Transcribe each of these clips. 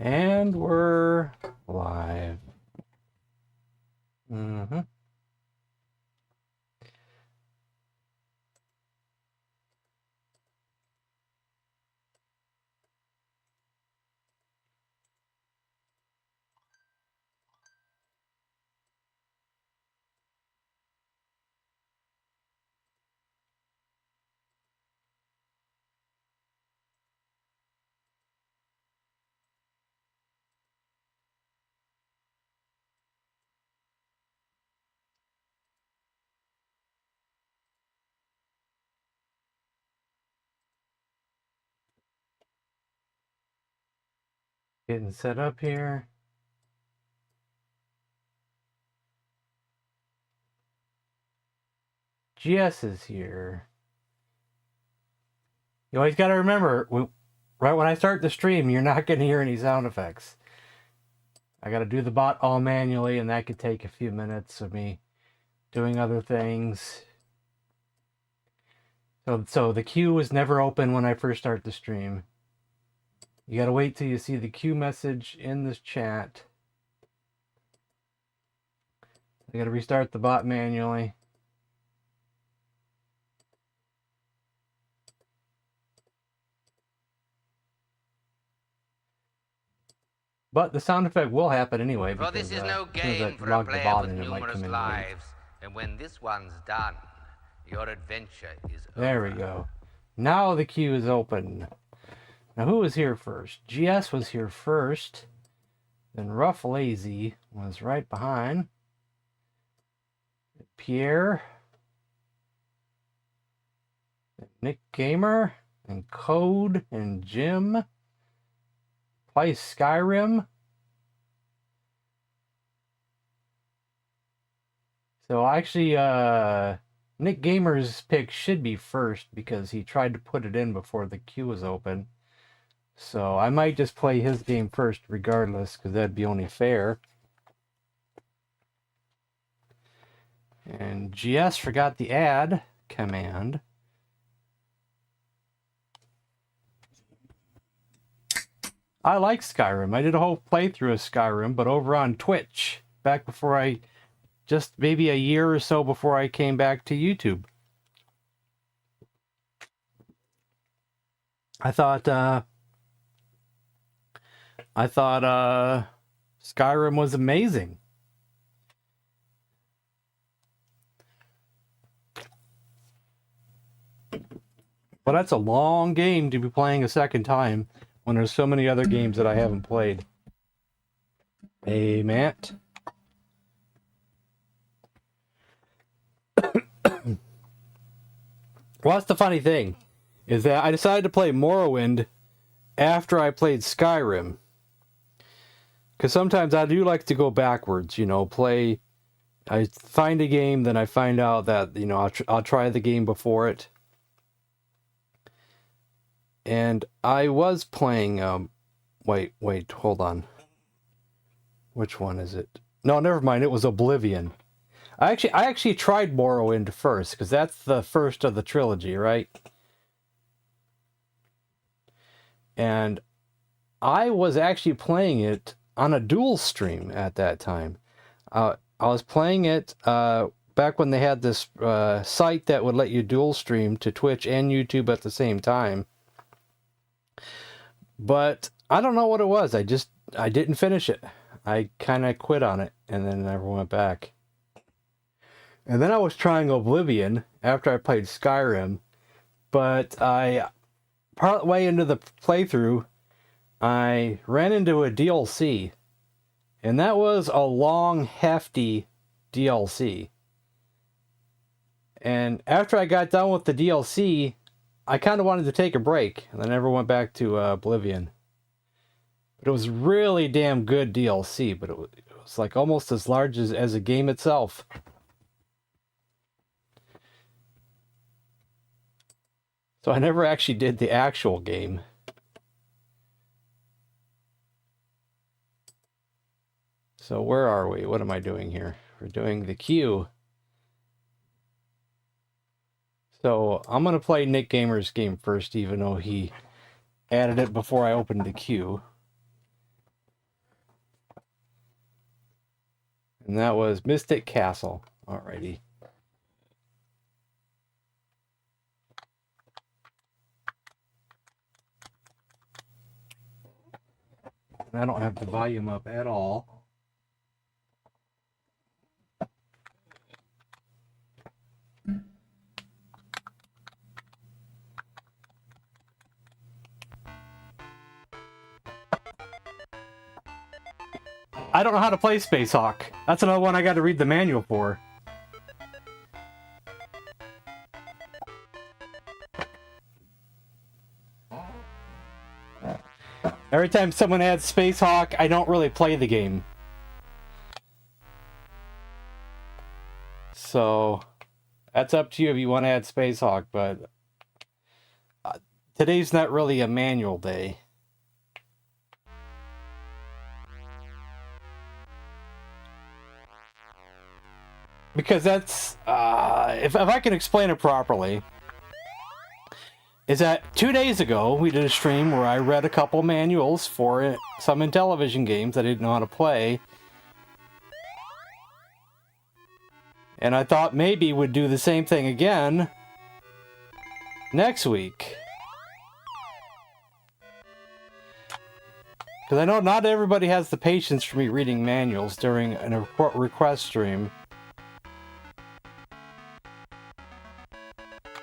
And we're live. Getting set up here. GS is here. You always got to remember, right when I start the stream, you're not going to hear any sound effects. I got to do the bot all manually, and that could take a few minutes of me doing other things. So the queue is never open when I first start the stream. You got to wait till you see the queue message in this chat. I got to restart the bot manually. But the sound effect will happen anyway, because this is no game for a log the player bot with in, it might numerous come in lives, and when this one's done, your adventure is over. There we go. Now the queue is open. Now who was here first? GS was here first. Then Rough Lazy was right behind. Pierre. Nick Gamer. And Code. And Jim. Play Skyrim. So actually, Nick Gamer's pick should be first because he tried to put it in before the queue was open. So I might just play his game first regardless, because that'd be only fair. And GS forgot the add command. I like Skyrim. I did a whole playthrough of Skyrim, but over on Twitch, back before just maybe a year or so before I came back to YouTube. I thought Skyrim was amazing. But that's a long game to be playing a second time when there's so many other games that I haven't played. Hey, Matt. Well, that's the funny thing, is that I decided to play Morrowind after I played Skyrim. Because sometimes I do like to go backwards, you know, I find a game, then I find out that, you know, I'll try the game before it. And I was playing, wait, hold on. Which one is it? No, never mind, it was Oblivion. I actually tried Morrowind first, because that's the first of the trilogy, right? And I was actually playing it on a dual stream at that time. I was playing it back when they had this site that would let you dual stream to Twitch and YouTube at the same time. But I don't know what it was. I didn't finish it. I kind of quit on it and then never went back. And then I was trying Oblivion after I played Skyrim, but part way into the playthrough, I ran into a DLC, and that was a long, hefty DLC. And after I got done with the DLC, I kind of wanted to take a break, and I never went back to Oblivion. But it was really damn good DLC, but it was like almost as large as a game itself. So I never actually did the actual game. So where are we? What am I doing here? We're doing the queue. So I'm going to play Nick Gamer's game first, even though he added it before I opened the queue. And that was Mystic Castle. Alrighty. And I don't have the volume up at all. I don't know how to play Space Hawk. That's another one I got to read the manual for. Every time someone adds Space Hawk, I don't really play the game. So, that's up to you if you want to add Space Hawk, but today's not really a manual day. Because that's, if I can explain it properly, is that 2 days ago we did a stream where I read a couple manuals for some Intellivision games I didn't know how to play. And I thought maybe we'd do the same thing again next week. Because I know not everybody has the patience for me reading manuals during a request stream.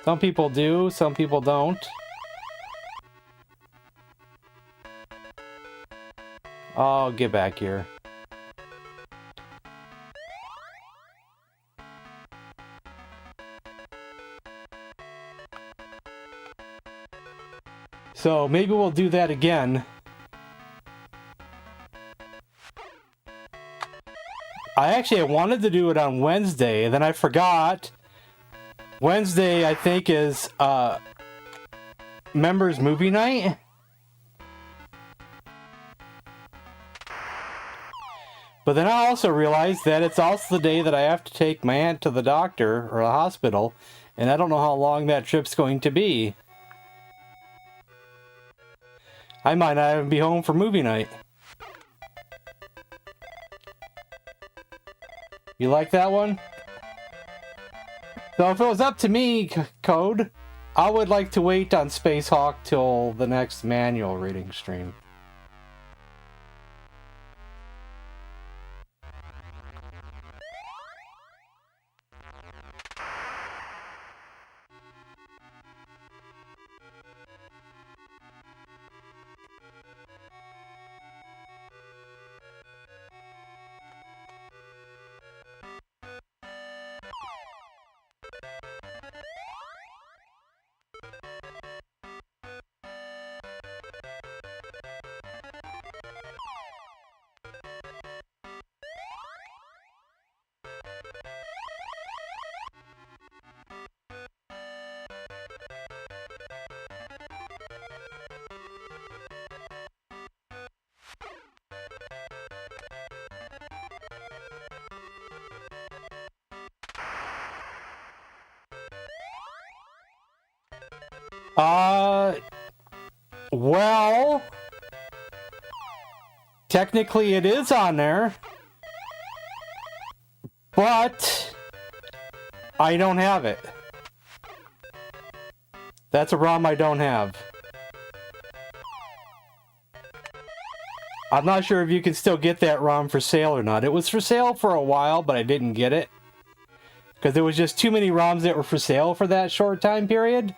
Some people do, some people don't. Oh, get back here. So maybe we'll do that again. I wanted to do it on Wednesday, then I forgot. Wednesday, I think, is members movie night. But then I also realized that it's also the day that I have to take my aunt to the doctor or the hospital, and I don't know how long that trip's going to be. I might not even be home for movie night. You like that one? So if it was up to me, Code, I would like to wait on Space Hawk till the next manual reading stream. Well, technically it is on there, but I don't have it. That's a ROM I don't have. I'm not sure if you can still get that ROM for sale or not. It was for sale for a while, but I didn't get it. Because there was just too many ROMs that were for sale for that short time period.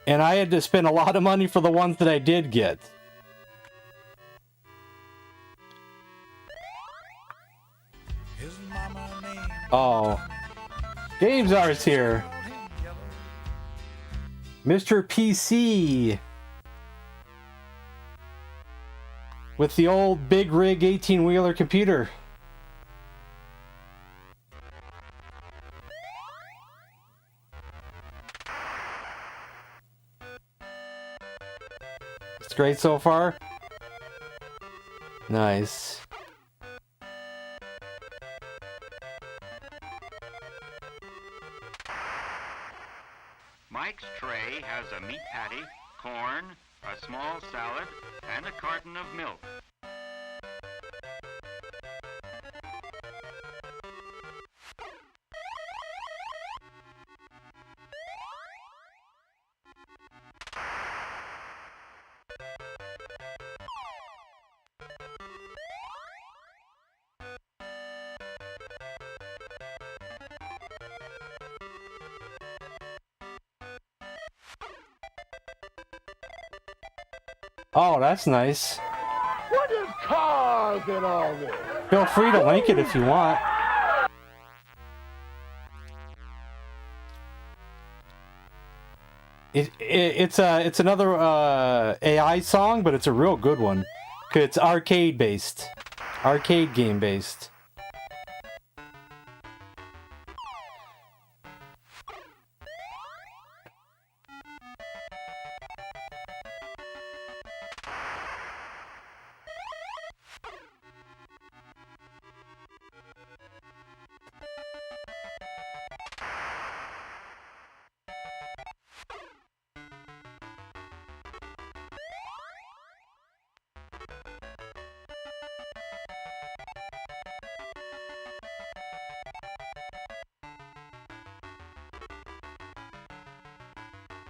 And I had to spend a lot of money for the ones that I did get. Oh. Games Art's here. Mr. PC. With the old big rig 18-wheeler computer. It's great so far. Nice. Mike's tray has a meat patty, corn, a small salad, and a carton of milk. Oh, that's nice. What is cars in all this? Feel free to link it if you want. It's another AI song, but it's a real good one. 'Cause it's arcade based, arcade game based.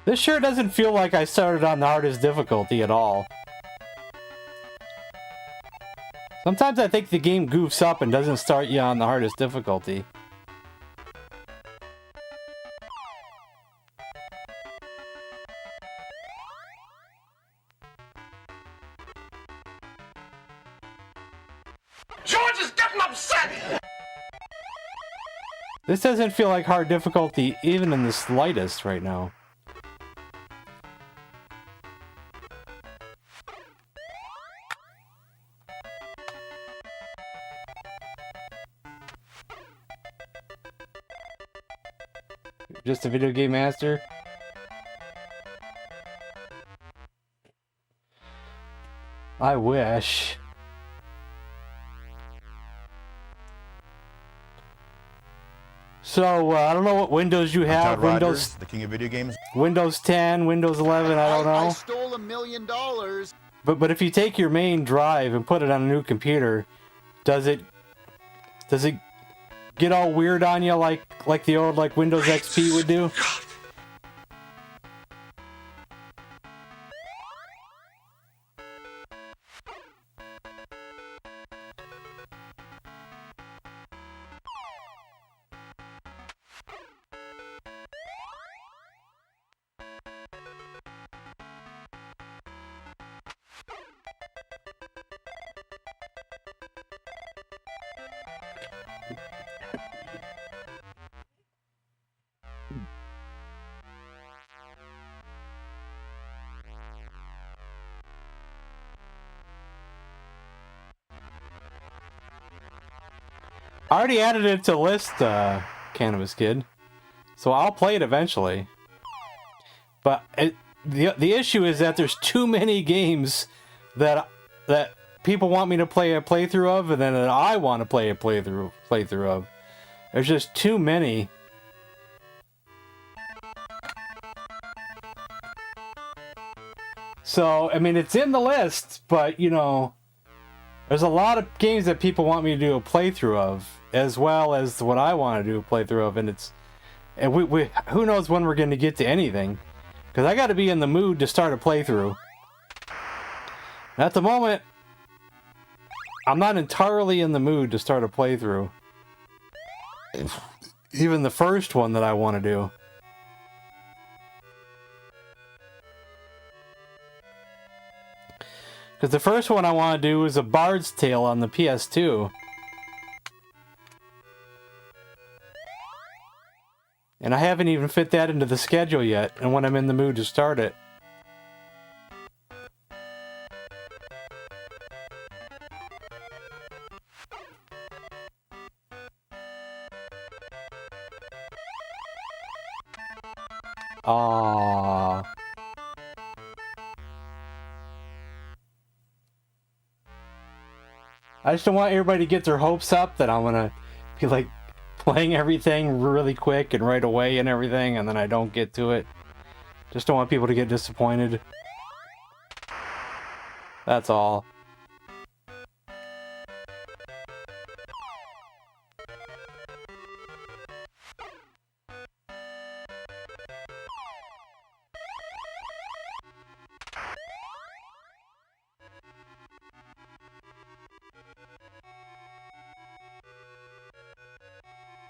This sure doesn't feel like I started on the hardest difficulty at all. Sometimes I think the game goofs up and doesn't start you on the hardest difficulty. George is getting upset! This doesn't feel like hard difficulty even in the slightest right now. Just a video game master? I wish. So, I don't know what Windows you have. Todd Windows, Rogers, the king of video games. Windows 10, Windows 11, I don't know. I stole $1 million. But if you take your main drive and put it on a new computer, does it get all weird on you like the old Windows XP would do? I already added it to list, Cannabis Kid, so I'll play it eventually. But the issue is that there's too many games that people want me to play a playthrough of, and then that I want to play a playthrough of. There's just too many. So, I mean, it's in the list, but, you know, there's a lot of games that people want me to do a playthrough of, as well as what I want to do a playthrough of, and we who knows when we're going to get to anything, because I got to be in the mood to start a playthrough. At the moment, I'm not entirely in the mood to start a playthrough. Even the first one that I want to do. Because the first one I want to do is A Bard's Tale on the PS2. And I haven't even fit that into the schedule yet, and when I'm in the mood to start it. Aww. I just don't want everybody to get their hopes up that I'm gonna be like playing everything really quick and right away and everything, and then I don't get to it. Just don't want people to get disappointed. That's all.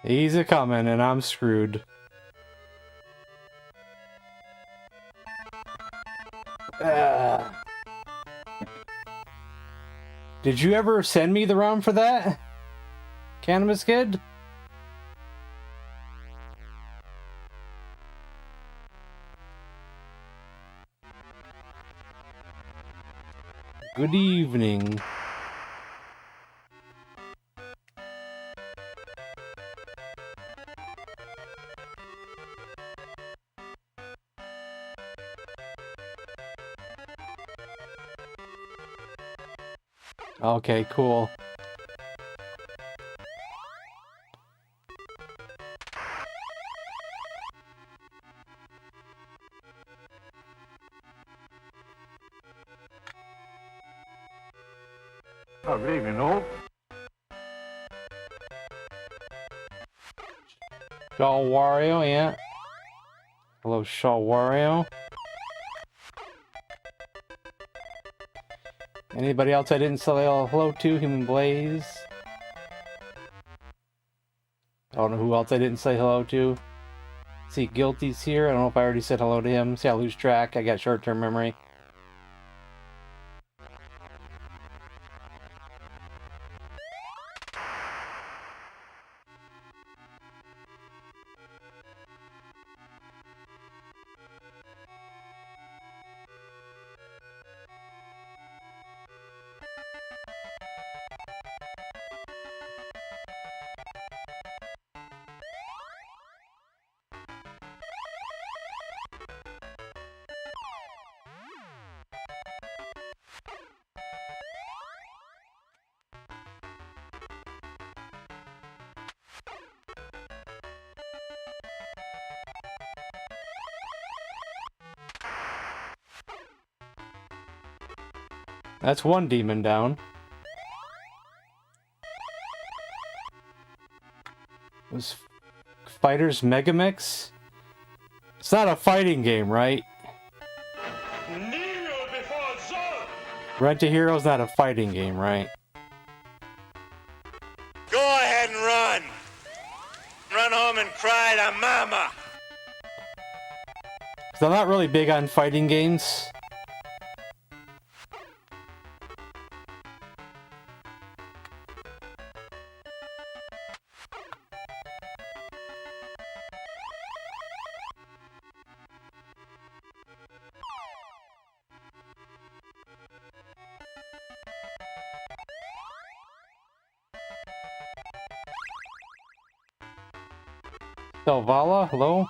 He's a-coming, and I'm screwed. Did you ever send me the ROM for that? Cannabis Kid? Good evening. Okay, cool. Oh, good evening, old. Shaw Wario, yeah. Hello, Shaw Wario. Anybody else I didn't say hello to? Human Blaze. I don't know who else I didn't say hello to. See, Guilty's here. I don't know if I already said hello to him. See, I lose track. I got short-term memory. That's one demon down. Was Fighters Megamix? It's not a fighting game, right? Kneel before Zod! Rent a Hero's not a fighting game, right? Go ahead and run. Run home and cry to mama. 'Cause I'm not really big on fighting games. Selvala, hello?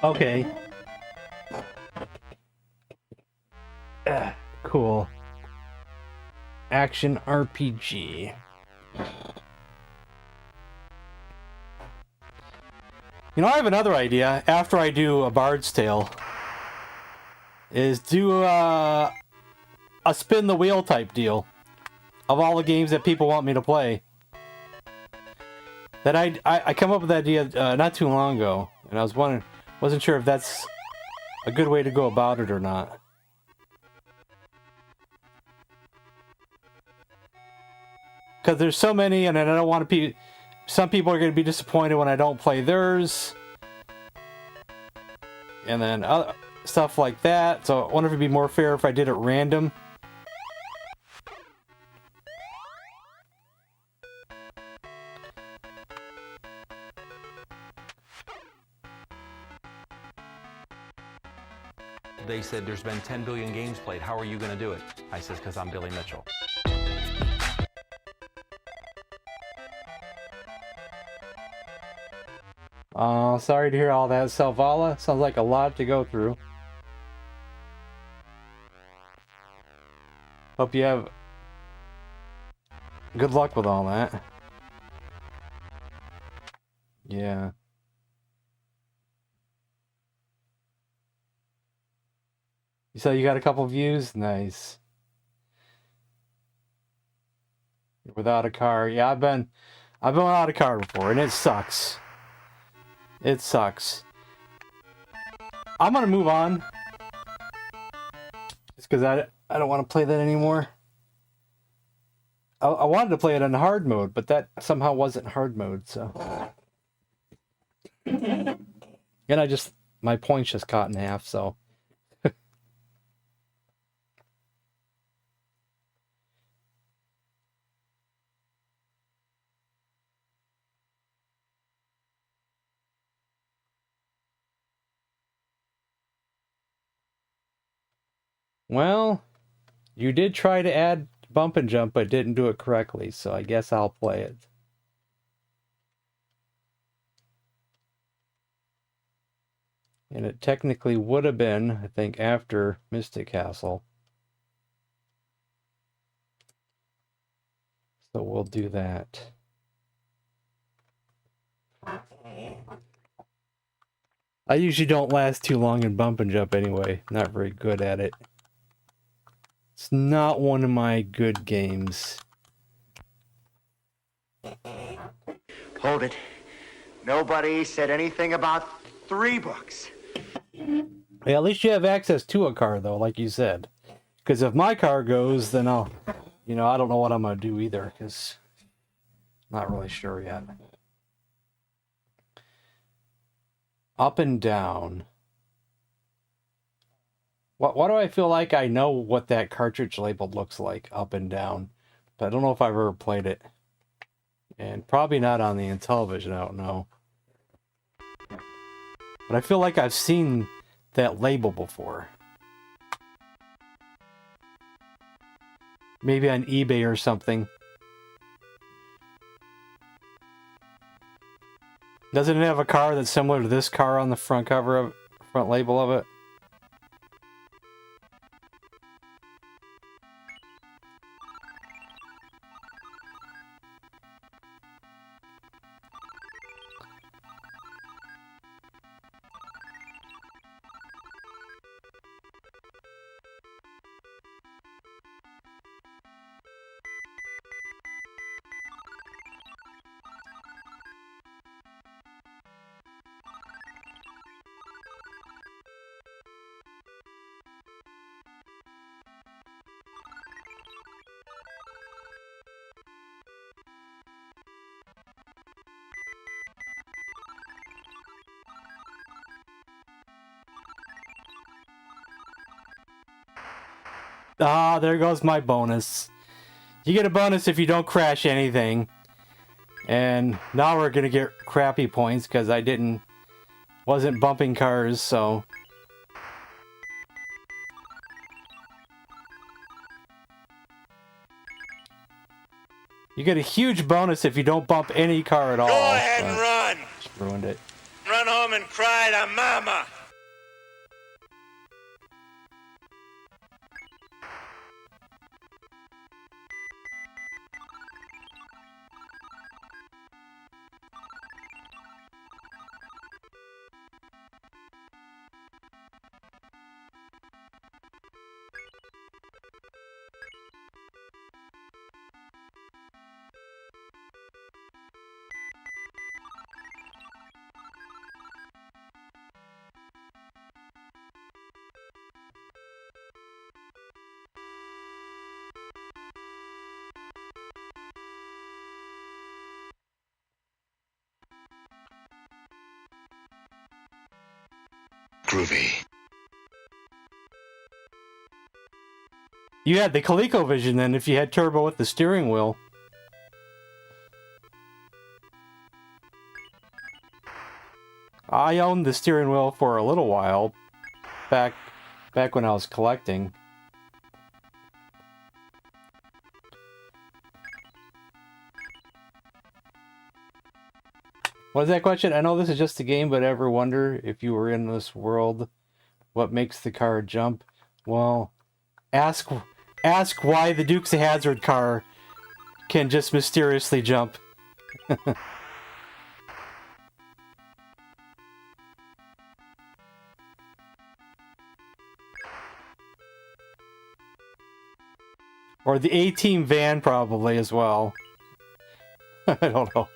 Okay. Cool. Action RPG. You know, I have another idea after I do A Bard's Tale. Is do a spin the wheel type deal of all the games that people want me to play. That I come up with that idea not too long ago, and I was wondering, wasn't sure if that's a good way to go about it or not. Because there's so many, and I don't want to be. Some people are going to be disappointed when I don't play theirs, and then other stuff like that. So I wonder if it'd be more fair if I did it random. They said there's been 10 billion games played. How are you going to do it? I says, because I'm Billy Mitchell. Sorry to hear all that, Selvala. Sounds like a lot to go through. Hope you have good luck with all that. Yeah. You said you got a couple views? Nice. Without a car. Yeah, I've been without a car before, and it sucks. It sucks. I'm gonna move on. Just because I don't want to play that anymore. I wanted to play it in hard mode, but that somehow wasn't hard mode, so. And my points just cut in half, so. Well, you did try to add bump and jump, but didn't do it correctly, so I guess I'll play it. And it technically would have been, I think, after Mystic Castle. So we'll do that. I usually don't last too long in bump and jump anyway. Not very good at it. It's not one of my good games. Hold it. Nobody said anything about 3 books. Yeah, at least you have access to a car, though, like you said. Because if my car goes, then I don't know what I'm going to do either, because I'm not really sure yet. Up and down. Why do I feel like I know what that cartridge label looks like, up and down? But I don't know if I've ever played it. And probably not on the Intellivision, I don't know. But I feel like I've seen that label before. Maybe on eBay or something. Doesn't it have a car that's similar to this car on the front cover of front label of it? Ah, there goes my bonus. You get a bonus if you don't crash anything. And now we're gonna get crappy points because I wasn't bumping cars, so. You get a huge bonus if you don't bump any car at all. Go ahead and run. Just ruined it. Run home and cry to mama. Groovy. You had the ColecoVision then if you had turbo with the steering wheel. I owned the steering wheel for a little while, back when I was collecting. What is that question? I know this is just a game, but ever wonder if you were in this world, what makes the car jump? Well, ask why the Dukes of Hazzard car can just mysteriously jump. Or the A-Team van probably as well. I don't know.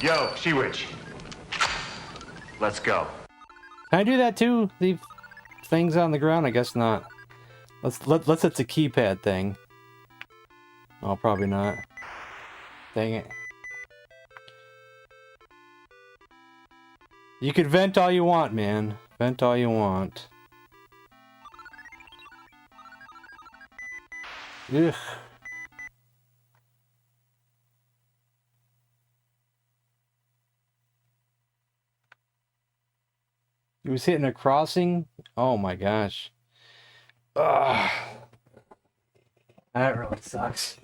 Yo, Sea Witch. Let's go. Can I do that too? Leave things on the ground? I guess not. Let's it's a keypad thing. Oh, probably not. Dang it. You could vent all you want, man. Vent all you want. Ugh. He was hitting a crossing? Oh my gosh. Ugh. That really sucks.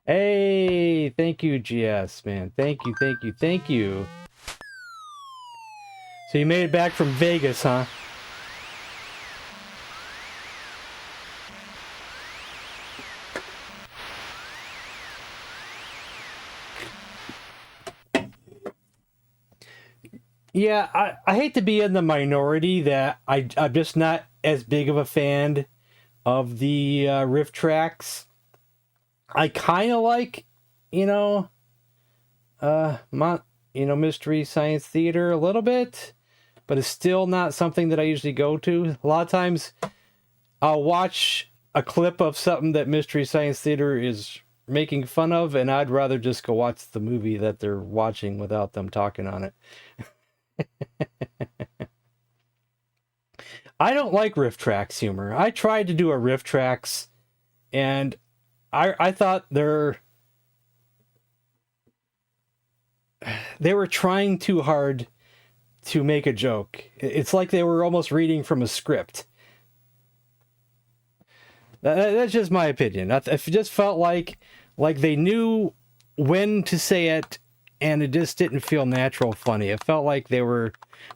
Hey, thank you, GS, man. Thank you, thank you, thank you. So you made it back from Vegas, huh? Yeah, I hate to be in the minority that I'm just not as big of a fan of the RiffTrax. I kind of like, Mystery Science Theater a little bit, but it's still not something that I usually go to. A lot of times I'll watch a clip of something that Mystery Science Theater is making fun of, and I'd rather just go watch the movie that they're watching without them talking on it. I don't like RiffTrax humor. I tried to do a RiffTrax, and I thought they were trying too hard to make a joke. It's like they were almost reading from a script. That's just my opinion. It just felt like they knew when to say it, and it just didn't feel natural funny. It felt like they were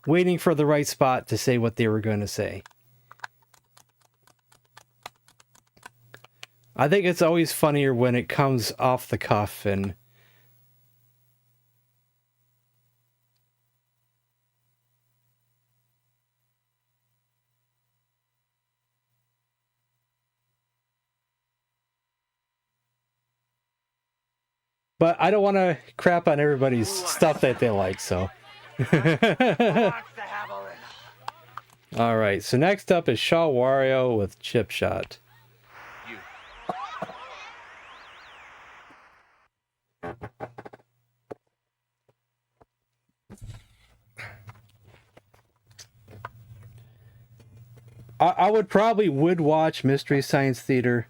waiting for the right spot to say what they were going to say. I think it's always funnier when it comes off the cuff and... But I don't want to crap on everybody's stuff that they like, so... Alright, so next up is Shaw Wario with Chip Shot. I would watch Mystery Science Theater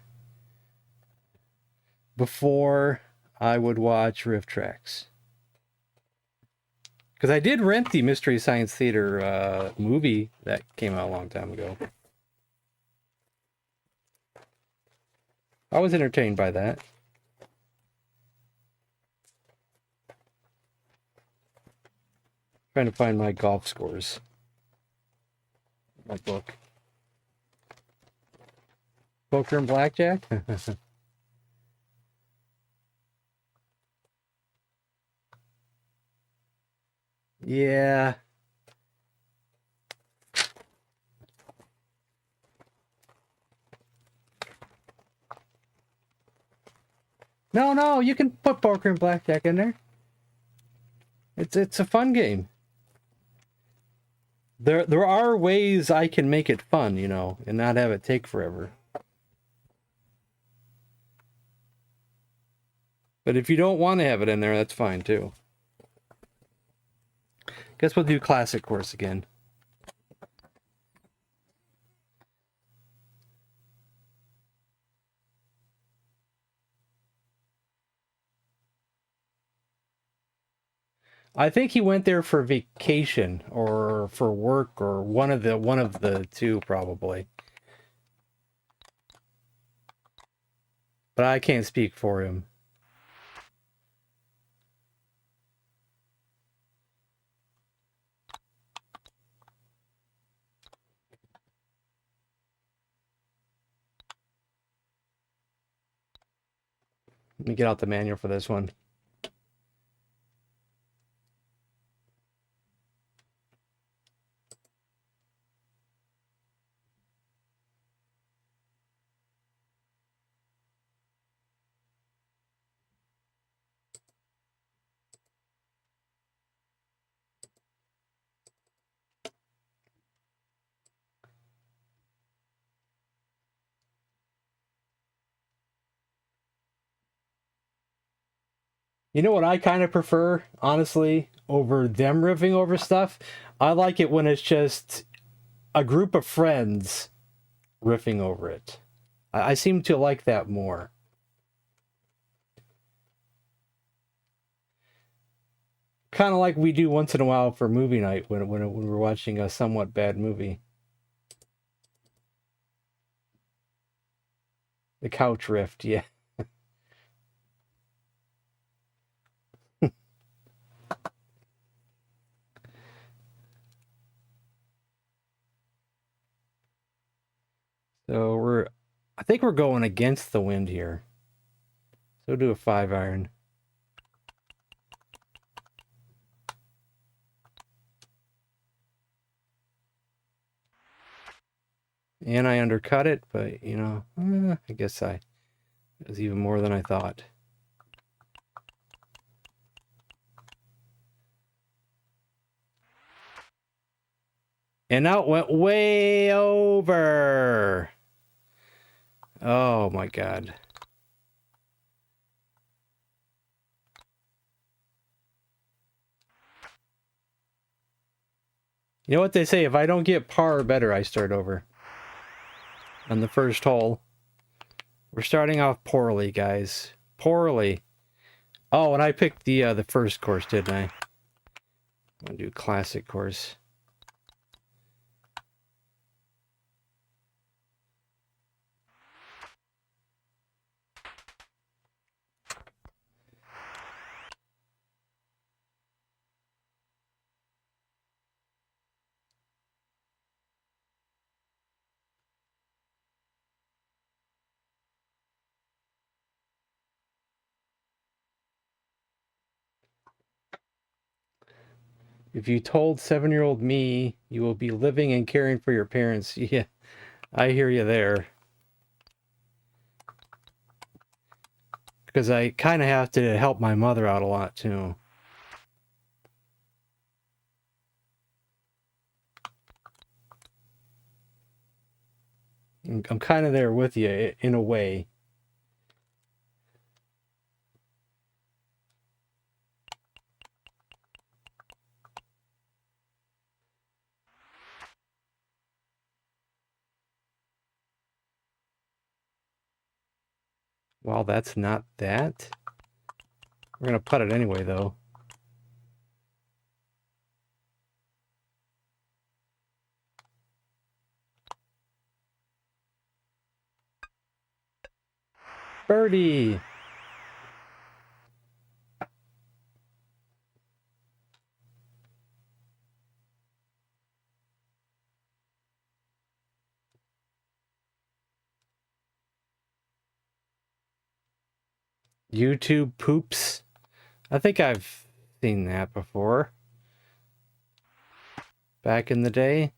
before I would watch RiffTrax. Because I did rent the Mystery Science Theater movie that came out a long time ago. I was entertained by that. Trying to find my golf scores. My book. Poker and blackjack? Yeah. No, you can put poker and blackjack in there. It's a fun game. There are ways I can make it fun, and not have it take forever. But if you don't want to have it in there, that's fine too. Guess we'll do classic course again. I think he went there for vacation or for work or one of the two probably. But I can't speak for him. Let me get out the manual for this one. You know what I kind of prefer, honestly, over them riffing over stuff? I like it when it's just a group of friends riffing over it. I seem to like that more. Kind of like we do once in a while for movie night when we're watching a somewhat bad movie. The couch rift, yeah. So I think we're going against the wind here. So we'll do a 5-iron. And I undercut it, but you know, I guess it was even more than I thought. And now it went way over. Oh my God. You know what they say, if I don't get par or better, I start over. On the first hole. We're starting off poorly, guys. Poorly. Oh, and I picked the first course, didn't I? I'm gonna do classic course. If you told 7-year-old me you will be living and caring for your parents, yeah, I hear you there. Because I kind of have to help my mother out a lot, too. I'm kind of there with you, in a way. Well, that's not that. We're going to putt it anyway, though. Birdie! YouTube poops. I think I've seen that before. Back in the day.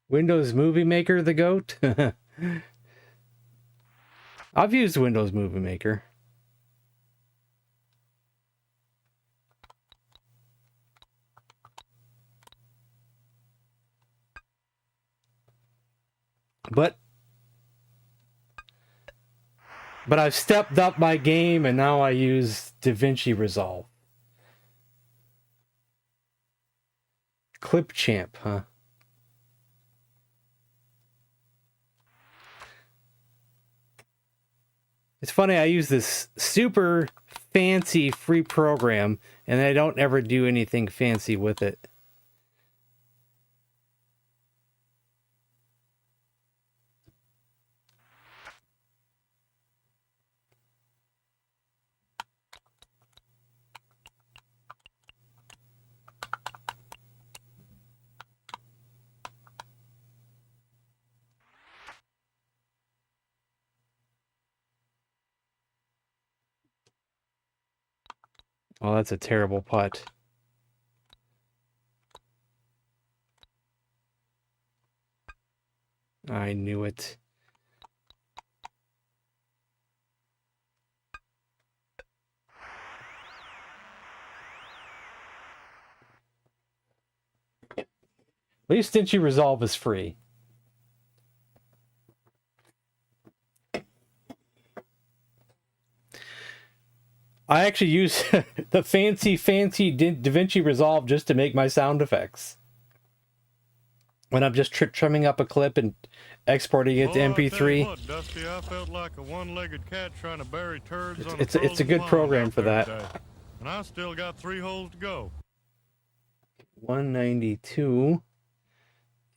Windows Movie Maker, the GOAT? I've used Windows Movie Maker. But I've stepped up my game and now I use DaVinci Resolve. Clipchamp, huh? It's funny, I use this super fancy free program and I don't ever do anything fancy with it. Oh, that's a terrible putt. I knew it. At least Stingy Resolve is free. I actually use the fancy DaVinci Resolve just to make my sound effects. When I'm just trimming up a clip and exporting it to MP3. What, Dusty, I felt like a one-legged cat trying to bury turds on It's a good program for that. Today. And I still got 3 holes to go. 192.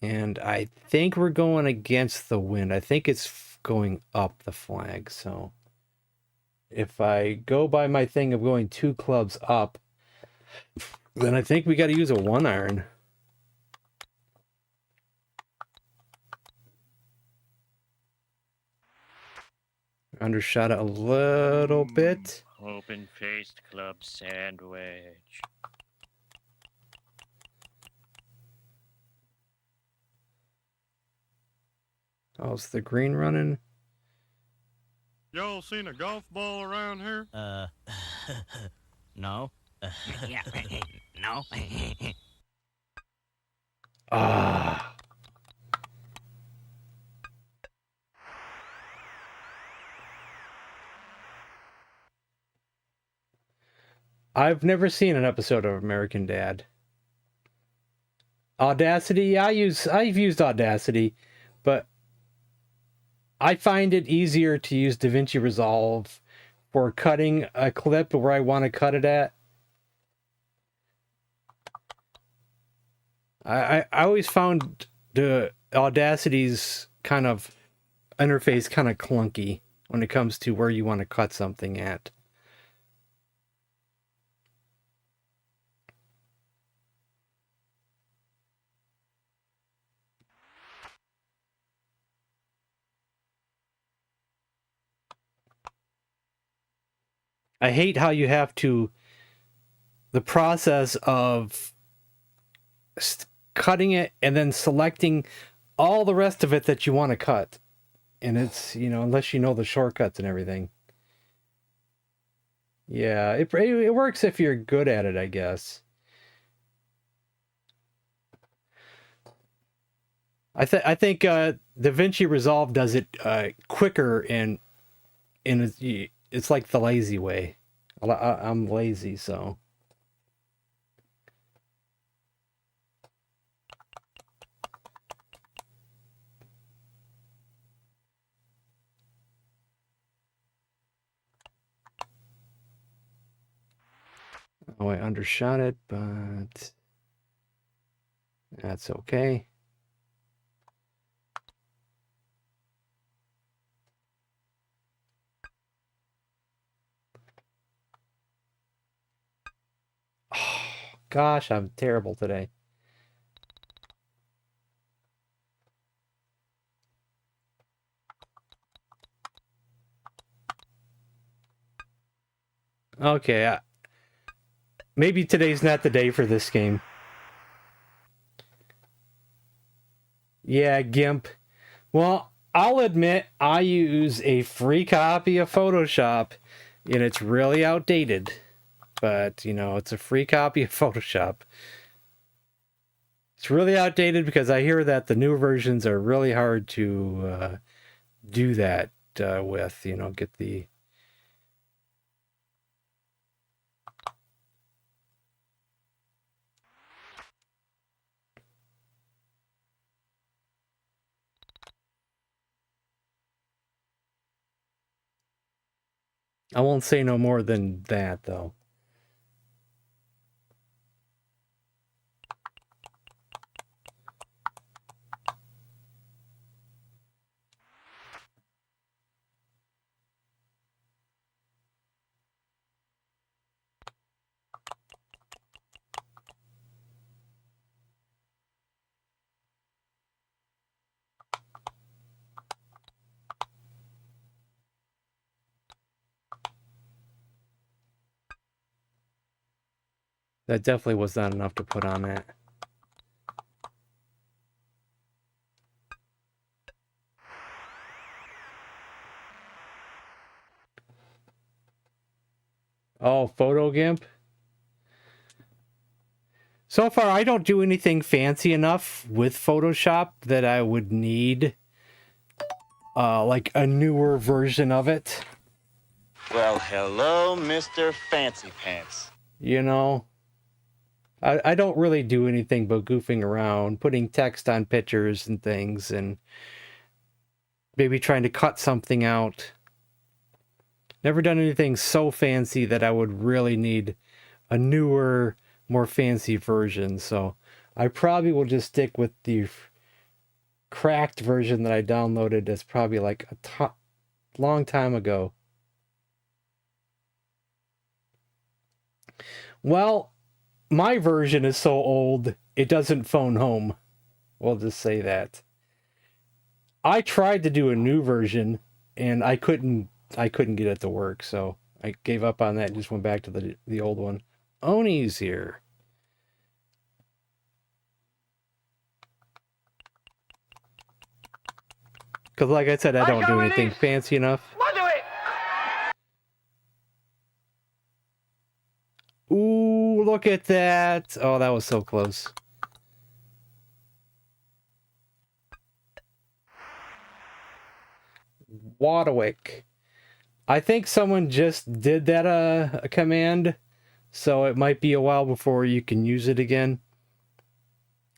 And I think we're going against the wind. I think it's going up the flag. So if I go by my thing of going 2 clubs up, then I think we got to use a 1-iron. Undershot it a little bit. Open-faced club sandwich. How's the green running? Y'all seen a golf ball around here? No. Yeah, no. Ah. I've never seen an episode of American Dad. Audacity, I've used Audacity, but I find it easier to use DaVinci Resolve for cutting a clip where I want to cut it at. I always found the Audacity's kind of interface kind of clunky when it comes to where you want to cut something at. I hate how you have to, the process of cutting it and then selecting all the rest of it that you want to cut. And it's, unless you know the shortcuts and everything. Yeah, it works if you're good at it, I guess. I think DaVinci Resolve does it quicker and it's like the lazy way. I'm lazy, so. Oh, I undershot it, but that's okay. Oh, gosh, I'm terrible today. Okay, maybe today's not the day for this game. Yeah, GIMP. Well, I'll admit I use a free copy of Photoshop, and it's really outdated. But, it's a free copy of Photoshop. It's really outdated because I hear that the new versions are really hard to do that with, get the... I won't say no more than that, though. That definitely was not enough to put on that. Oh, Photo Gimp? So far, I don't do anything fancy enough with Photoshop that I would need like a newer version of it. Well, hello, Mr. Fancy Pants. You know? I don't really do anything but goofing around, putting text on pictures and things, and maybe trying to cut something out. Never done anything so fancy that I would really need a newer, more fancy version. So I probably will just stick with the cracked version that I downloaded that's probably like a long time ago. Well, my version is so old, it doesn't phone home. We'll just say that. I tried to do a new version, and I couldn't get it to work, so I gave up on that and just went back to the old one. Oni's here. Because like I said, I don't do anything fancy enough. Ooh, look at that. Oh, that was so close. Waterwick. I think someone just did that a command, so it might be a while before you can use it again.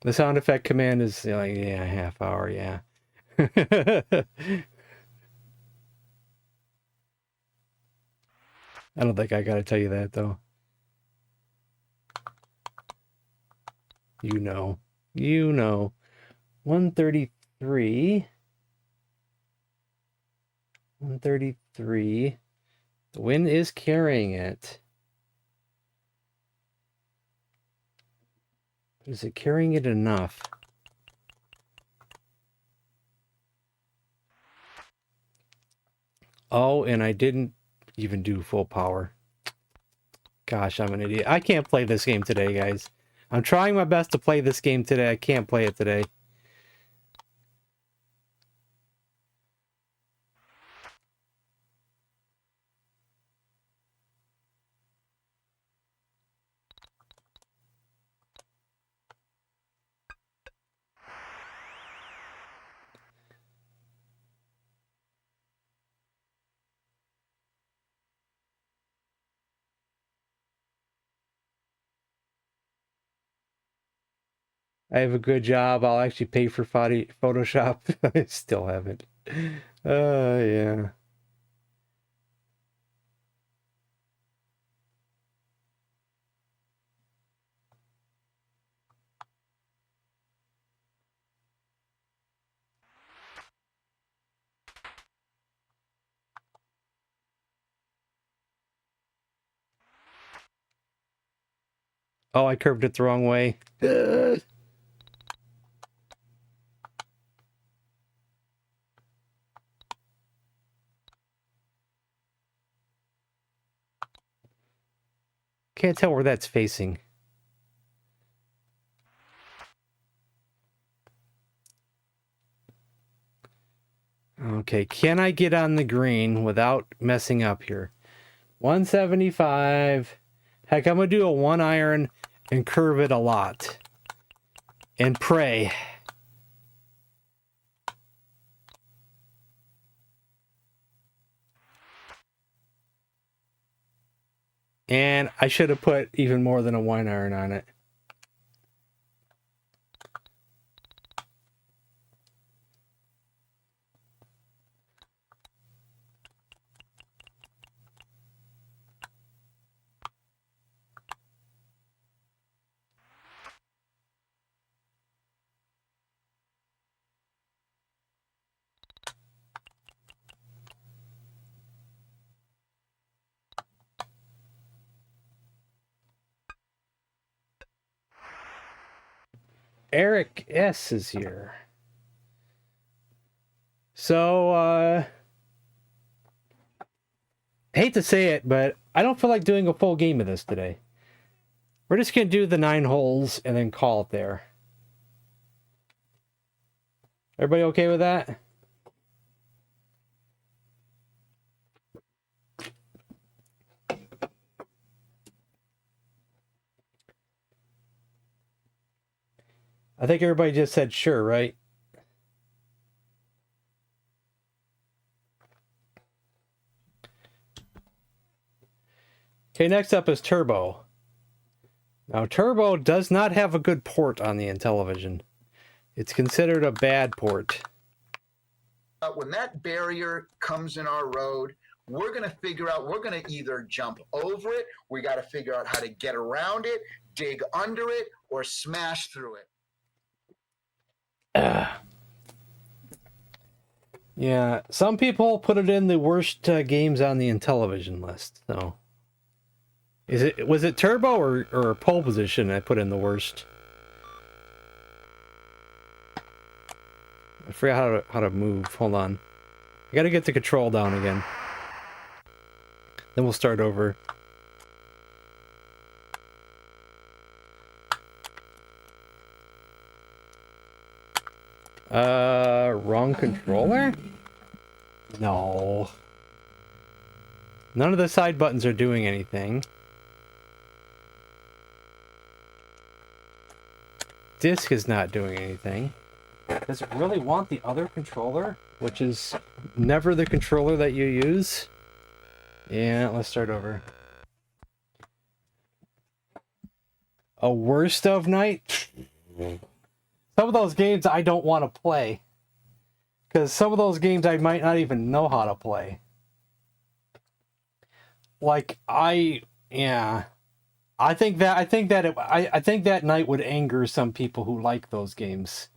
The sound effect command is like, yeah, half hour, yeah. I don't think I gotta tell you that, though. You know. 133. 133. The wind is carrying it. Is it carrying it enough? Oh, and I didn't even do full power. Gosh, I'm an idiot. I can't play this game today, guys. I'm trying my best to play this game today. I can't play it today. I have a good job. I'll actually pay for Photoshop. I still haven't. Yeah. Oh, I curved it the wrong way. Can't tell where that's facing. Okay, can I get on the green without messing up here? 175. Heck, I'm going to do a 1 iron and curve it a lot. And pray. And I should have put even more than a 1 iron on it. Eric S. is here. So, I hate to say it, but I don't feel like doing a full game of this today. We're just going to do the 9 holes and then call it there. Everybody okay with that? I think everybody just said sure, right? Okay, next up is Turbo. Now, Turbo does not have a good port on the Intellivision. It's considered a bad port. When that barrier comes in our road, we're going to figure out, we're going to either jump over it, we got to figure out how to get around it, dig under it, or smash through it. Yeah, some people put it in the worst games on the Intellivision list, so... Was it Turbo or pole position I put in the worst? I forgot how to move. Hold on. I gotta get the control down again. Then we'll start over. Wrong controller? No. None of the side buttons are doing anything. Disc is not doing anything. Does it really want the other controller? Which is never the controller that you use? Yeah, let's start over. A worst of night? Some of those games I don't want to play. Because some of those games I might not even know how to play. Like, yeah. I think that night would anger some people who like those games.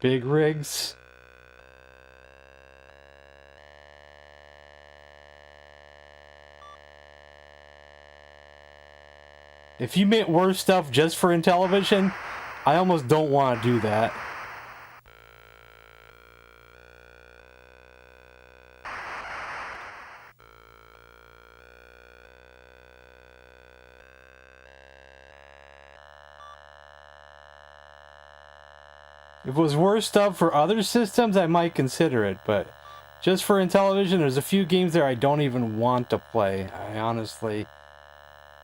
Big rigs. If you meant worse stuff just for Intellivision, I almost don't want to do that. If it was worse stuff for other systems, I might consider it, but just for Intellivision, there's a few games there I don't even want to play. I honestly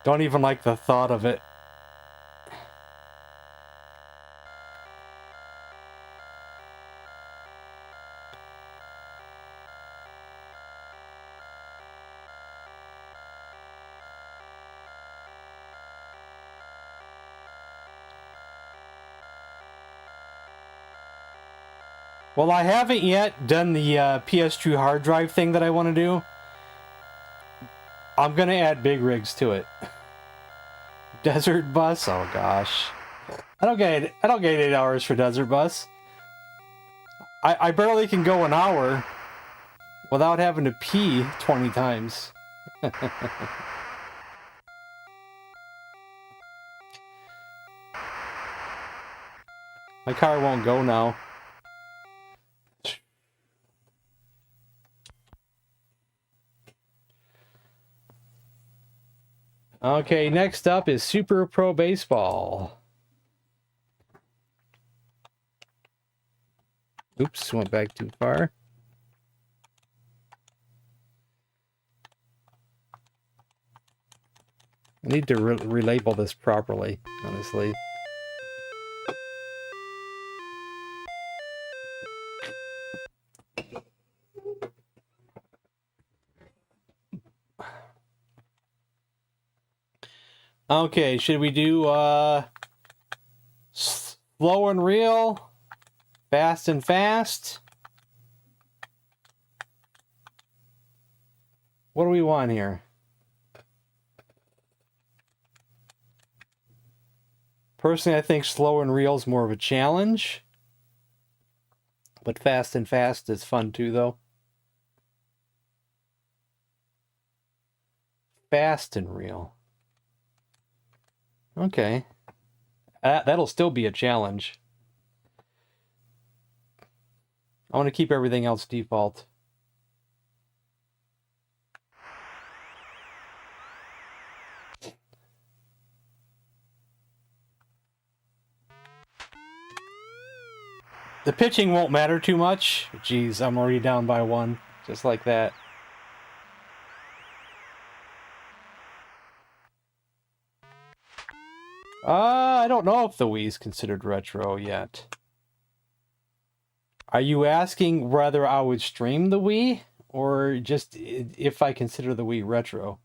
don't even like the thought of it. Well, I haven't yet done the PS2 hard drive thing that I want to do. I'm gonna add big rigs to it. Desert bus? Oh gosh. I don't get 8 hours for desert bus. I barely can go an hour without having to pee 20 times. My car won't go now. Okay, next up is Super Pro Baseball. Oops, went back too far. I need to relabel this properly, honestly. Okay, should we do slow and real, fast and fast? What do we want here? Personally, I think slow and real is more of a challenge, but fast and fast is fun too, though. fast and real. Okay. That'll still be a challenge. I want to keep everything else default. The pitching won't matter too much. Jeez, I'm already down by 1. Just like that. I don't know if the Wii's considered retro yet. Are you asking whether I would stream the Wii? Or just if I consider the Wii retro?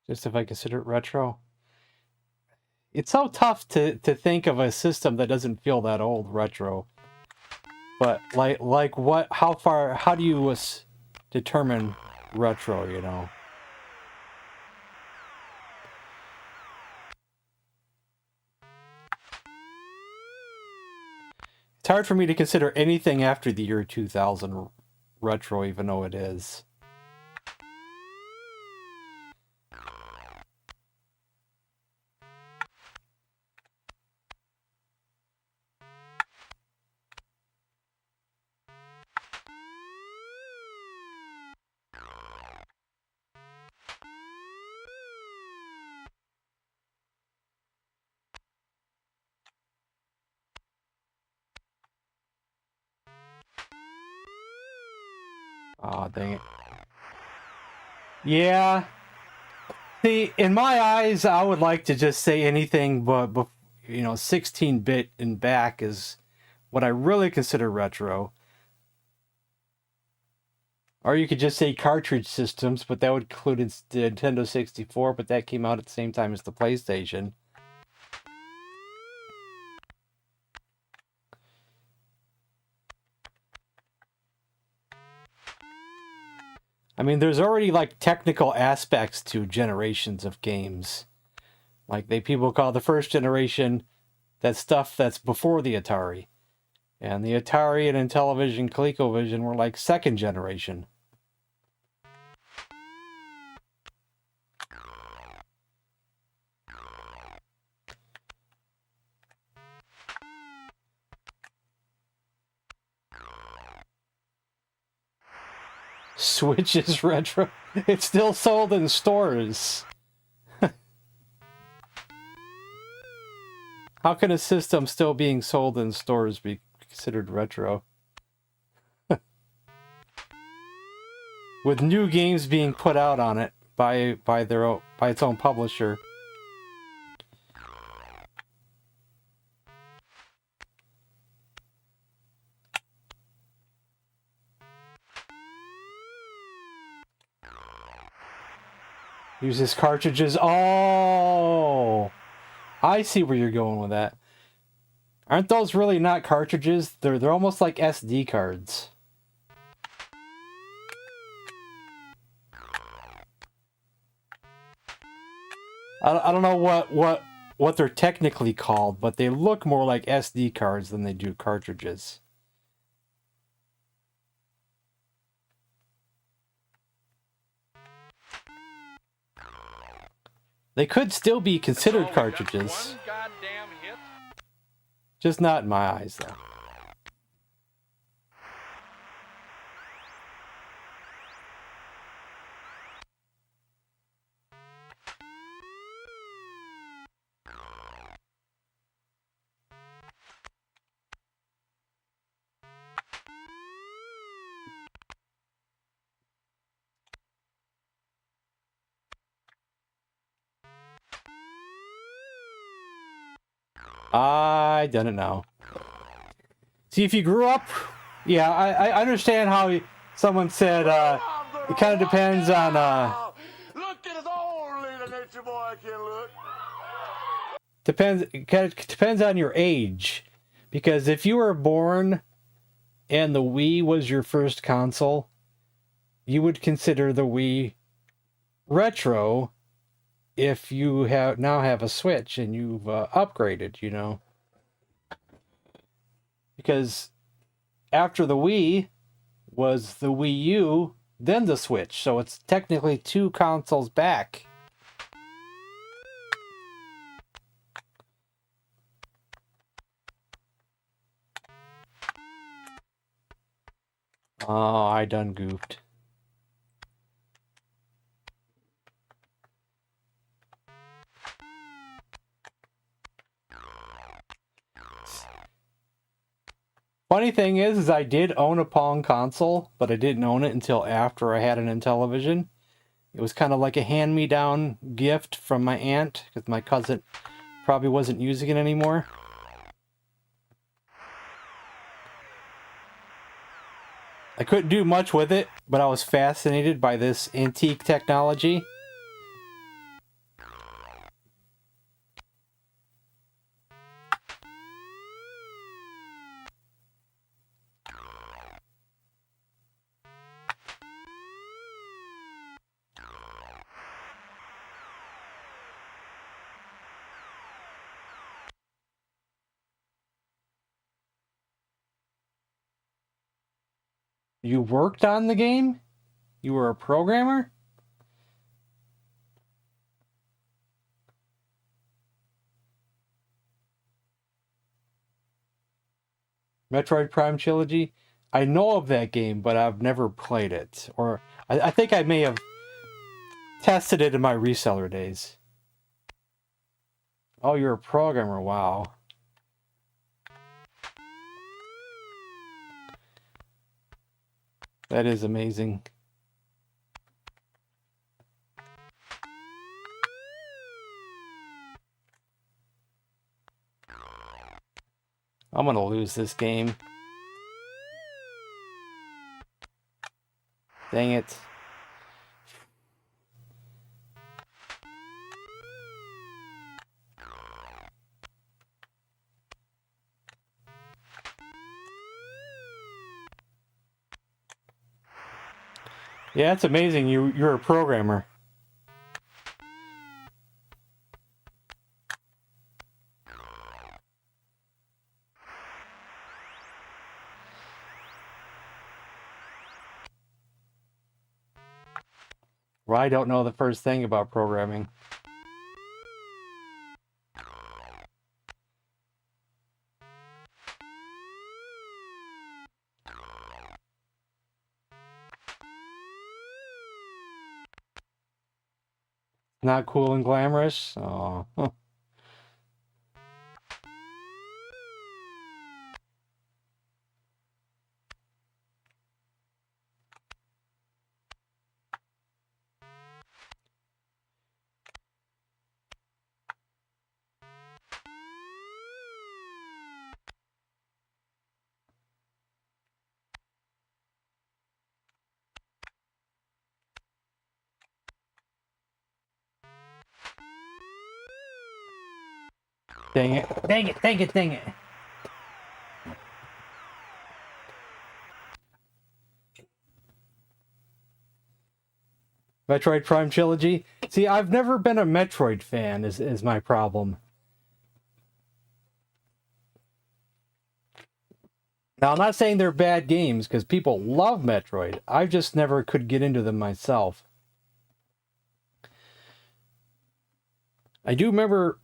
Just if I consider it retro. It's so tough to think of a system that doesn't feel that old retro. But like what? How do you determine retro? You know. It's hard for me to consider anything after the year 2000 retro, even though it is. Aw, dang it. Yeah. See, in my eyes, I would like to just say anything but 16-bit and back is what I really consider retro. Or you could just say cartridge systems, but that would include the Nintendo 64, but that came out at the same time as the PlayStation. I mean, there's already like technical aspects to generations of games. Like people call the first generation that stuff that's before the Atari. And the Atari and Intellivision, ColecoVision were like second generation. Switch is retro. It's still sold in stores. How can a system still being sold in stores be considered retro? With new games being put out on it by its own publisher. Uses cartridges. Oh, I see where you're going with that. Aren't those really not cartridges? They're almost like SD cards. I don't know what they're technically called, but they look more like SD cards than they do cartridges. They could still be considered cartridges. Just not in my eyes, though. I don't know. See, if you grew up... Yeah, I understand how someone said it kind of depends on... Look at his old little nature boy can look. depends on your age. Because if you were born and the Wii was your first console, you would consider the Wii retro if you now have a Switch and you've upgraded, you know. Because after the Wii was the Wii U, then the Switch. So it's technically 2 consoles back. Oh, I done goofed. Funny thing is I did own a Pong console, but I didn't own it until after I had an Intellivision. It was kind of like a hand-me-down gift from my aunt, because my cousin probably wasn't using it anymore. I couldn't do much with it, but I was fascinated by this antique technology. You worked on the game? You were a programmer? Metroid Prime Trilogy? I know of that game, but I've never played it. Or I think I may have tested it in my reseller days. Oh, you're a programmer. Wow. That is amazing. I'm gonna lose this game. Dang it. Yeah, it's amazing. You're a programmer. Well, I don't know the first thing about programming. Not cool and glamorous? Oh. Huh. Dang it. Dang it, dang it, dang it. Metroid Prime Trilogy? See, I've never been a Metroid fan, is my problem. Now, I'm not saying they're bad games, because people love Metroid. I just never could get into them myself. I do remember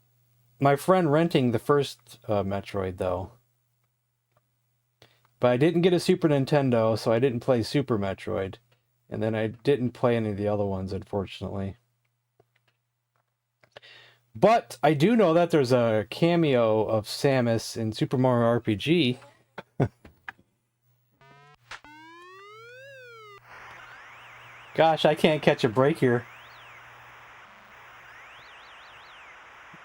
my friend renting the first Metroid, though. But I didn't get a Super Nintendo, so I didn't play Super Metroid. And then I didn't play any of the other ones, unfortunately. But I do know that there's a cameo of Samus in Super Mario RPG. Gosh, I can't catch a break here.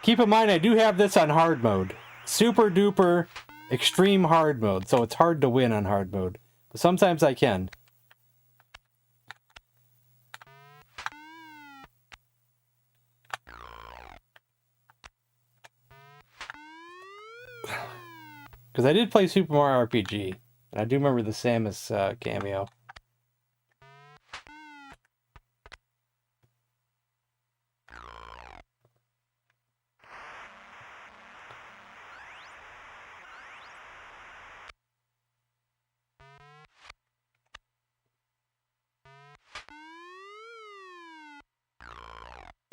Keep in mind, I do have this on hard mode. Super duper extreme hard mode, so it's hard to win on hard mode. But sometimes I can. Because I did play Super Mario RPG. And I do remember the Samus cameo.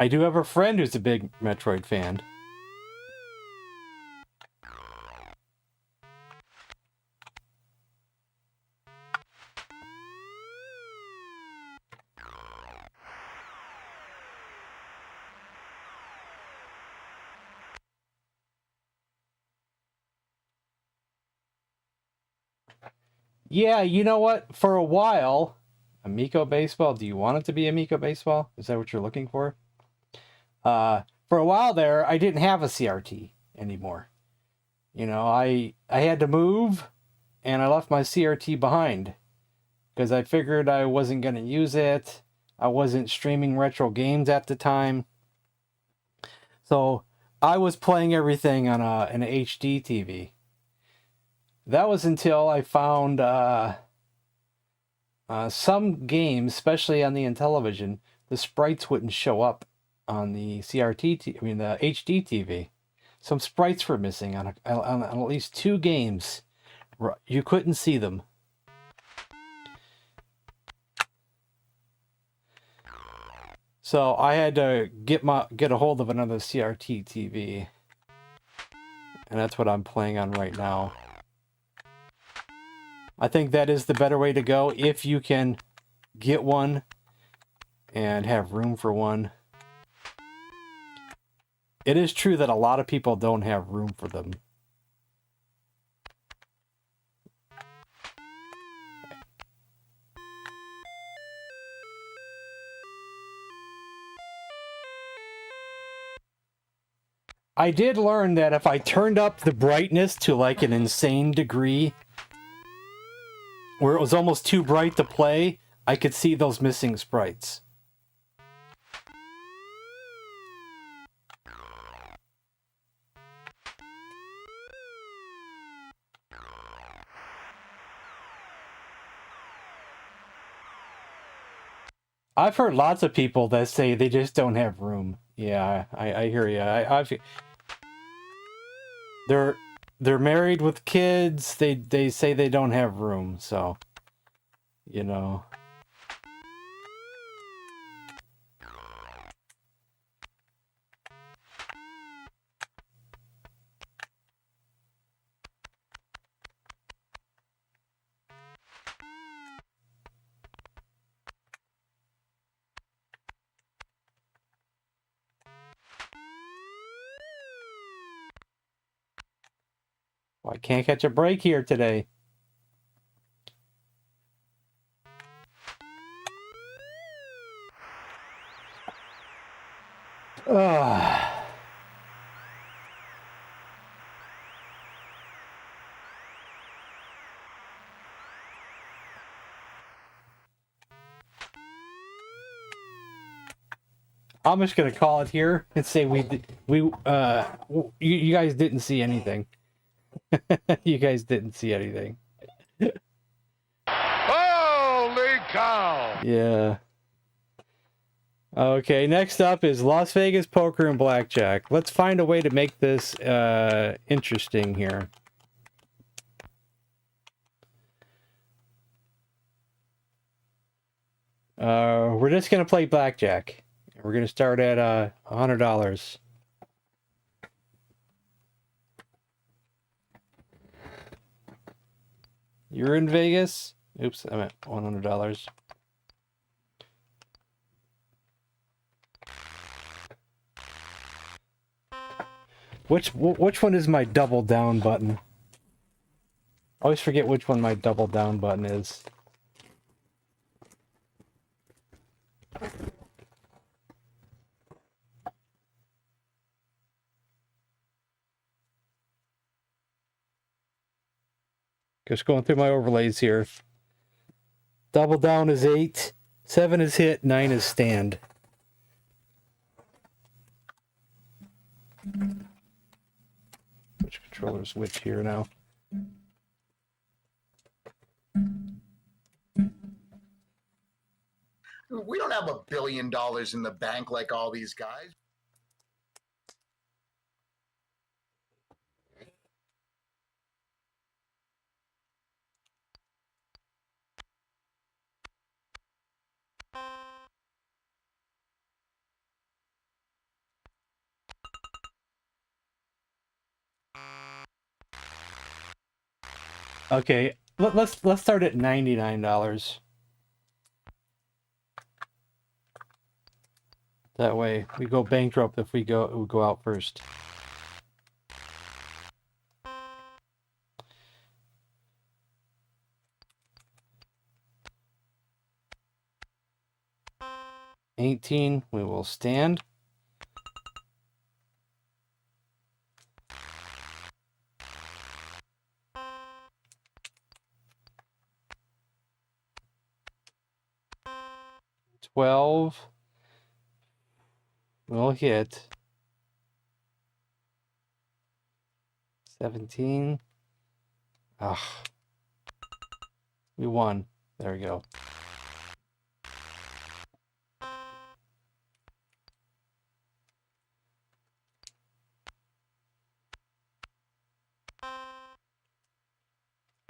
I do have a friend who's a big Metroid fan. Yeah, you know what? For a while, Amico Baseball, do you want it to be Amico Baseball? Is that what you're looking for? For a while there, I didn't have a CRT anymore. You know, I had to move, and I left my CRT behind. Because I figured I wasn't going to use it. I wasn't streaming retro games at the time. So, I was playing everything on an HD TV. That was until I found some games, especially on the Intellivision, the sprites wouldn't show up on the the HD TV. Some sprites were missing on at least 2 games. You couldn't see them. So I had to get a hold of another CRT TV, and that's what I'm playing on right now. I think that is the better way to go if you can get one and have room for one. It is true that a lot of people don't have room for them. I did learn that if I turned up the brightness to like an insane degree, where it was almost too bright to play, I could see those missing sprites. I've heard lots of people that say they just don't have room. Yeah, I hear you. They're married with kids. They say they don't have room, so you know. Well, I can't catch a break here today. I'm just gonna call it here and say you guys didn't see anything. You guys didn't see anything. Holy cow! Yeah. Okay, next up is Las Vegas Poker and Blackjack. Let's find a way to make this interesting here. We're just gonna play Blackjack. We're gonna start at $100. You're in Vegas? Oops, I'm at $100. Which one is my double down button? I always forget which one my double down button is. Just going through my overlays here. Double down is 8, 7 is hit, 9 is stand. Which control? controller switch here now. We don't have $1 billion in the bank like all these guys. Okay, let's start at $99. That way we go bankrupt if we go out first. $18, we will stand. $12 will hit. 17. Ah, we won. There we go.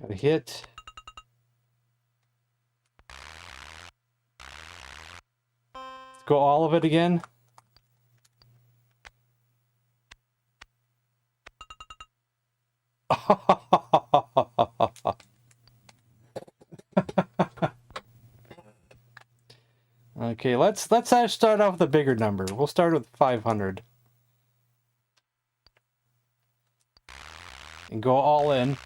Got a hit. Let's go all of it again. Okay, let's start off with a bigger number. We'll start with 500. And go all in.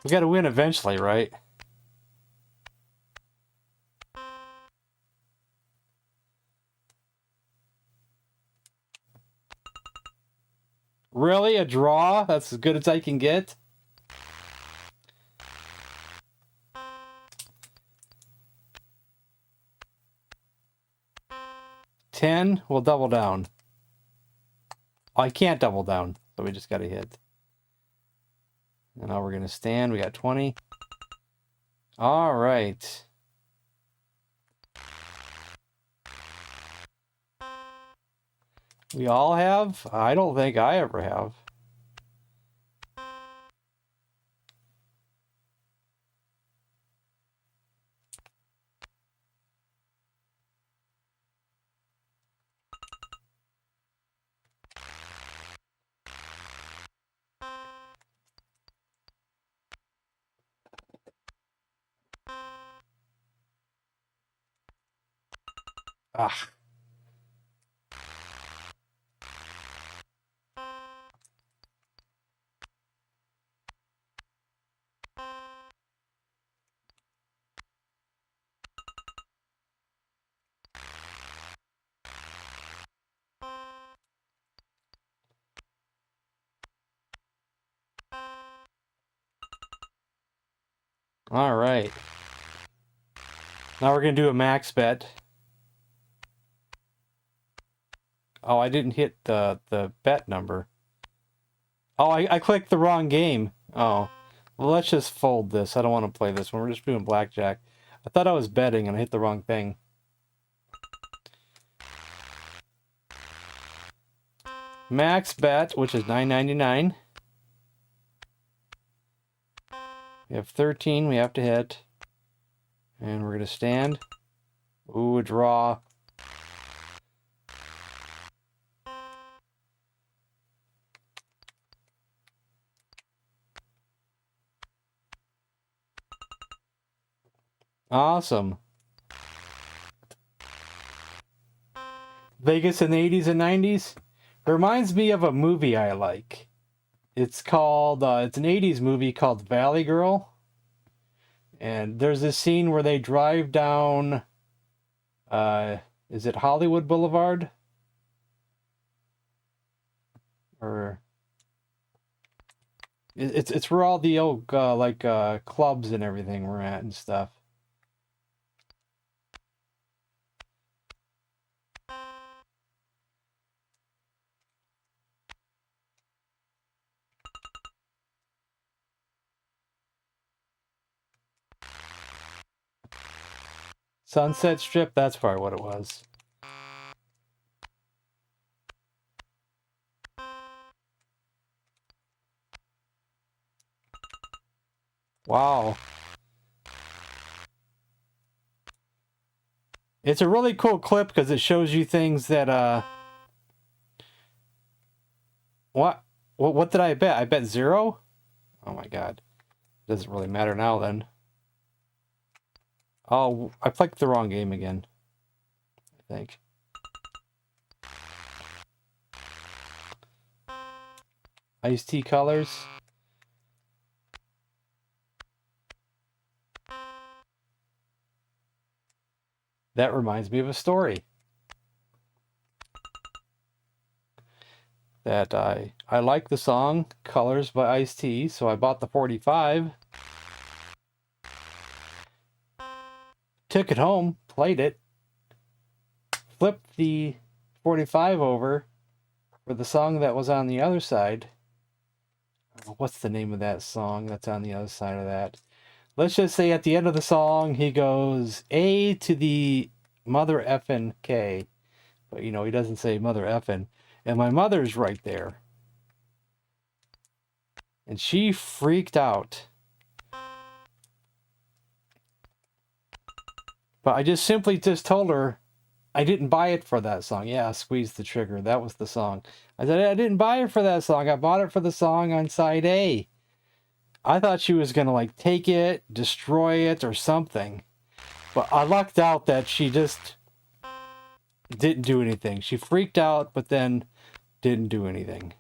We gotta win eventually, right? Really? A draw? That's as good as I can get? $10, we'll double down. Oh, I can't double down, so we just got to hit. And now we're going to stand. We got 20. All right. We all have? I don't think I ever have. Ah. All right. Now we're going to do a max bet. Oh, I didn't hit the bet number. Oh, I clicked the wrong game. Oh. Well, let's just fold this. I don't want to play this one. We're just doing blackjack. I thought I was betting and I hit the wrong thing. Max bet, which is $9.99. We have 13 we have to hit. And we're going to stand. Ooh, a draw. Awesome. Vegas in the 80s and 90s? It reminds me of a movie I like. It's called, it's an 80s movie called Valley Girl. And there's this scene where they drive down, is it Hollywood Boulevard? It's where all the old clubs and everything were at and stuff. Sunset Strip, that's probably what it was. Wow. It's a really cool clip because it shows you things that what did I bet? I bet 0? Oh my god. Doesn't really matter now then. Oh, I clicked the wrong game again. I think. Iced tea colors. That reminds me of a story. That I like the song Colors by Ice-T, so I bought the 45. Took it home, played it, flipped the 45 over for the song that was on the other side. What's the name of that song that's on the other side of that? Let's just say at the end of the song, he goes A to the mother effin' K. But, you know, he doesn't say mother effin'. And my mother's right there. And she freaked out. But I just simply told her I didn't buy it for that song. Yeah, Squeeze the Trigger. That was the song. I said, I didn't buy it for that song. I bought it for the song on side A. I thought she was going to like take it, destroy it or something. But I lucked out that she just didn't do anything. She freaked out, but then didn't do anything.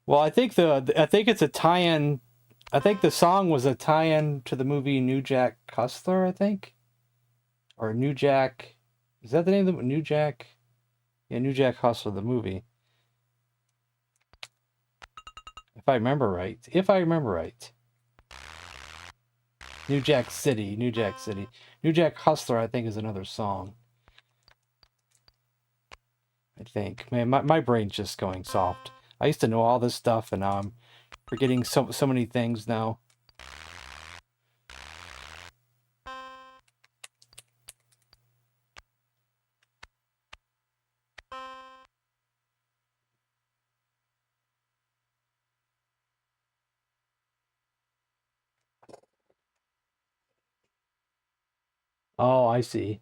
Well, I think it's a tie-in. I think the song was a tie-in to the movie New Jack Hustler, I think. Or New Jack. Is that the name of the New Jack? Yeah, New Jack Hustler, the movie. If I remember right. New Jack City. New Jack Hustler, I think, is another song. I think. Man, my brain's just going soft. I used to know all this stuff, and now I'm forgetting so many things now. Oh, I see.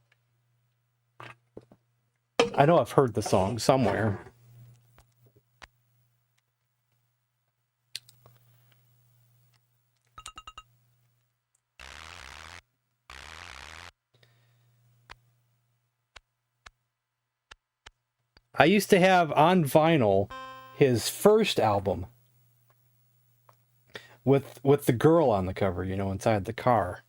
I know I've heard the song somewhere. I used to have on vinyl his first album with the girl on the cover, you know, inside the car.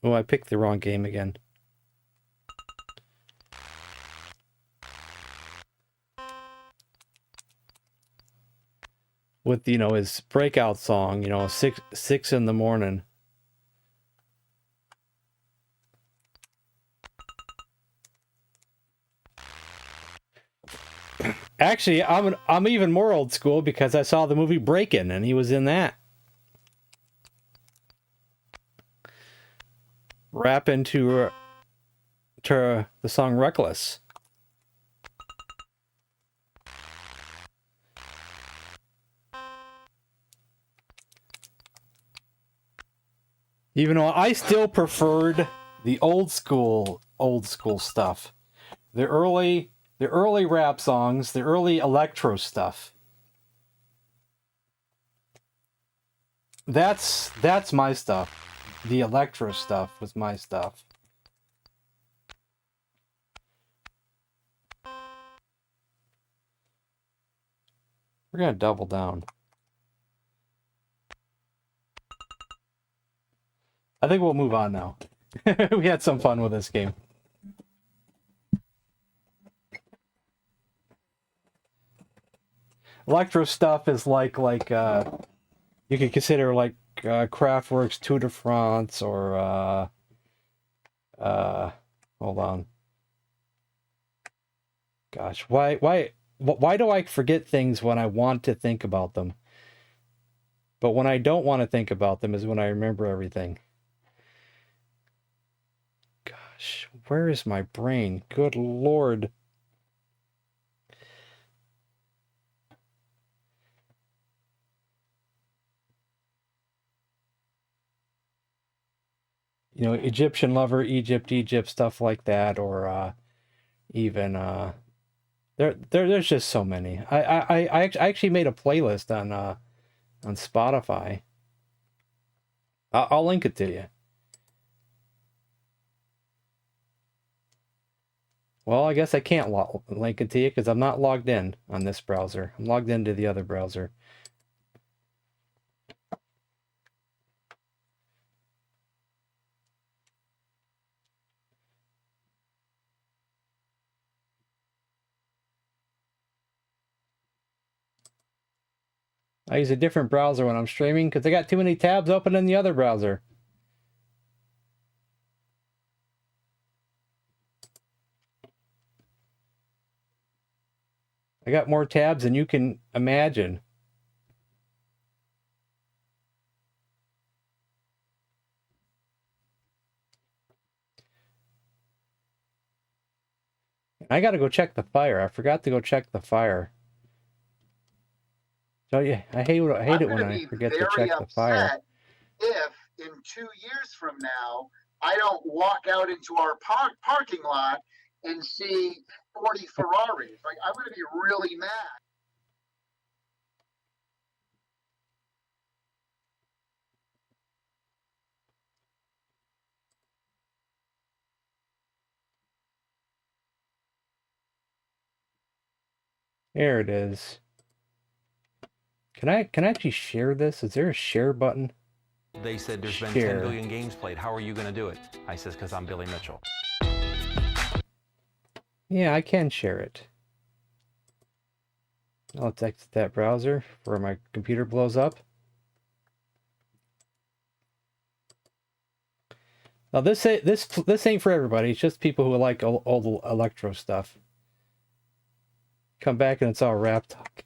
Oh, I picked the wrong game again. With, you know, his breakout song, you know, 6 in the morning. Actually, I'm even more old school because I saw the movie Breakin' and he was in that. Rapping to the song Reckless. Even though I still preferred the old school stuff. The early rap songs, the early electro stuff. That's my stuff. The electro stuff was my stuff. We're gonna double down. think we'll move on now. We had some fun with this game. Electro stuff is like you could consider like Kraftwerk's Tour de France or hold on. Gosh, why do I forget things when I want to think about them? But when I don't want to think about them is when I remember everything. Gosh, where is my brain? Good Lord. You know, Egyptian Lover, Egypt, stuff like that, or even there's just so many. I actually made a playlist on Spotify. I'll link it to you. Well, I guess I can't link it to you because I'm not logged in on this browser. I'm logged into the other browser. I use a different browser when I'm streaming because I got too many tabs open in the other browser. I got more tabs than you can imagine. I got to go check the fire. I forgot to go check the fire. So yeah, I hate it when I forget to check the fire. If in 2 years from now I don't walk out into our parking lot and see 40 Ferraris, like I'm going to be really mad. There it is. Can I actually share this? Is there a share button? They said there's been 10 billion games played. How are you going to do it? I says, because I'm Billy Mitchell. Yeah, I can share it. Let's exit that browser before my computer blows up. Now this ain't for everybody. It's just people who like old electro stuff. Come back and it's all rap talk.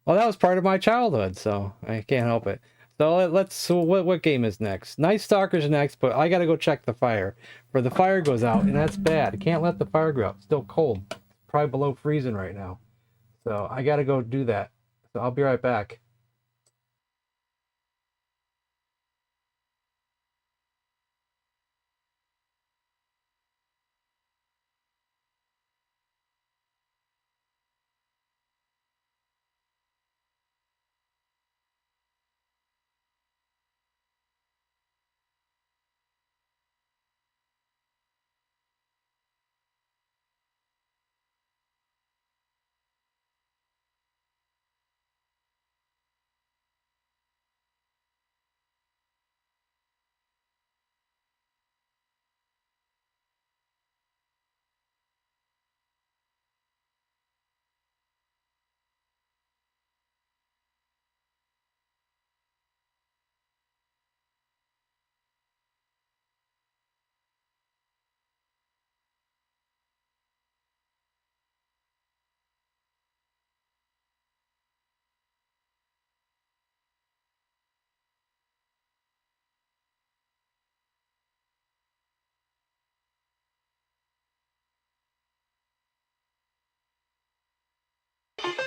Well, that was part of my childhood, so I can't help it. So what game is next? Night Stalker's next, but I gotta go check the fire. For the fire goes out, and that's bad. I can't let the fire go out. It's still cold. It's probably below freezing right now. So I gotta go do that. So I'll be right back.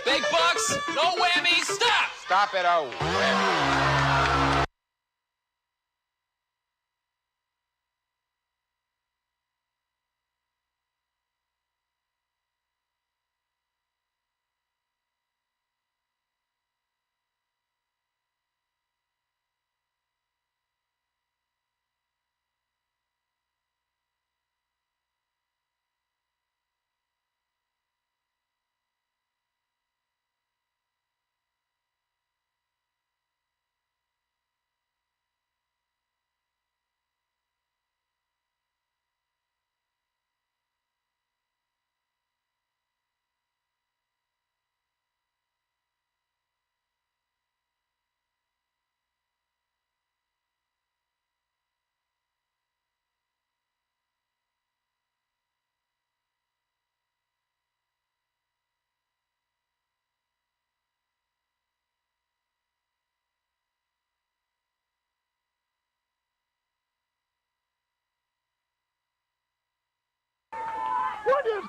Big bucks, no whammies, stop! Stop it, oh whammy.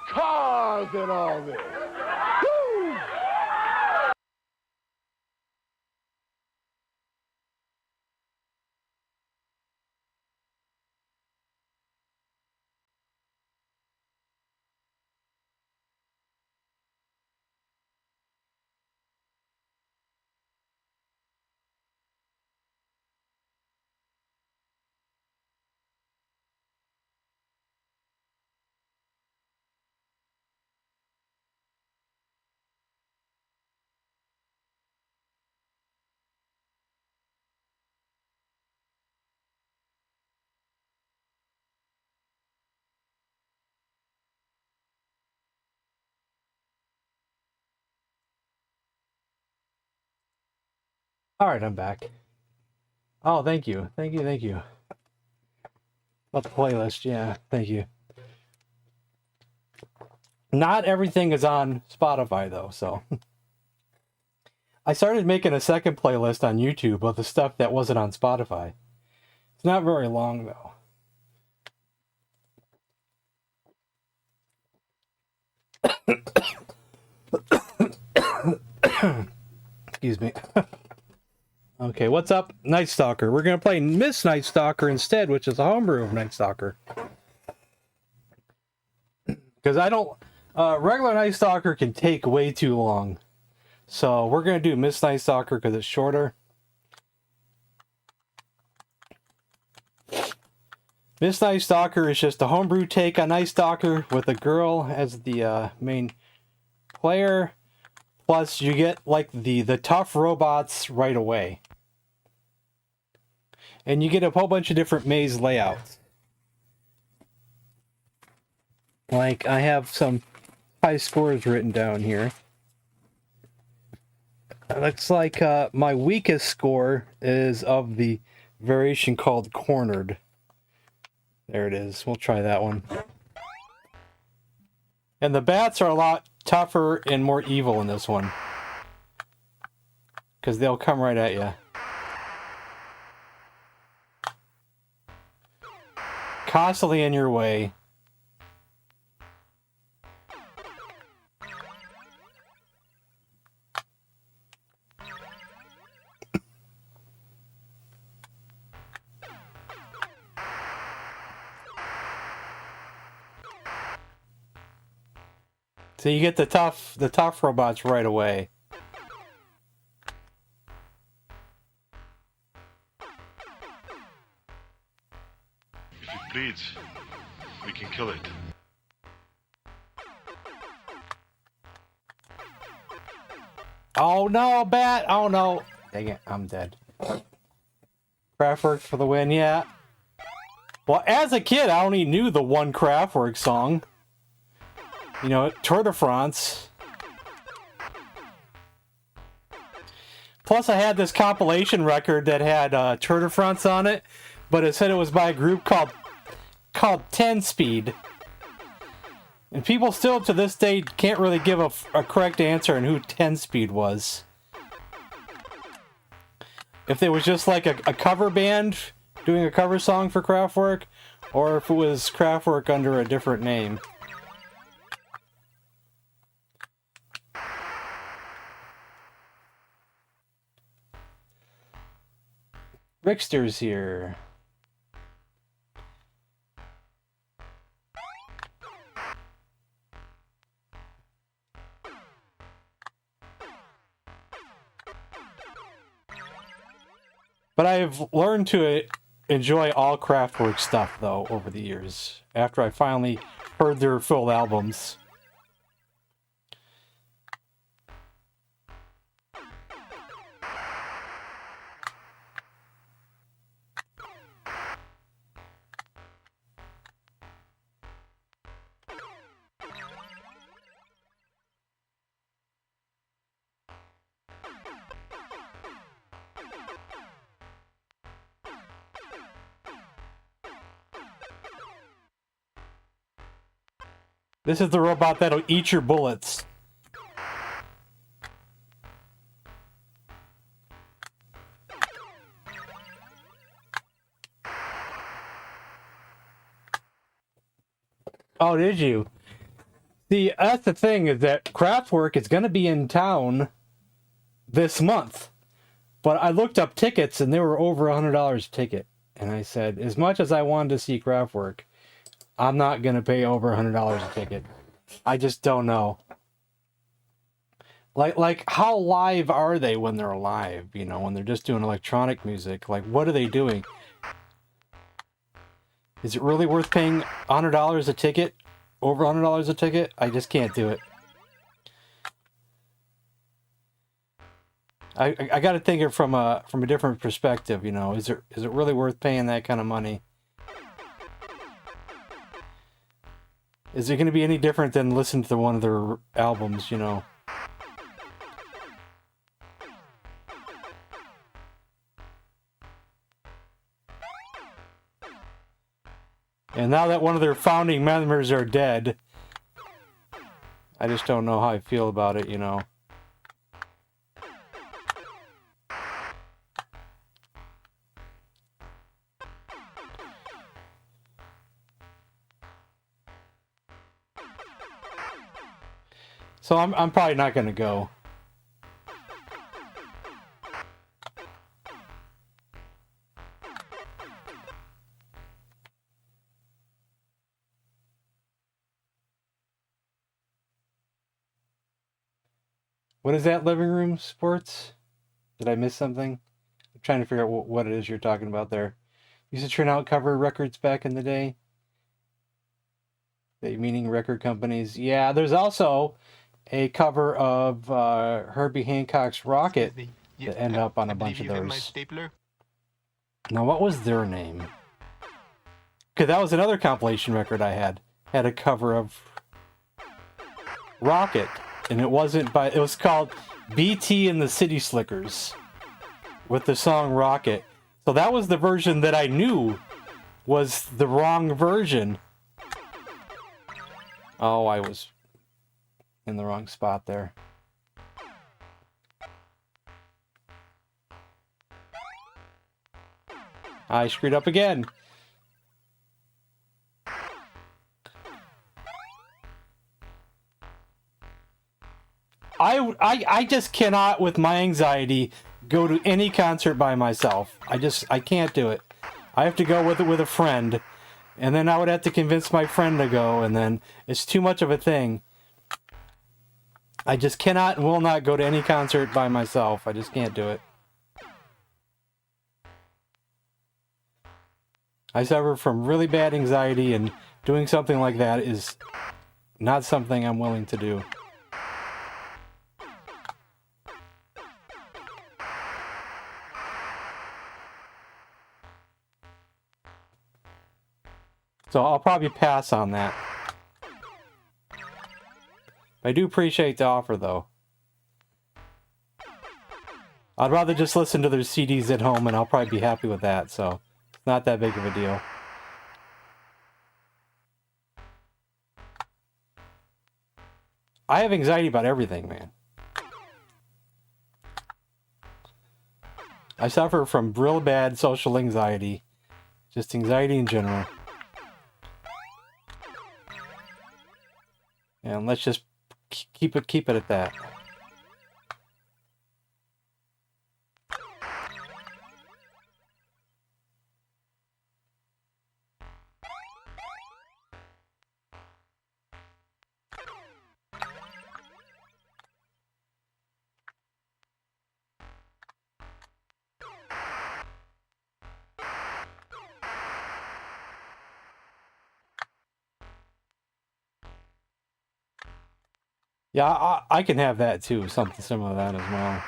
cars and all this. Woo! All right, I'm back. Oh, thank you. Thank you. Thank you. About the playlist. Yeah, thank you. Not everything is on Spotify, though, so. I started making a second playlist on YouTube of the stuff that wasn't on Spotify. It's not very long, though. Excuse me. Okay, what's up, Night Stalker? We're going to play Miss Night Stalker instead, which is a homebrew of Night Stalker. Because I don't... regular Night Stalker can take way too long. So we're going to do Miss Night Stalker because it's shorter. Miss Night Stalker is just a homebrew take on Night Stalker with a girl as the main player. Plus, you get like the tough robots right away. And you get a whole bunch of different maze layouts. Like, I have some high scores written down here. It looks like my weakest score is of the variation called Cornered. There it is. We'll try that one. And the bats are a lot tougher and more evil in this one. Because they'll come right at you. Constantly in your way. So you get the tough robots right away. If it bleeds, we can kill it. Oh no, bat! Oh no! Dang it, I'm dead. Kraftwerk for the win, yeah. Well, as a kid, I only knew the one Kraftwerk song. You know, Tour de France. Plus, I had this compilation record that had Tour de France on it, but it said it was by a group called 10 Speed. And people still, to this day, can't really give a correct answer on who 10 Speed was. If it was just like a cover band doing a cover song for Kraftwerk, or if it was Kraftwerk under a different name. Rickster's here. But I've learned to enjoy all Kraftwerk stuff, though, over the years, after I finally heard their full albums. This is the robot that'll eat your bullets. Oh, did you? See, that's the thing, is that Kraftwerk is going to be in town this month. But I looked up tickets, and they were over $100 a ticket. And I said, as much as I wanted to see Kraftwerk, I'm not going to pay over $100 a ticket. I just don't know. Like, how live are they when they're live? You know, when they're just doing electronic music. Like, what are they doing? Is it really worth paying $100 a ticket? Over $100 a ticket? I just can't do it. I got to think it from a different perspective. You know, is it really worth paying that kind of money? Is it going to be any different than listening to one of their albums? You know. And now that one of their founding members are dead, I just don't know how I feel about it, you know. So I'm probably not going to go. What is that, living room sports? Did I miss something? I'm trying to figure out what it is you're talking about there. Used to turn out cover records back in the day. Meaning record companies. Yeah, there's also a cover of Herbie Hancock's Rocket that ended up on a bunch of those. Now, what was their name? Because that was another compilation record I had. Had a cover of Rocket. And it wasn't by... It was called BT and the City Slickers. With the song Rocket. So that was the version that I knew was the wrong version. Oh, I was in the wrong spot there. I screwed up again. I just cannot, with my anxiety, go to any concert by myself. I can't do it. I have to go with a friend. And then I would have to convince my friend to go, and then it's too much of a thing. I just cannot and will not go to any concert by myself. I just can't do it. I suffer from really bad anxiety, and doing something like that is not something I'm willing to do. So I'll probably pass on that. I do appreciate the offer, though. I'd rather just listen to their CDs at home, and I'll probably be happy with that, so it's not that big of a deal. I have anxiety about everything, man. I suffer from real bad social anxiety. Just anxiety in general. And let's just keep it at that. Yeah, I can have that too, something similar to that as well.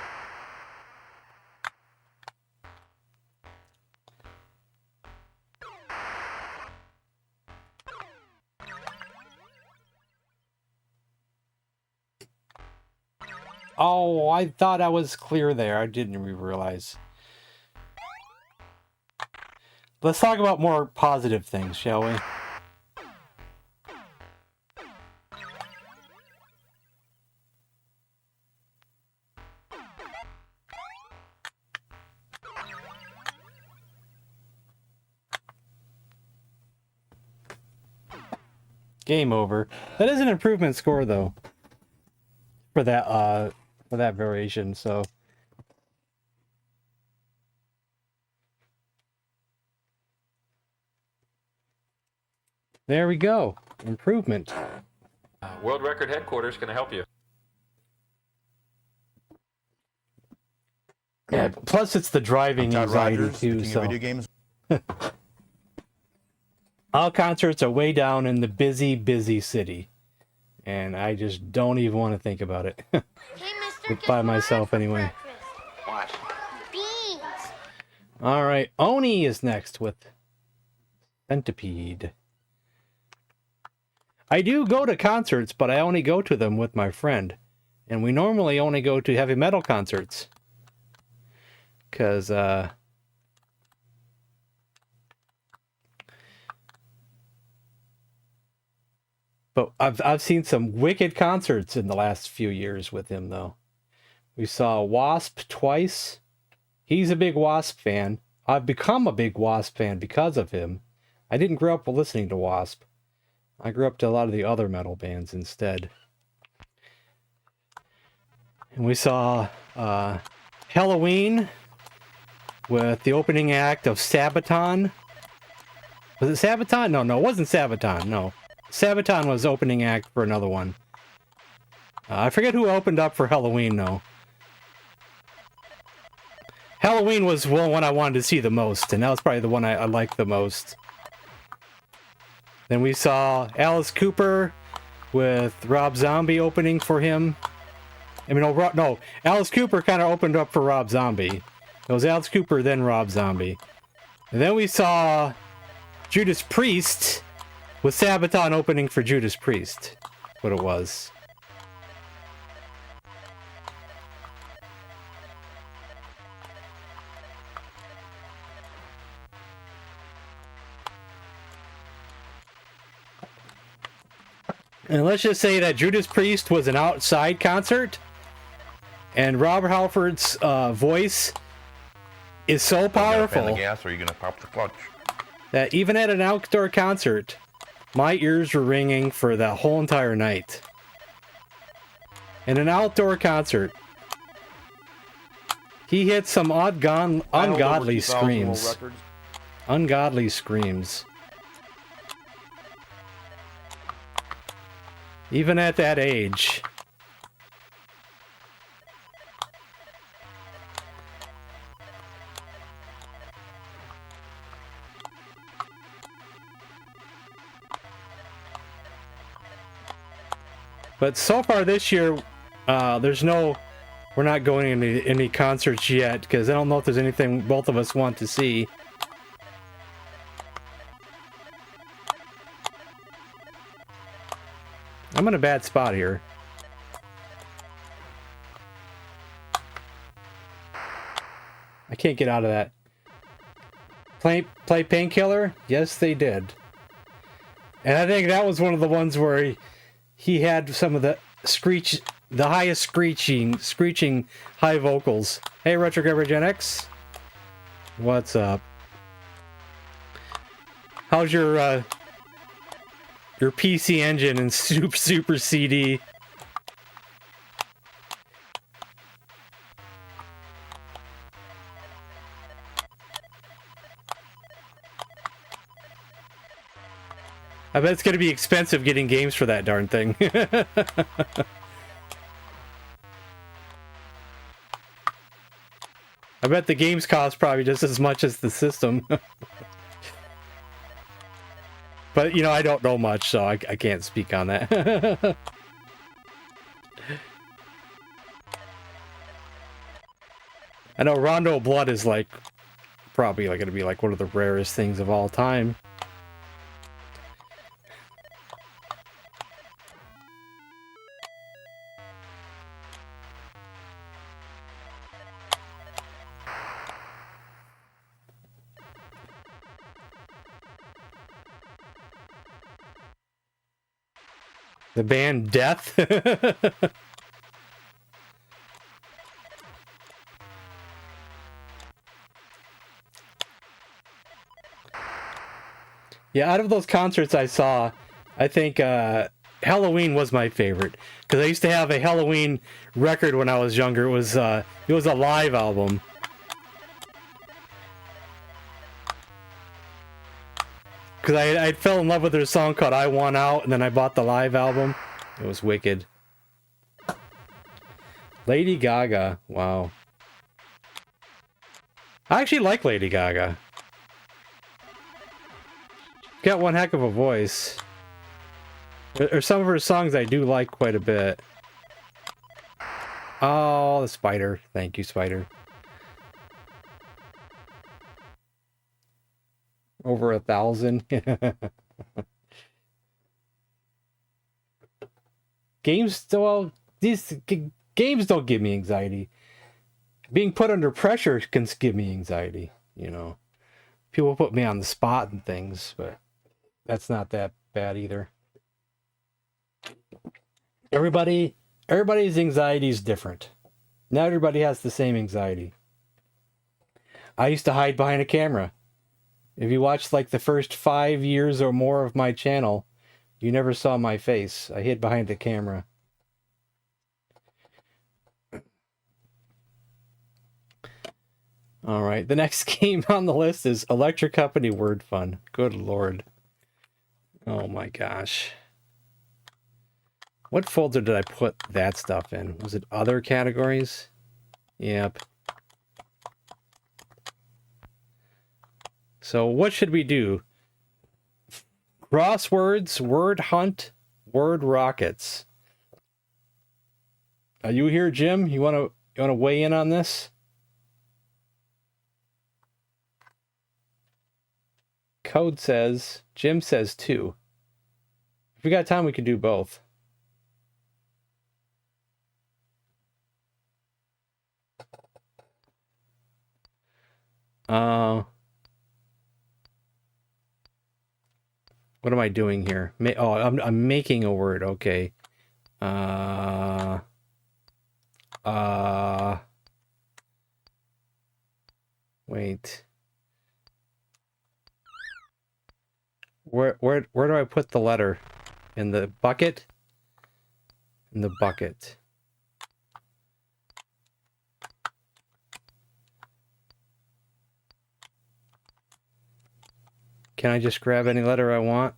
Oh, I thought I was clear there. I didn't realize. Let's talk about more positive things, shall we? Game over. That is an improvement score though. For that variation, so. There we go. Improvement. World Record Headquarters can I help you. Yeah, plus it's the driving anxiety too, so. Video games. All concerts are way down in the busy, busy city. And I just don't even want to think about it. Hey, mister, By myself anyway. What? Beans. Alright, Oni is next with Centipede. I do go to concerts, but I only go to them with my friend. And we normally only go to heavy metal concerts. Because, but I've seen some wicked concerts in the last few years with him, though. We saw Wasp twice. He's a big Wasp fan. I've become a big Wasp fan because of him. I didn't grow up listening to Wasp. I grew up to a lot of the other metal bands instead. And we saw Halloween with the opening act of Sabaton. Was it Sabaton? No, it wasn't Sabaton, no. Sabaton was opening act for another one. I forget who opened up for Halloween, though. Halloween was one I wanted to see the most, and that was probably the one I liked the most. Then we saw Alice Cooper with Rob Zombie opening for him. I mean, no, Alice Cooper kind of opened up for Rob Zombie. It was Alice Cooper, then Rob Zombie. And then we saw Judas Priest with Sabaton opening for Judas Priest. What it was. And let's just say that Judas Priest was an outside concert, and Robert Halford's voice is so powerful the gas, or are you gonna pop the clutch? That even at an outdoor concert, my ears were ringing for that whole entire night. In an outdoor concert, he hit some ungodly screams. Ungodly screams. Even at that age. But so far this year, we're not going into any concerts yet, because I don't know if there's anything both of us want to see. I'm in a bad spot here. I can't get out of that. Play Painkiller? Yes, they did. And I think that was one of the ones where he had some of the highest screeching high vocals. Hey, Retro Grabber Gen X. What's up? How's your PC Engine and Super CD? I bet it's going to be expensive getting games for that darn thing. I bet the games cost probably just as much as the system. But, you know, I don't know much, so I can't speak on that. I know Rondo Blood is probably going to be one of the rarest things of all time. The band Death? Yeah, out of those concerts I saw, I think Halloween was my favorite because I used to have a Halloween record when I was younger. It was a live album. Because I fell in love with their song called I Want Out, and then I bought the live album. It was wicked. Lady Gaga. Wow. I actually like Lady Gaga. Got one heck of a voice. Or some of her songs I do like quite a bit. Oh, the spider. Thank you, spider. Over 1,000. Games, well, these games don't give me anxiety. Being put under pressure can give me anxiety, you know. People put me on the spot and things, but that's not that bad either. Everybody's anxiety is different. Not everybody has the same anxiety. I used to hide behind a camera. If you watched like the first 5 years or more of my channel, you never saw my face. I hid behind the camera. All right, the next game on the list is Electric Company Word Fun. Good lord. Oh my gosh. What folder did I put that stuff in? Was it other categories? Yep. So what should we do? Crosswords, word hunt, word rockets. Are you here, Jim? You want to weigh in on this? Code says, Jim says 2. If we got time, we could do both. What am I doing here? I'm making a word. Okay. Wait. Where do I put the letter? In the bucket? In the bucket. Can I just grab any letter I want?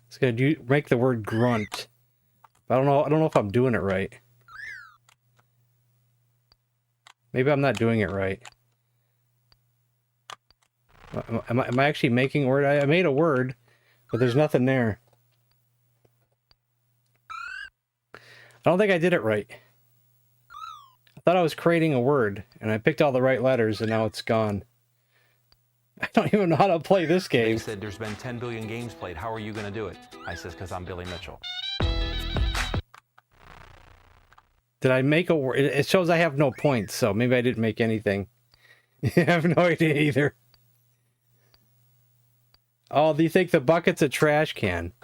It's gonna make the word grunt. I don't know if I'm doing it right. Maybe I'm not doing it right. Am I actually making a word? I made a word, but there's nothing there. I don't think I did it right. I thought I was creating a word, and I picked all the right letters, and now it's gone. I don't even know how to play this game. They said there's been 10 billion games played. How are you going to do it? I says, because I'm Billy Mitchell. Did I make a word? It shows I have no points, so maybe I didn't make anything. I have no idea either. Oh, do you think the bucket's a trash can?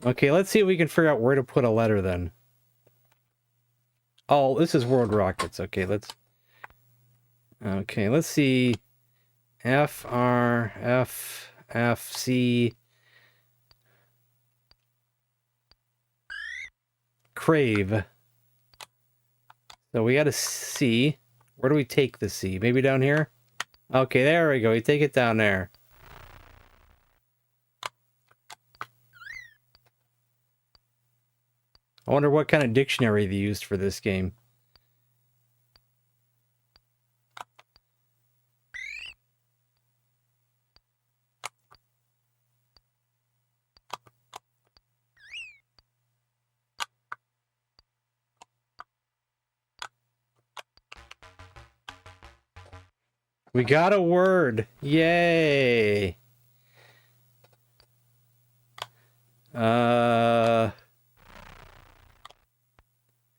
Okay, let's see if we can figure out where to put a letter then. Oh, this is World Rockets. Okay, let's see. F, R, F, F, C. Crave. So we got a C. Where do we take the C? Maybe down here? Okay, there we go. We take it down there. I wonder what kind of dictionary they used for this game. We got a word. Yay.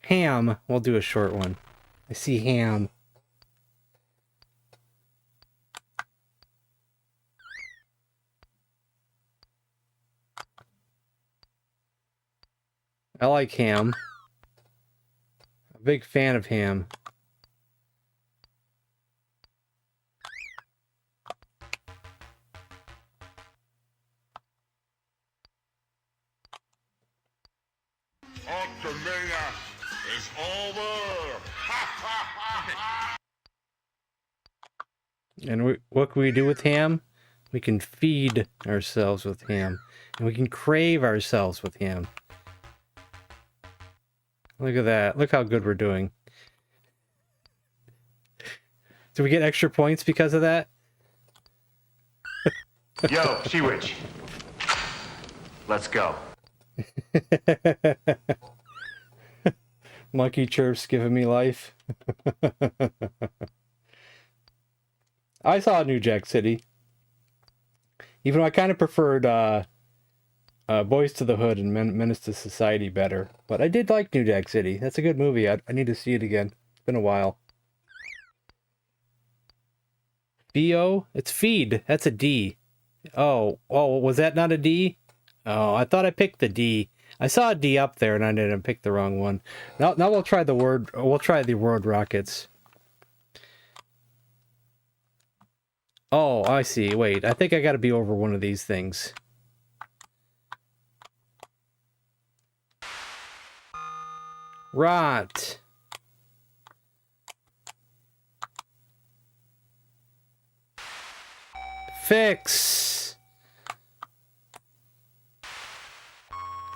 Ham. We'll do a short one. I see ham. I like ham. A big fan of ham. Ultimania is over. And what can we do with ham? We can feed ourselves with ham. And we can crave ourselves with ham. Look at that. Look how good we're doing. Do we get extra points because of that? Yo, She-Witch. Let's go. Monkey chirps giving me life. I saw New Jack City. Even though I kind of preferred Boys to the Hood and Menace to Society better. But I did like New Jack City. That's a good movie. I need to see it again. It's been a while. B-O? It's feed. That's a D. Oh, was that not a D? Oh, I thought I picked the D. I saw a D up there and I didn't pick the wrong one. Now we'll try the word rockets. Oh, I see. Wait, I think I gotta be over one of these things. Rot. Fix.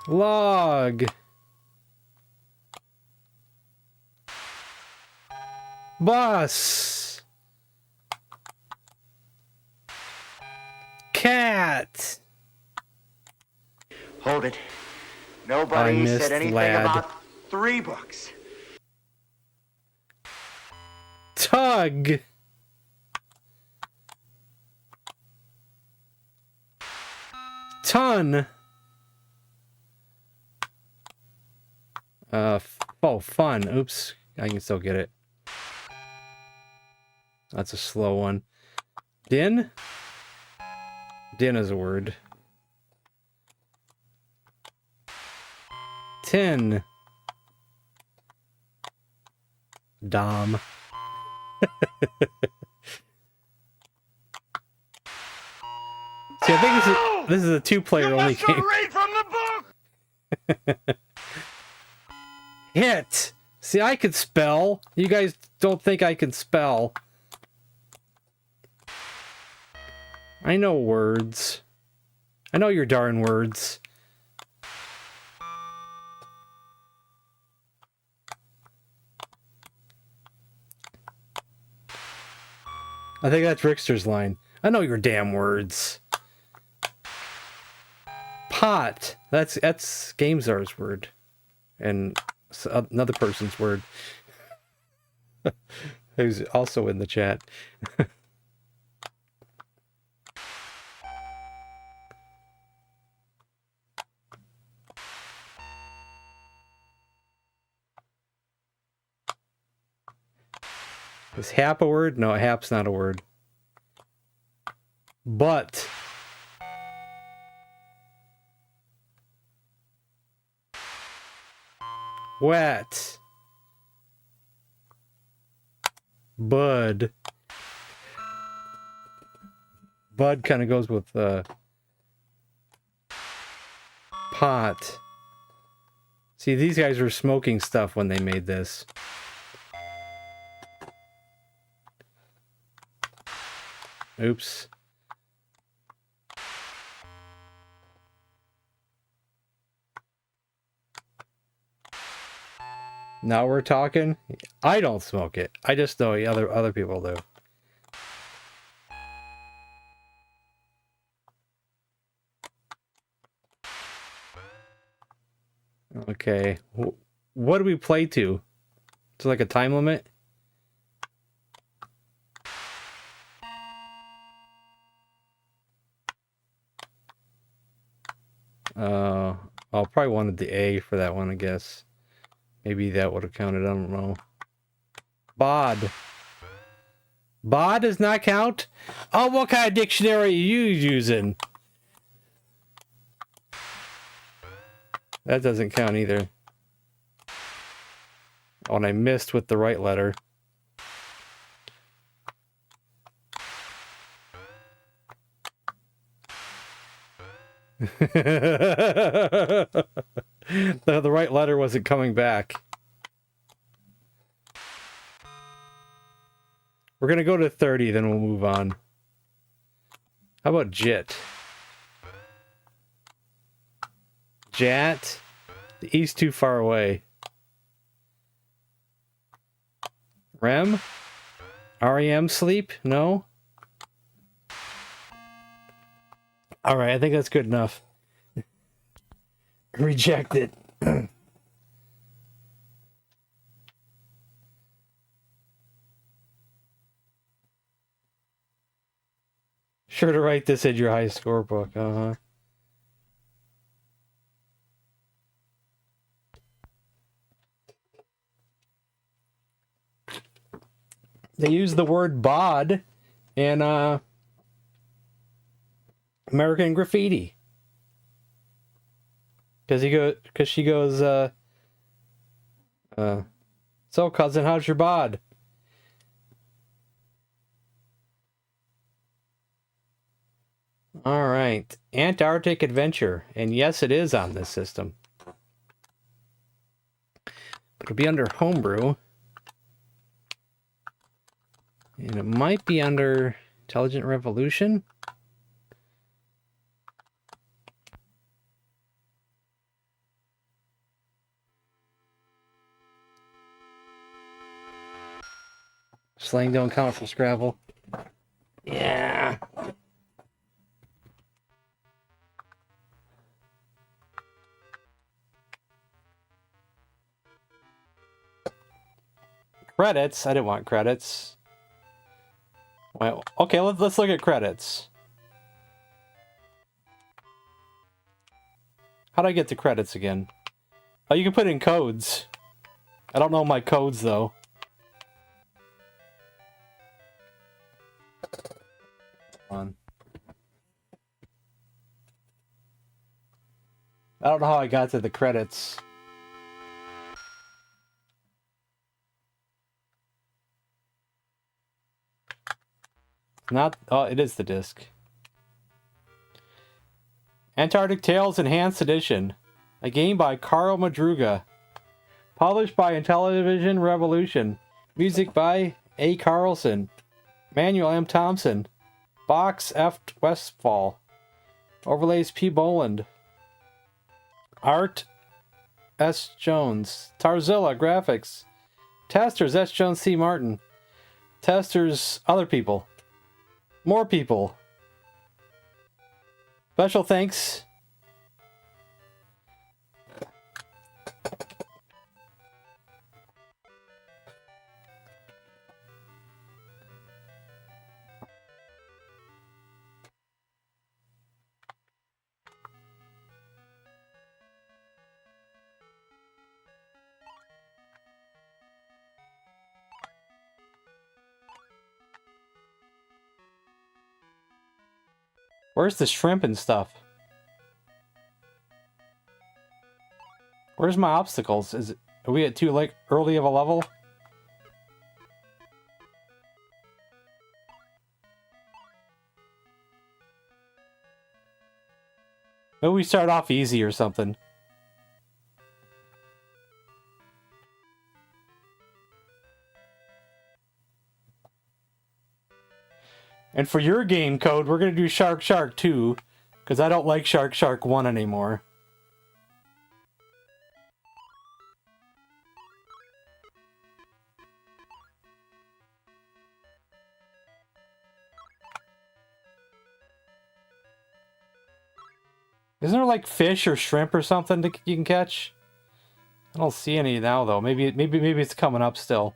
Log. Bus. Cat. Hold it. Nobody said anything lad. about $3. Tug. Ton. Fun. Oops. I can still get it. That's a slow one. Din? Din is a word. Tin. Dom. See, I think this is a two-player only game. Read from the book. Hit. See, I could spell. You guys don't think I can spell. I know words. I know your darn words. I think that's Rickster's line. I know your damn words. Pot. That's GameZar's word. And another person's word. Who's also in the chat. Is hap a word? No, hap's not a word. But. Wet. Bud. Bud kind of goes with pot. See, these guys were smoking stuff when they made this. Oops. Now we're talking. I don't smoke it. I just know other people do. Okay. What do we play to? Is it like a time limit? I probably wanted the A for that one, I guess. Maybe that would have counted, I don't know. Bod. Bod does not count? Oh, what kind of dictionary are you using? That doesn't count either. Oh, and I missed with the right letter. The right letter wasn't coming back. We're gonna go to 30, then we'll move on. How about Jit? Jat? The E's too far away. REM? REM sleep? No? Alright, I think that's good enough. Rejected. Sure to write this in your high score book, uh-huh. They use the word bod in American Graffiti. Because she goes, so cousin, how's your bod? All right, Antarctic Adventure, and yes, it is on this system. But it'll be under Homebrew, and it might be under Intelligent Revolution. Slang don't count for Scrabble. Yeah. Credits? I didn't want credits. Well, okay, let's look at credits. How'd I get to credits again? Oh, you can put in codes. I don't know my codes, though. On. I don't know how I got to the credits. Not, oh, it is the disc. Antarctic Tales Enhanced Edition. A game by Carl Madruga. Published by Intellivision Revolution. Music by A. Carlson. Manuel M. Thompson. Box F. Westfall. Overlays P. Boland. Art S. Jones. Tarzilla Graphics. Testers S. Jones C. Martin. Testers other people. More people. Special thanks. Where's the shrimp and stuff? Where's my obstacles? Are we at too early of a level? Maybe we start off easy or something. And for your game code, we're going to do Shark Shark 2, because I don't like Shark Shark 1 anymore. Isn't there like fish or shrimp or something that you can catch? I don't see any now though. Maybe it's coming up still.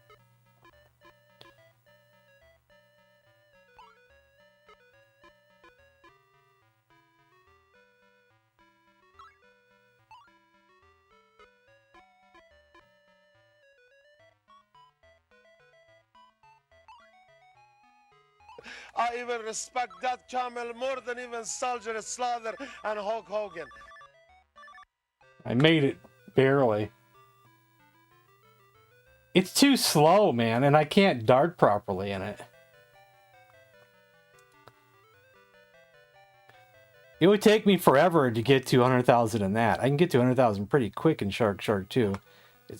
I even respect that camel more than even Soldier Slaughter and Hulk Hogan. I made it, barely. It's too slow, man, and I can't dart properly in it. It would take me forever to get to 100,000 in that. I can get to 100,000 pretty quick in Shark 2.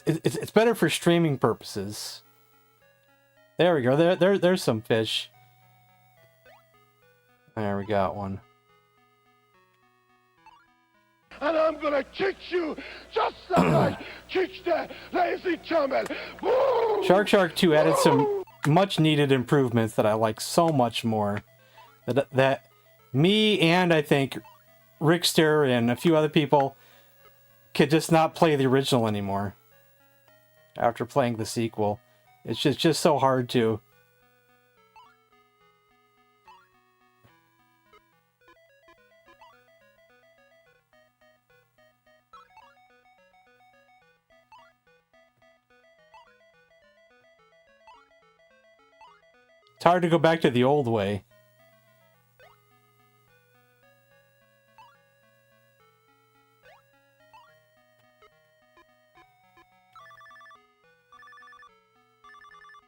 It's better for streaming purposes. There we go. There's some fish. There, we got one. And I'm gonna kick you just like kick the lazy camel. Woo! Shark 2 added some much needed improvements that I like so much more. That me and I think Rickster and a few other people could just not play the original anymore after playing the sequel. It's just so hard to. It's hard to go back to the old way.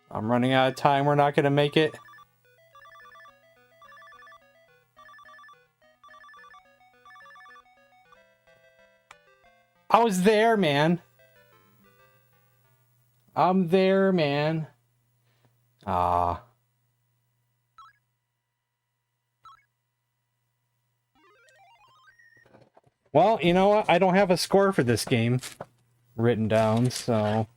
I'm running out of time. We're not going to make it. I was there, man. I'm there, man. Ah. Well, you know what? I don't have a score for this game written down, so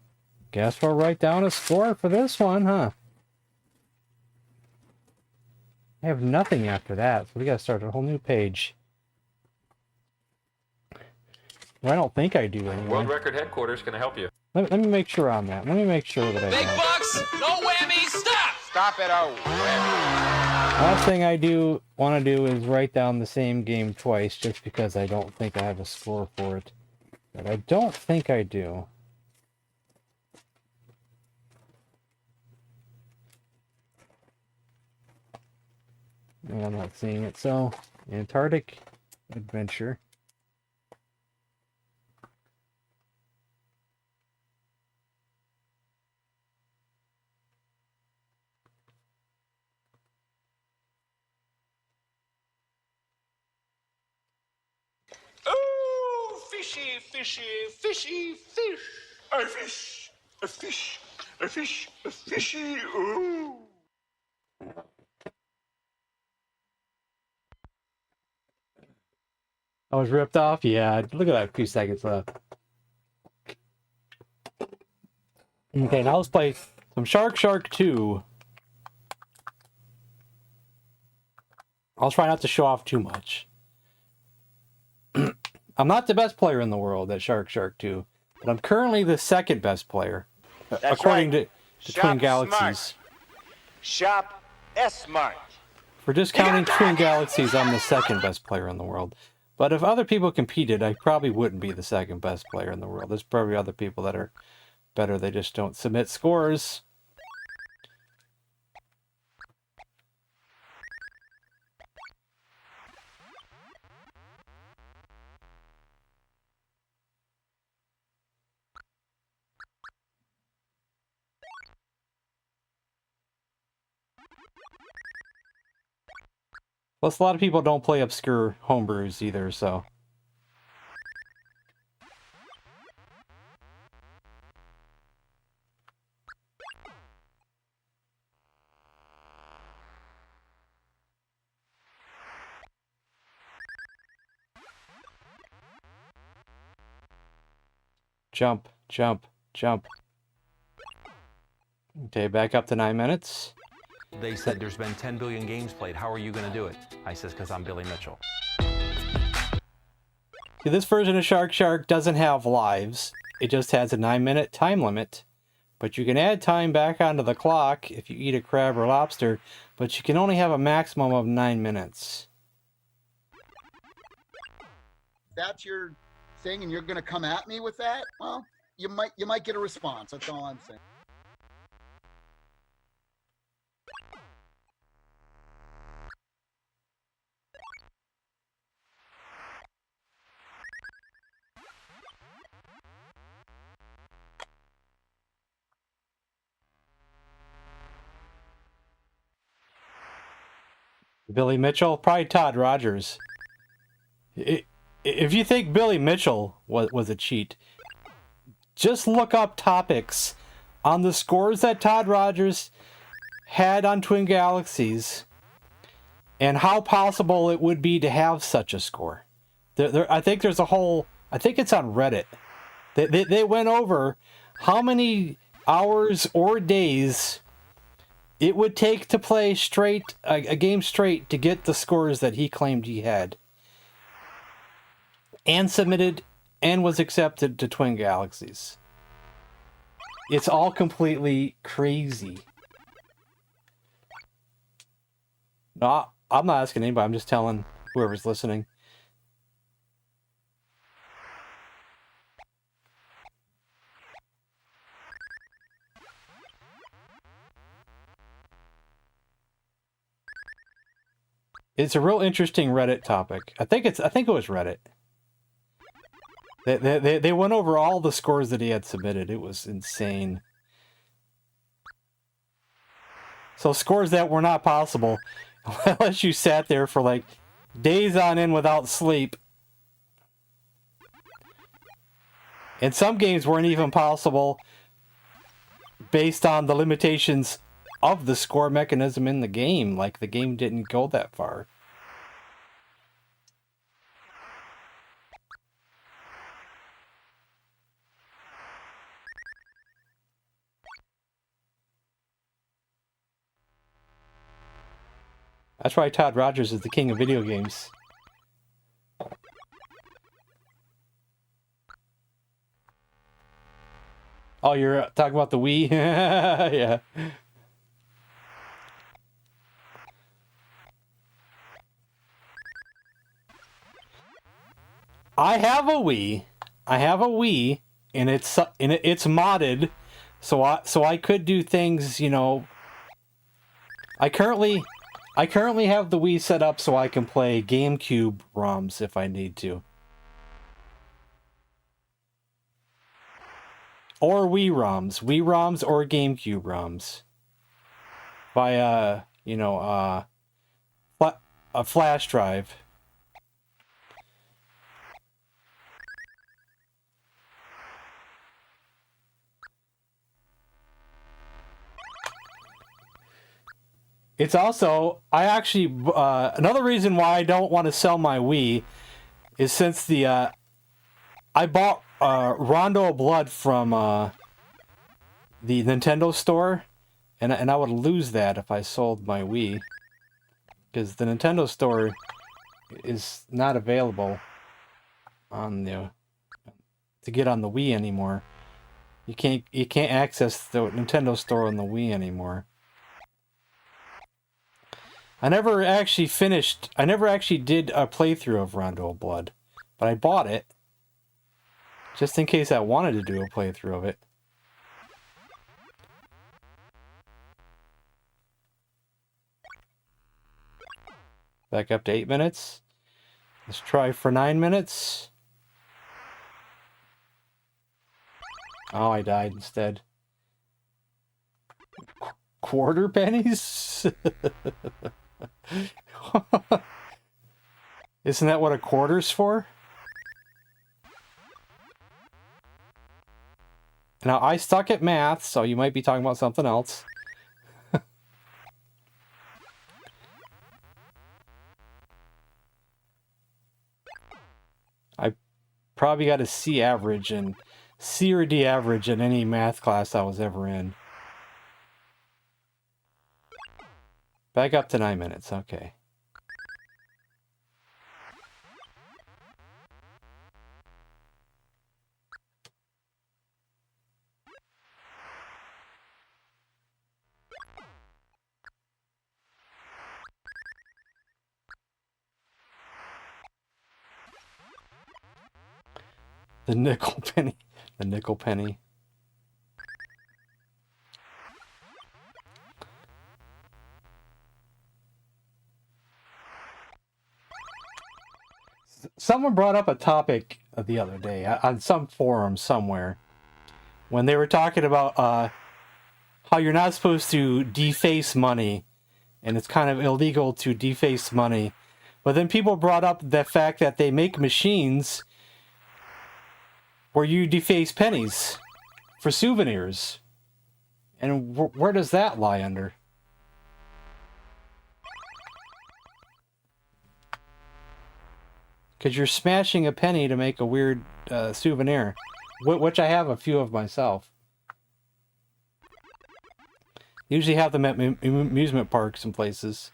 guess we'll write down a score for this one, huh? I have nothing after that, so we gotta start a whole new page. Well, I don't think I do anyway. World Record Headquarters can I help you. Let me make sure on that. Let me make sure that I Big don't. bucks, no whammies, stop! Stop it, oh. Last thing I want to do is write down the same game twice, just because I don't think I have a score for it. But I don't think I do. And I'm not seeing it. So, Antarctic Adventure. Oh, fishy, fishy, fishy, fish. A fish, a fish, a fish, a fishy. Ooh. I was ripped off? Yeah, look at that, 2 seconds left. Okay, now let's play some Shark 2. I'll try not to show off too much. I'm not the best player in the world at Shark 2, but I'm currently the second best player, according to Twin Galaxies. Shop S-Mart. For just counting Twin Galaxies, I'm the second best player in the world. But if other people competed, I probably wouldn't be the second best player in the world. There's probably other people that are better. They just don't submit scores. Plus, a lot of people don't play obscure homebrews either, so. Jump, jump, jump. Okay, back up to 9 minutes. They said there's been 10 billion games played. How are you going to do it? I says, because I'm Billy Mitchell. See, this version of Shark doesn't have lives. It just has a 9-minute time limit. But you can add time back onto the clock if you eat a crab or lobster, but you can only have a maximum of 9 minutes. That's your thing and you're going to come at me with that? Well, you might get a response. That's all I'm saying. Billy Mitchell? Probably Todd Rogers. If you think Billy Mitchell was a cheat, just look up topics on the scores that Todd Rogers had on Twin Galaxies and how possible it would be to have such a score. I think there's a whole... I think it's on Reddit. They went over how many hours or days it would take to play a game straight to get the scores that he claimed he had. And submitted and was accepted to Twin Galaxies. It's all completely crazy. No, I'm not asking anybody. I'm just telling whoever's listening. It's a real interesting Reddit topic. I think it was Reddit. They went over all the scores that he had submitted. It was insane. So scores that were not possible unless you sat there for like days on end without sleep. And some games weren't even possible based on the limitations of the score mechanism in the game. Like the game didn't go that far. That's why Todd Rogers is the king of video games. Oh, you're talking about the Wii? Yeah. I have a Wii. And it's modded, so I could do things, you know. I currently have the Wii set up so I can play GameCube ROMs if I need to. Or Wii ROMs or GameCube ROMs. Via, a flash drive. It's also, another reason why I don't want to sell my Wii is since I bought Rondo of Blood from the Nintendo store, and I would lose that if I sold my Wii, because the Nintendo store is not available to get on the Wii anymore. You can't access the Nintendo store on the Wii anymore. I never actually did a playthrough of Rondo of Blood, but I bought it just in case I wanted to do a playthrough of it. Back up to 8 minutes. Let's try for 9 minutes. Oh, I died instead. Quarter pennies? Isn't that what a quarter's for? Now, I suck at math, so you might be talking about something else. I probably got a C average and C or D average in any math class I was ever in. Back up to 9 minutes, okay. The nickel penny. The nickel penny. Someone brought up a topic the other day on some forum somewhere when they were talking about how you're not supposed to deface money, and it's kind of illegal to deface money. But then people brought up the fact that they make machines where you deface pennies for souvenirs. And where does that lie under? Because you're smashing a penny to make a weird souvenir, which I have a few of myself. Usually have them at amusement parks and places.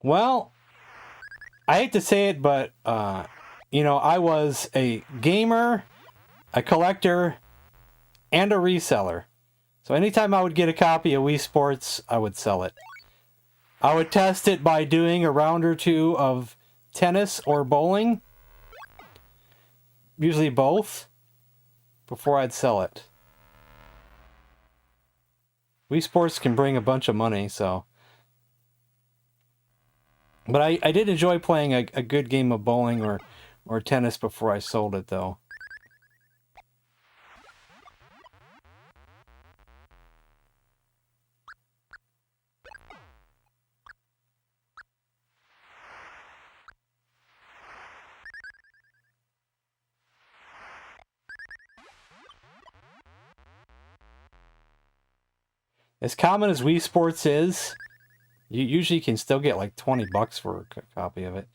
Well, I hate to say it, but, you know, I was a gamer, a collector, and a reseller. So anytime I would get a copy of Wii Sports, I would sell it. I would test it by doing a round or two of tennis or bowling. Usually both. Before I'd sell it. Wii Sports can bring a bunch of money, so... But I did enjoy playing a good game of bowling or tennis before I sold it, though. As common as Wii Sports is, you usually can still get like $20 for a copy of it.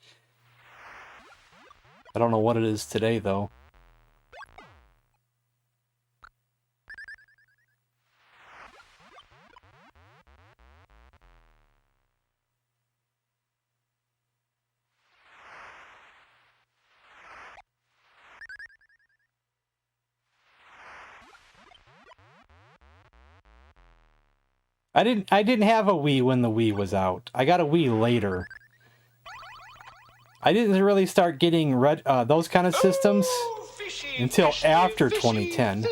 I don't know what it is today, though. I didn't have a Wii when the Wii was out. I got a Wii later. I didn't really start getting those kind of systems until after 2010.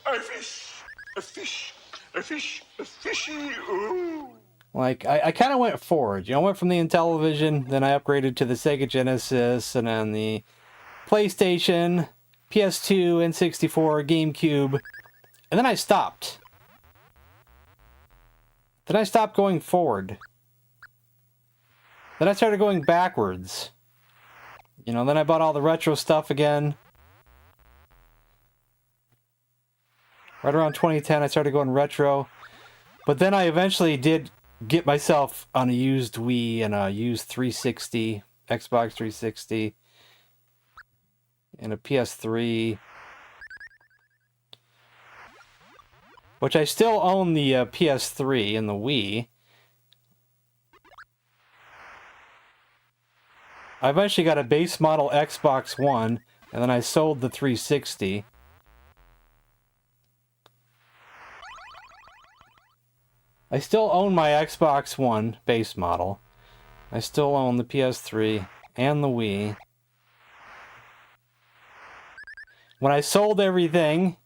A fish, a fish, a fish, a fishy. Ooh. Like, I kind of went forward. You know, I went from the Intellivision, then I upgraded to the Sega Genesis, and then the PlayStation, PS2, N64, GameCube, and then I stopped. Then I stopped going forward. Then I started going backwards. You know, then I bought all the retro stuff again. Right around 2010, I started going retro. But then I eventually did get myself on a used Wii and a used 360, Xbox 360, and a PS3. Which I still own the PS3 and the Wii. I eventually got a base model Xbox One, and then I sold the 360. I still own my Xbox One base model. I still own the PS3 and the Wii. When I sold everything...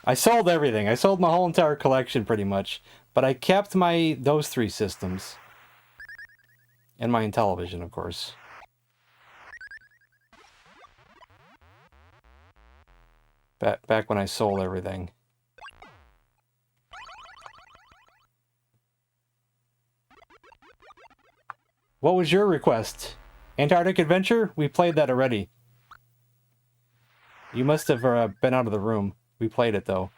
I sold everything. I sold my whole entire collection pretty much. But I kept those three systems. And my Intellivision, of course. Back when I sold everything. What was your request? Antarctic Adventure? We played that already. You must have been out of the room. We played it, though.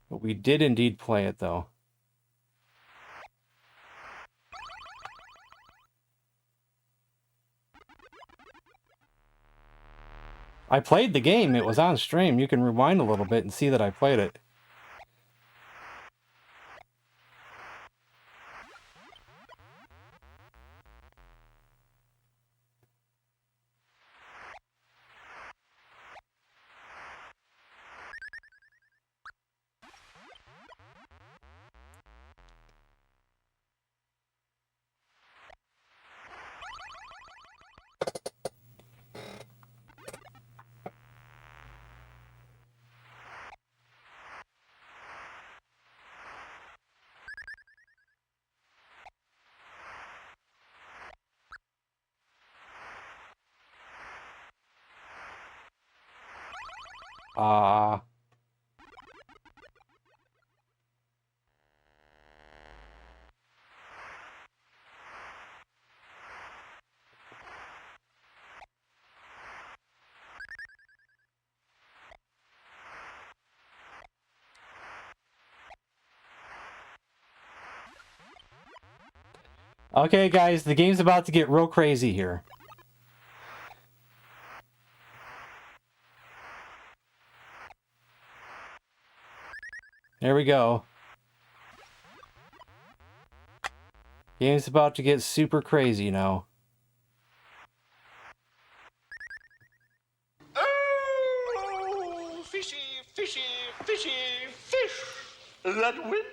But we did indeed play it, though. I played the game. It was on stream. You can rewind a little bit and see that I played it. Ah. Okay, guys, the game's about to get real crazy here. There we go. Game's about to get super crazy now. Oh, fishy, fishy, fishy, fish. That went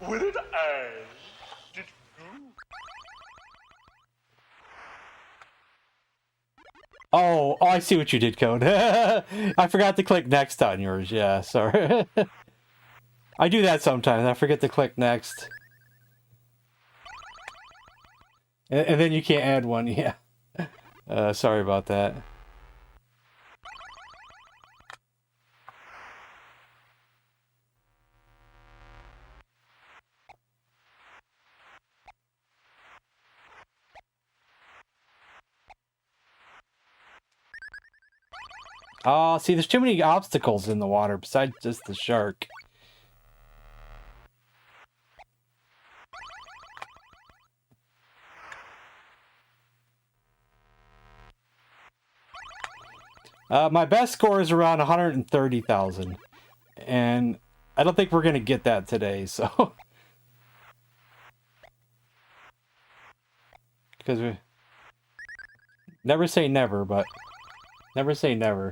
with an eye. Did you? Oh, I see what you did, Code. I forgot to click next on yours. Yeah, sorry. I do that sometimes. I forget to click next. And then you can't add one. Yeah. Sorry about that. Oh, see, there's too many obstacles in the water besides just the shark. My best score is around 130,000. And I don't think we're going to get that today, so... Because we... Never say never, but... Never say never.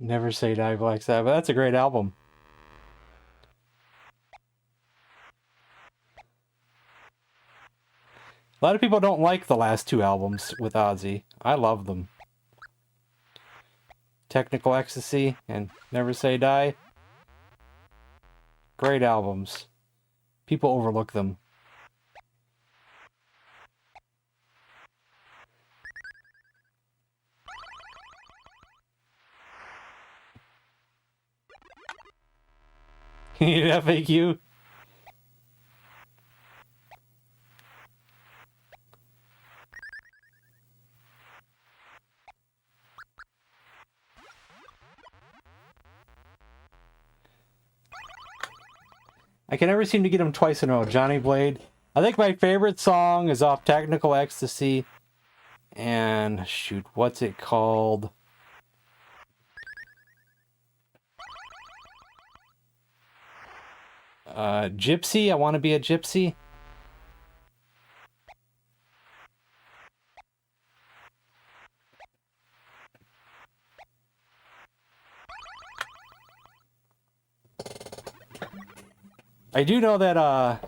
Never Say Die, Black Sabbath. That's a great album. A lot of people don't like the last two albums with Ozzy. I love them. Technical Ecstasy and Never Say Die. Great albums. People overlook them. You need an FAQ? I can never seem to get them twice in a row. Johnny Blade. I think my favorite song is off Technical Ecstasy. And, shoot, what's it called? Gypsy? I Want to Be a Gypsy? I do know that a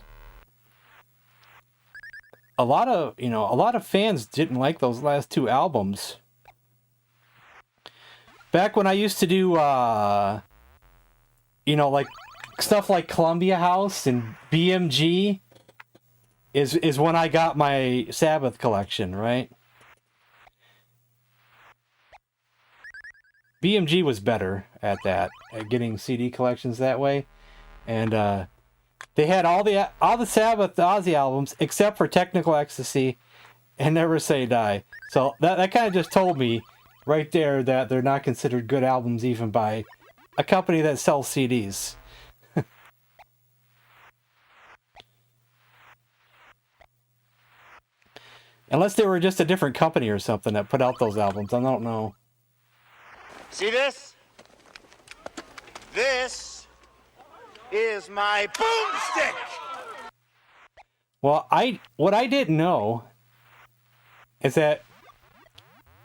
lot of fans didn't like those last two albums. Back when I used to do like stuff like Columbia House and BMG is when I got my Sabbath collection, right? BMG was better at that, at getting CD collections that way. And they had all the Sabbath Ozzy albums except for Technical Ecstasy and Never Say Die. So that kind of just told me right there that they're not considered good albums even by a company that sells CDs. Unless they were just a different company or something that put out those albums. I don't know. See this? This is my boomstick. Well, what I didn't know is that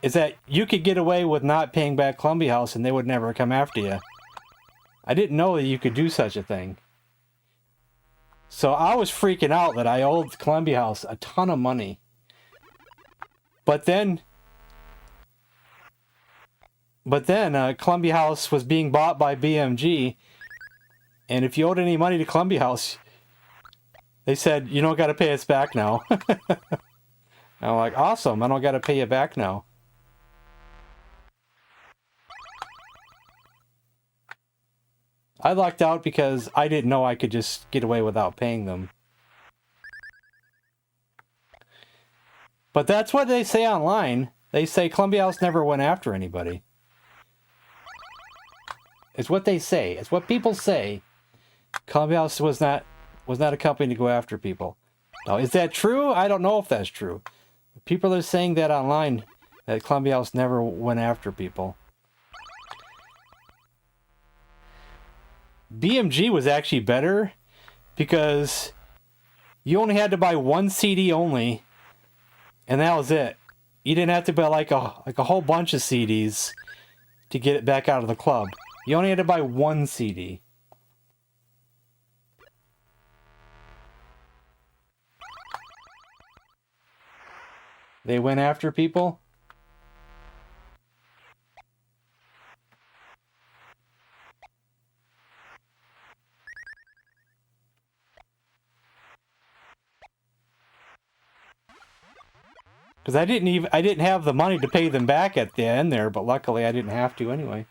is that you could get away with not paying back Columbia House and they would never come after you. I didn't know that you could do such a thing. So I was freaking out that I owed Columbia House a ton of money. But then Columbia House was being bought by BMG, and if you owed any money to Columbia House, they said, you don't got to pay us back now. I'm like, awesome, I don't got to pay you back now. I lucked out because I didn't know I could just get away without paying them. But that's what they say online. They say Columbia House never went after anybody. It's what they say. It's what people say. Columbia House was not a company to go after people. Now, is that true? I don't know if that's true. People are saying that online, that Columbia House never went after people. BMG was actually better because you only had to buy one CD only, and that was it. You didn't have to buy like a whole bunch of CDs to get it back out of the club. You only had to buy one CD. They went after people? Because I didn't have the money to pay them back at the end there, but luckily I didn't have to anyway.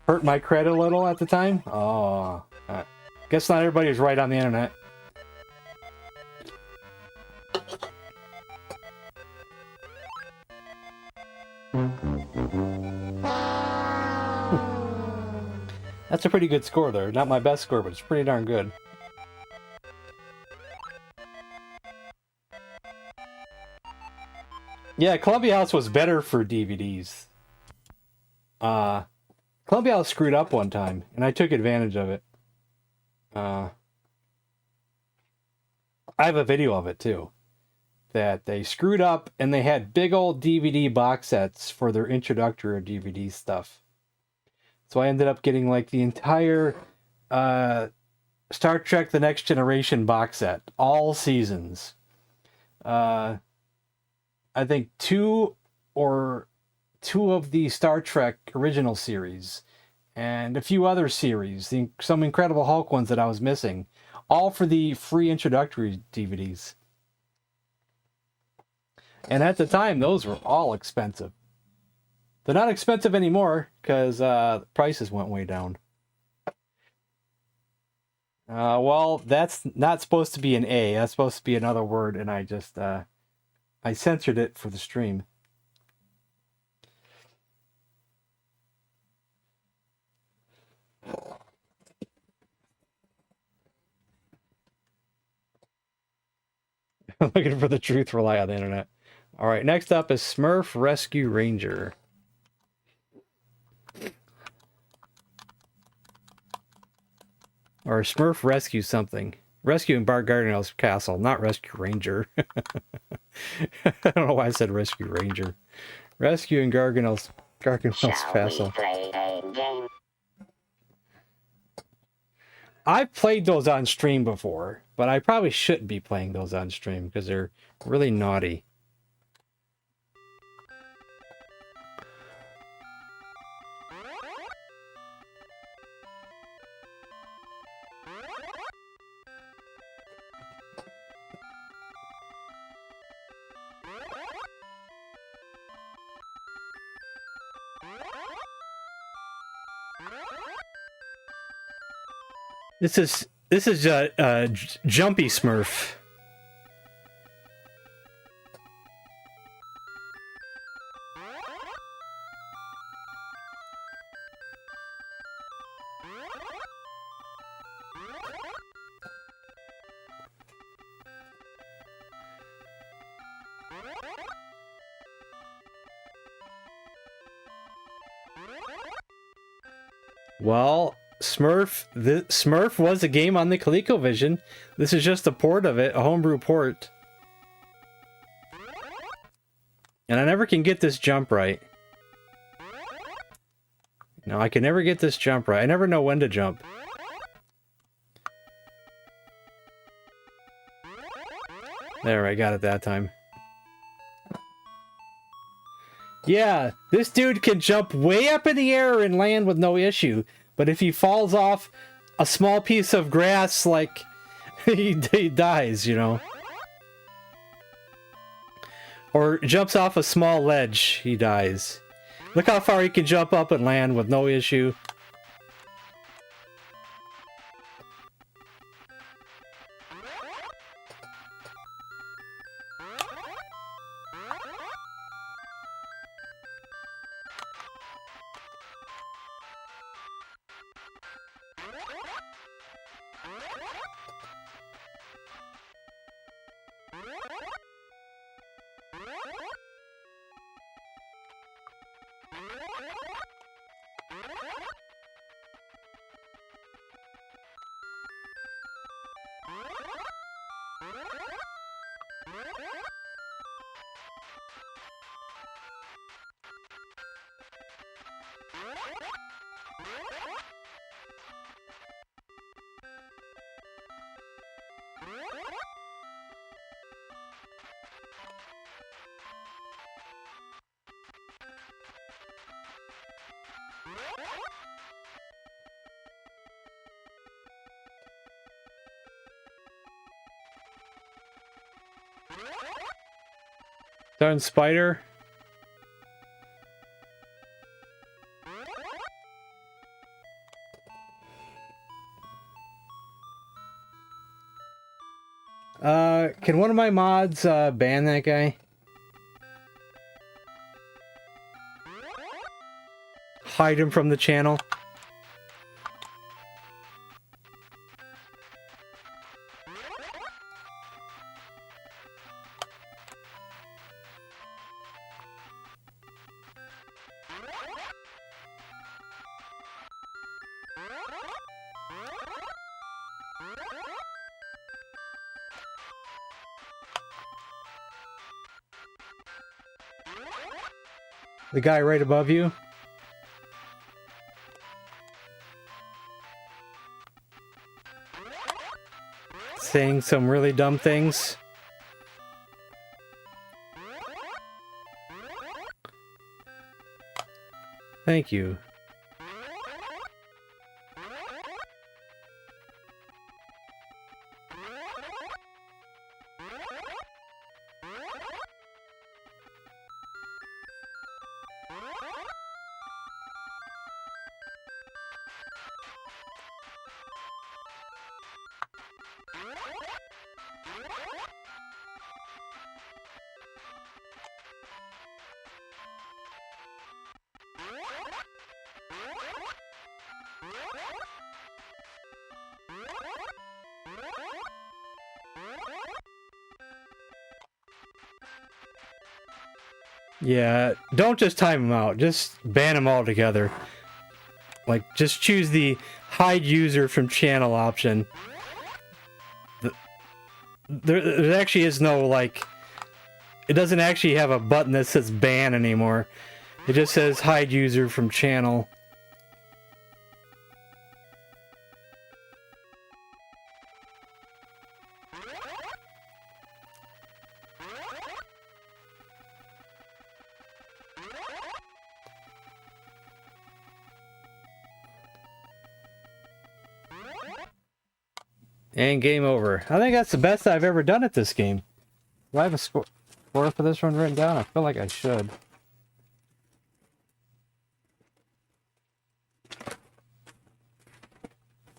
Hurt my credit a little at the time? Oh. Guess not everybody was right on the internet. That's a pretty good score there. Not my best score, but it's pretty darn good. Yeah, Columbia House was better for DVDs. Columbia House screwed up one time, and I took advantage of it. I have a video of it, too. That they screwed up, and they had big old DVD box sets for their introductory DVD stuff. So I ended up getting, like, the entire Star Trek The Next Generation box set. All seasons. I think two of the Star Trek original series and a few other series, some Incredible Hulk ones that I was missing, all for the free introductory DVDs. And at the time, those were all expensive. They're not expensive anymore because the prices went way down. Well, that's not supposed to be an A. That's supposed to be another word, and I just I censored it for the stream. Looking for the truth, rely on the internet. All right, next up is Smurf Rescue Ranger. Or Smurf Rescue something. Rescuing Bart Gardner's castle, not Rescue Ranger. I don't know why I said Rescue Ranger. Rescuing Gargamel's castle. I've played those on stream before, but I probably shouldn't be playing those on stream because they're really naughty. This is Jumpy Smurf. Well, Smurf was a game on the ColecoVision. This is just a port of it, a homebrew port. And I never can get this jump right. No, I can never get this jump right. I never know when to jump. There, I got it that time. Yeah, this dude can jump way up in the air and land with no issue. But if he falls off a small piece of grass, like, he dies, you know. Or jumps off a small ledge, he dies. Look how far he can jump up and land with no issue. Darn spider. Can one of my mods ban that guy? Hide him from the channel? The guy right above you? Saying some really dumb things. Thank you. Yeah, don't just time them out. Just ban them all together. Like, just choose the hide user from channel option. There actually is no, like... It doesn't actually have a button that says ban anymore. It just says hide user from channel. And game over. I think that's the best I've ever done at this game. Do I have a score for this one written down? I feel like I should.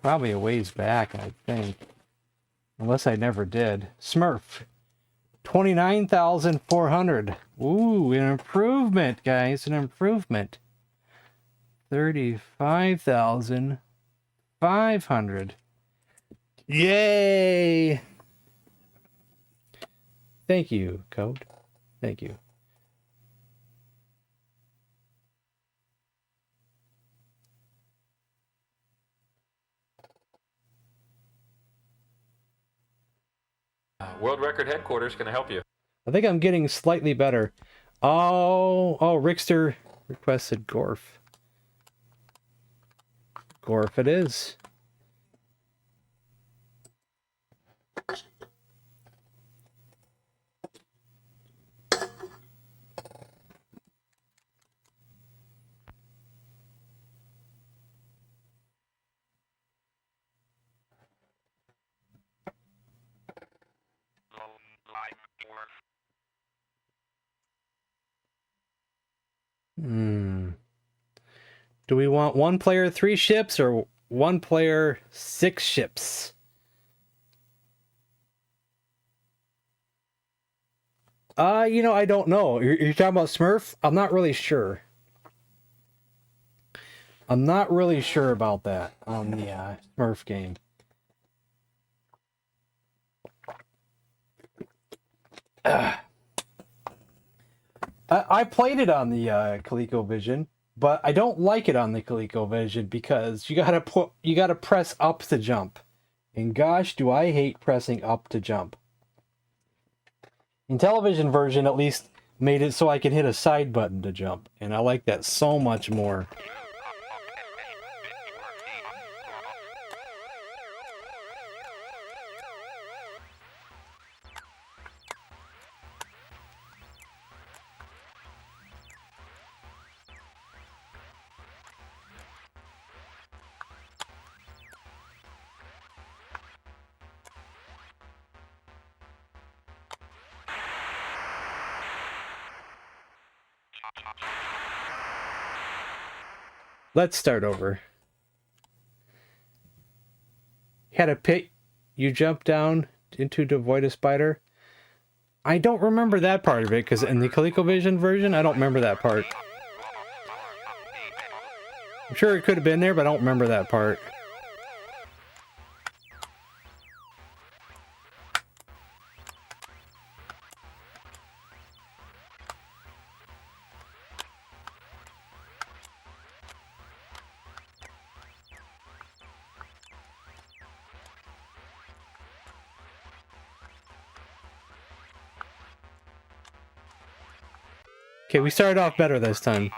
Probably a ways back, I think. Unless I never did. Smurf. 29,400. Ooh, an improvement, guys. An improvement. 35,500. Yay! Thank you, Code. Thank you. World Record Headquarters can I help you. I think I'm getting slightly better. Oh, Rickster requested Gorf. Gorf it is. Do we want 1 player 3 ships or 1 player 6 ships? You know, I don't know. You're talking about Smurf? I'm not really sure. I'm not really sure about that on the Smurf game. I played it on the ColecoVision, but I don't like it on the ColecoVision because you gotta press up to jump, and gosh, do I hate pressing up to jump. Intellivision version at least made it so I can hit a side button to jump, and I like that so much more. Let's start over. Had a pit, you jump down into to avoid a spider. I don't remember that part of it, because in the ColecoVision version, I don't remember that part. I'm sure it could have been there, but I don't remember that part. Okay, we started off better this time.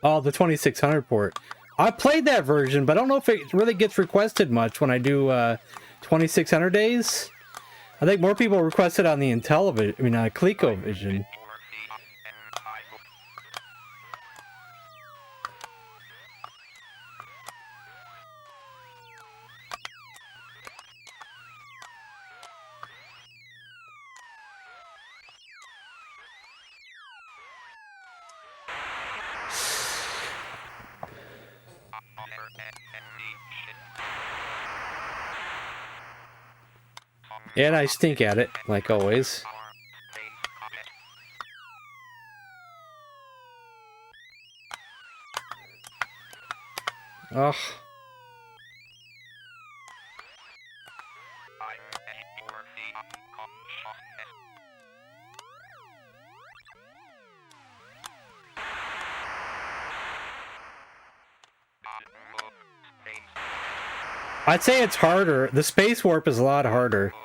Oh, the 2600 port. I played that version, but I don't know if it really gets requested much when I do 2600 days. I think more people request it on the ColecoVision. And I stink at it, like always. Ugh. I'd say it's harder. The space warp is a lot harder.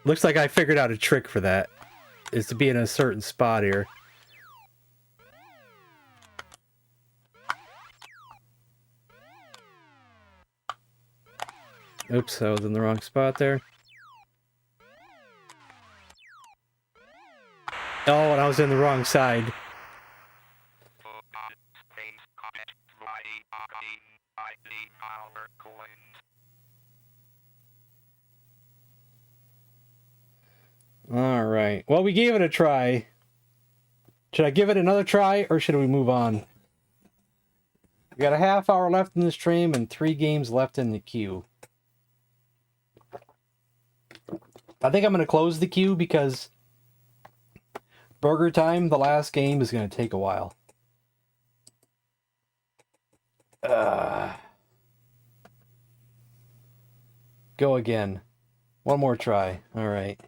Looks like I figured out a trick for that. Is to be in a certain spot here. Oops, I was in the wrong spot there. Oh, and I was in the wrong side. Alright, well, we gave it a try. Should I give it another try, or should we move on? We got a half hour left in the stream and 3 games left in the queue. I think I'm going to close the queue because Burger Time, the last game, is going to take a while. Go again. One more try. All right.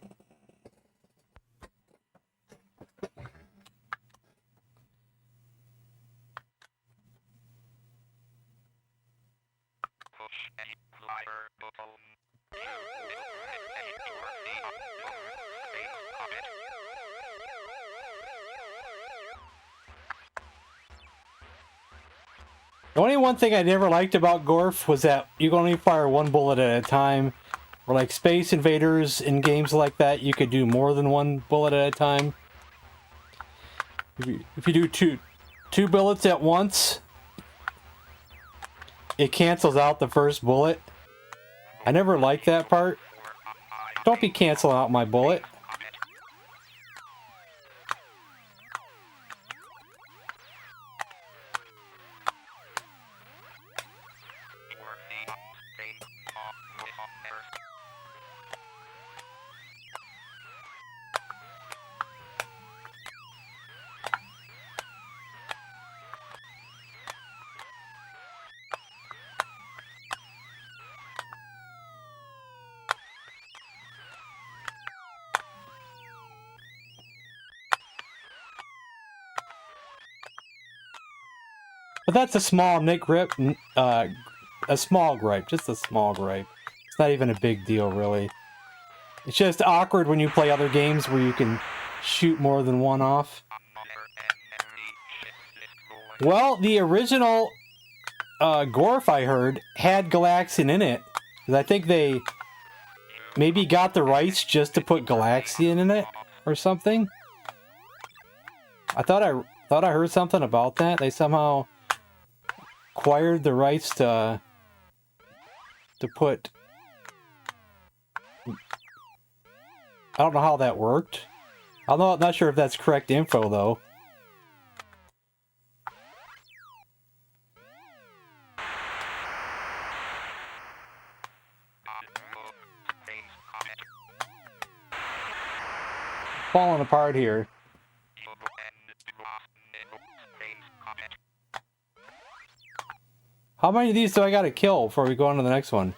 The only one thing I never liked about Gorf was that you can only fire one bullet at a time. Or like Space Invaders in games like that, you could do more than one bullet at a time. If you do two bullets at once, it cancels out the first bullet. I never liked that part. Don't be canceling out my bullet. But that's a small grip, a small gripe, just a small gripe. It's not even a big deal, really. It's just awkward when you play other games where you can shoot more than one off. Well, the original Gorf, I heard, had Galaxian in it. I think they maybe got the rights just to put Galaxian in it or something. I thought I heard something about that. They somehow acquired the rights to put... I don't know how that worked. I'm not sure if that's correct info, though. Falling apart here. How many of these do I gotta kill before we go on to the next one?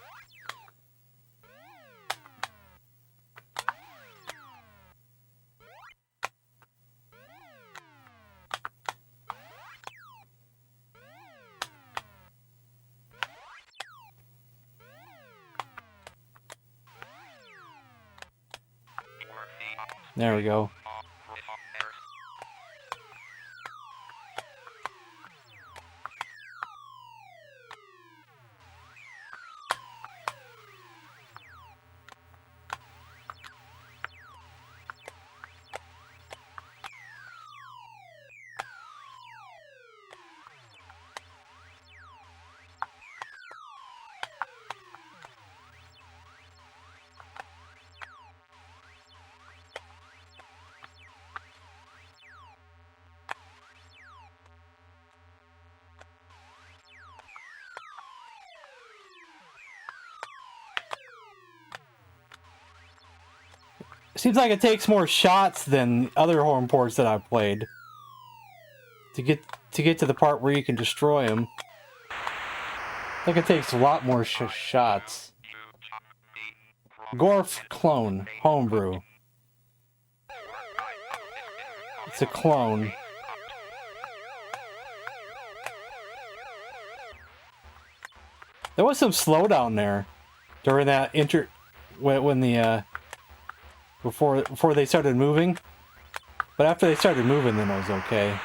There we go. Seems like it takes more shots than other horn ports that I've played to get to the part where you can destroy them. I think it takes a lot more shots. Gorf clone homebrew. It's a clone. There was some slowdown there during that when the before they started moving, but after they started moving, then it was okay.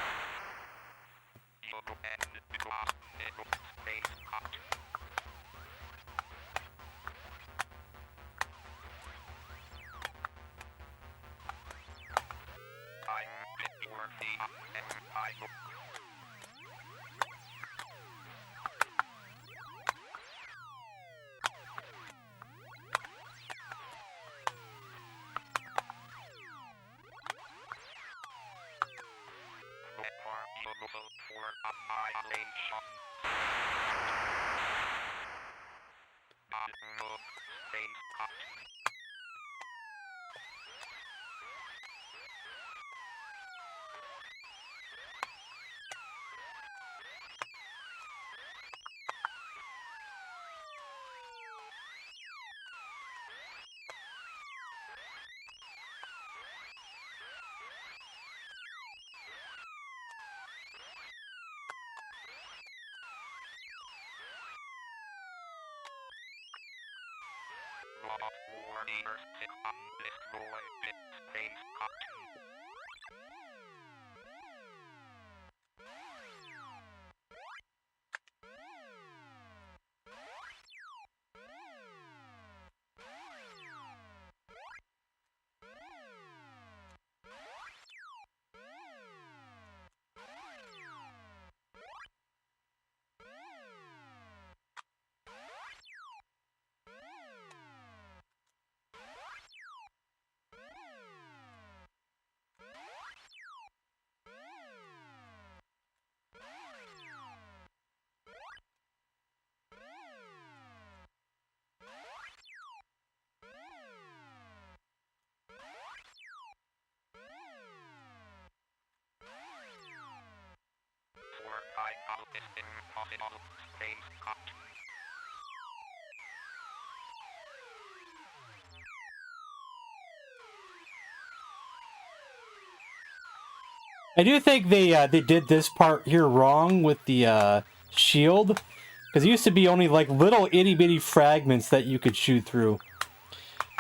I do think they did this part here wrong with the shield, because it used to be only like little itty bitty fragments that you could shoot through.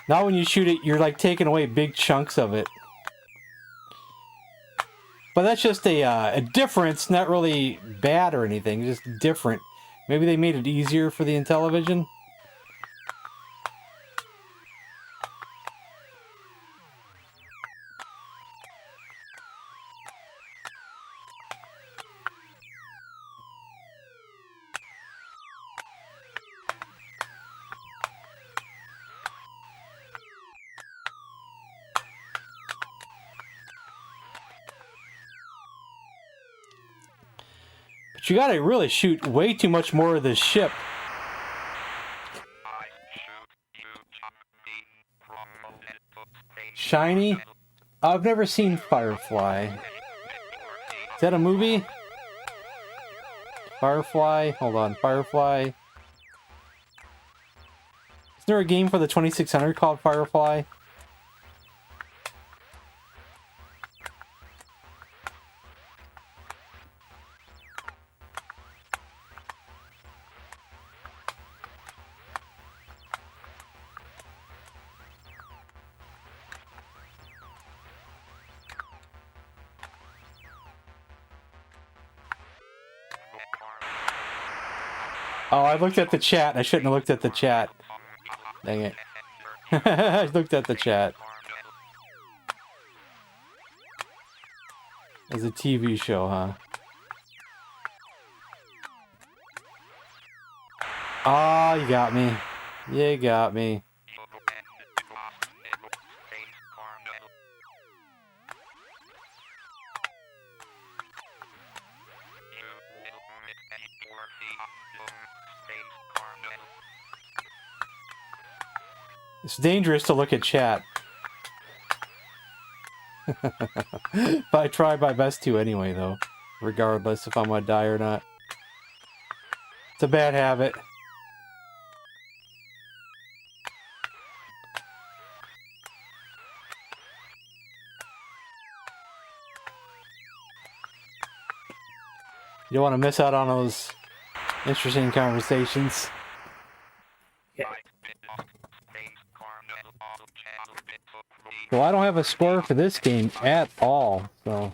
Now when you shoot it, you're like taking away big chunks of it. But that's just a difference, not really bad or anything, just different. Maybe they made it easier for the Intellivision. But you gotta really shoot way too much more of this ship. Shiny? I've never seen Firefly. Is that a movie? Firefly? Hold on, Firefly. Is there a game for the 2600 called Firefly? Oh, I looked at the chat. I shouldn't have looked at the chat. Dang it. I looked at the chat. It's a TV show, huh? Oh, you got me. You got me. It's dangerous to look at chat. But I try my best to anyway, though. Regardless if I'm gonna die or not. It's a bad habit. You don't want to miss out on those interesting conversations. Well, I don't have a score for this game at all, so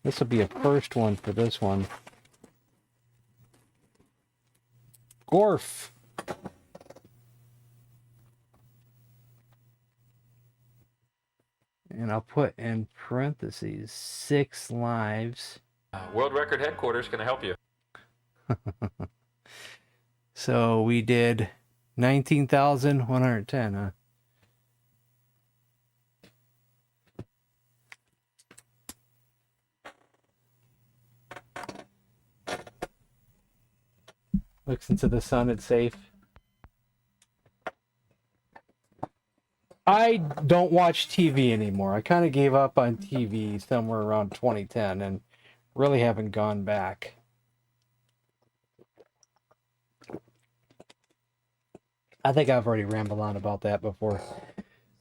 this will be a first one for this one. Gorf. And I'll put in parentheses 6 lives. World Record Headquarters can I help you. So we did 19,110, huh? Looks into the sun, it's safe. I don't watch TV anymore. I kind of gave up on TV somewhere around 2010 and really haven't gone back. I think I've already rambled on about that before.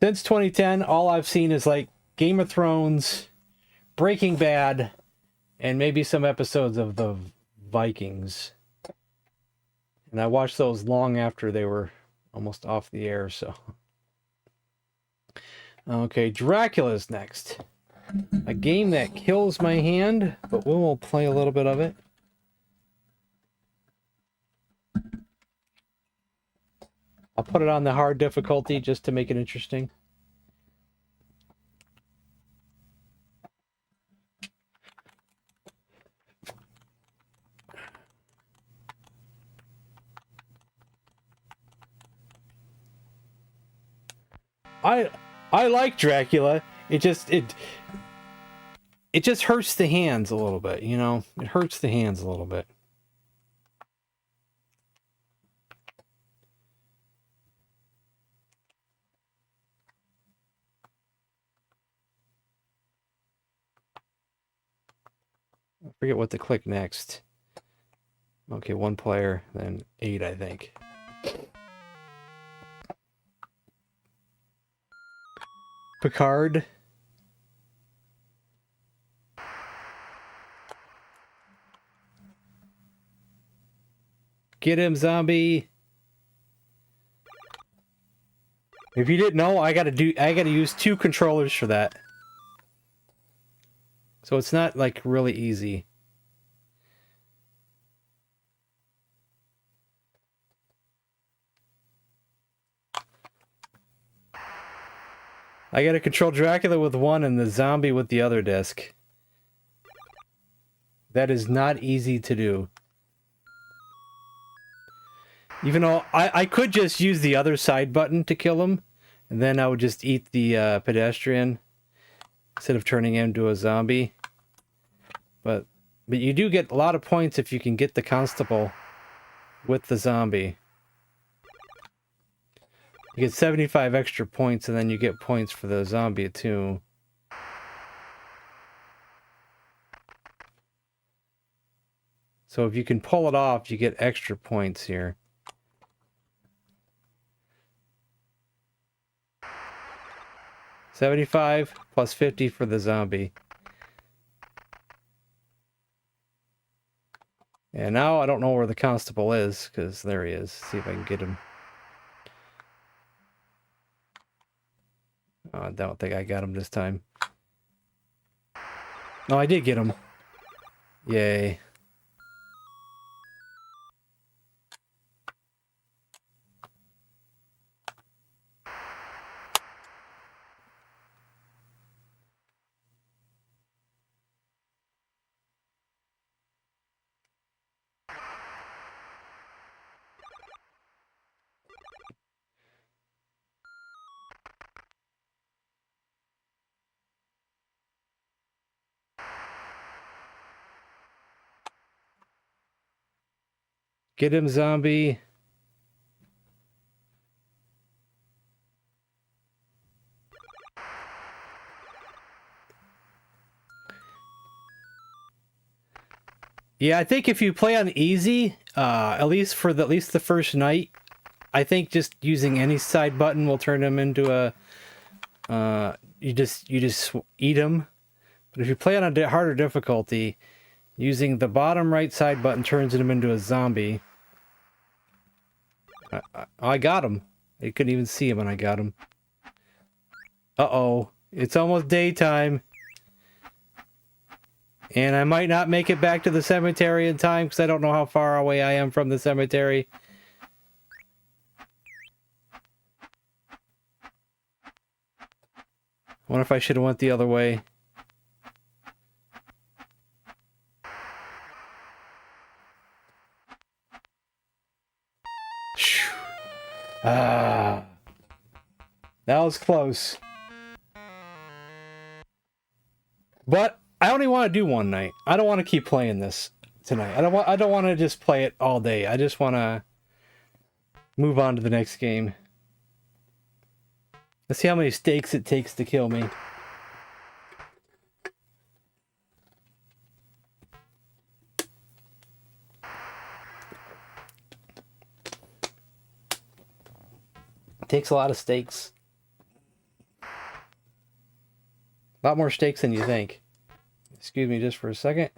Since 2010, all I've seen is like Game of Thrones, Breaking Bad, and maybe some episodes of the Vikings. And I watched those long after they were almost off the air, so Okay, Dracula's next. A game that kills my hand, but we will play a little bit of it. I'll put it on the hard difficulty just to make it interesting. I like Dracula. It just hurts the hands a little bit, you know? It hurts the hands a little bit. I forget what to click next. Okay, 1 player, then 8, I think. Picard. Get him, zombie. If you didn't know, I gotta use 2 controllers for that. So it's not like really easy. I gotta control Dracula with one and the zombie with the other disc. That is not easy to do. Even though I could just use the other side button to kill him, and then I would just eat the pedestrian instead of turning him into a zombie. But you do get a lot of points if you can get the constable with the zombie. You get 75 extra points, and then you get points for the zombie too. So if you can pull it off, you get extra points here. $75 plus 50 for the zombie. And now I don't know where the constable is, because there he is. See if I can get him. Oh, I don't think I got him this time. No, I did get him. Yay. Get him, zombie. Yeah, I think if you play on easy, at least the first night, I think just using any side button will turn him into a you just eat him. But if you play on a harder difficulty, using the bottom right side button turns him into a zombie. I got him. I couldn't even see him when I got him. Uh-oh. It's almost daytime. And I might not make it back to the cemetery in time because I don't know how far away I am from the cemetery. I wonder if I should have went the other way. Ah, that was close. But I only want to do one night. I don't want to keep playing this tonight. I don't want to just play it all day. I just want to move on to the next game. Let's see how many stakes it takes to kill me. It takes a lot of stakes. A lot more stakes than you think. Excuse me just for a second.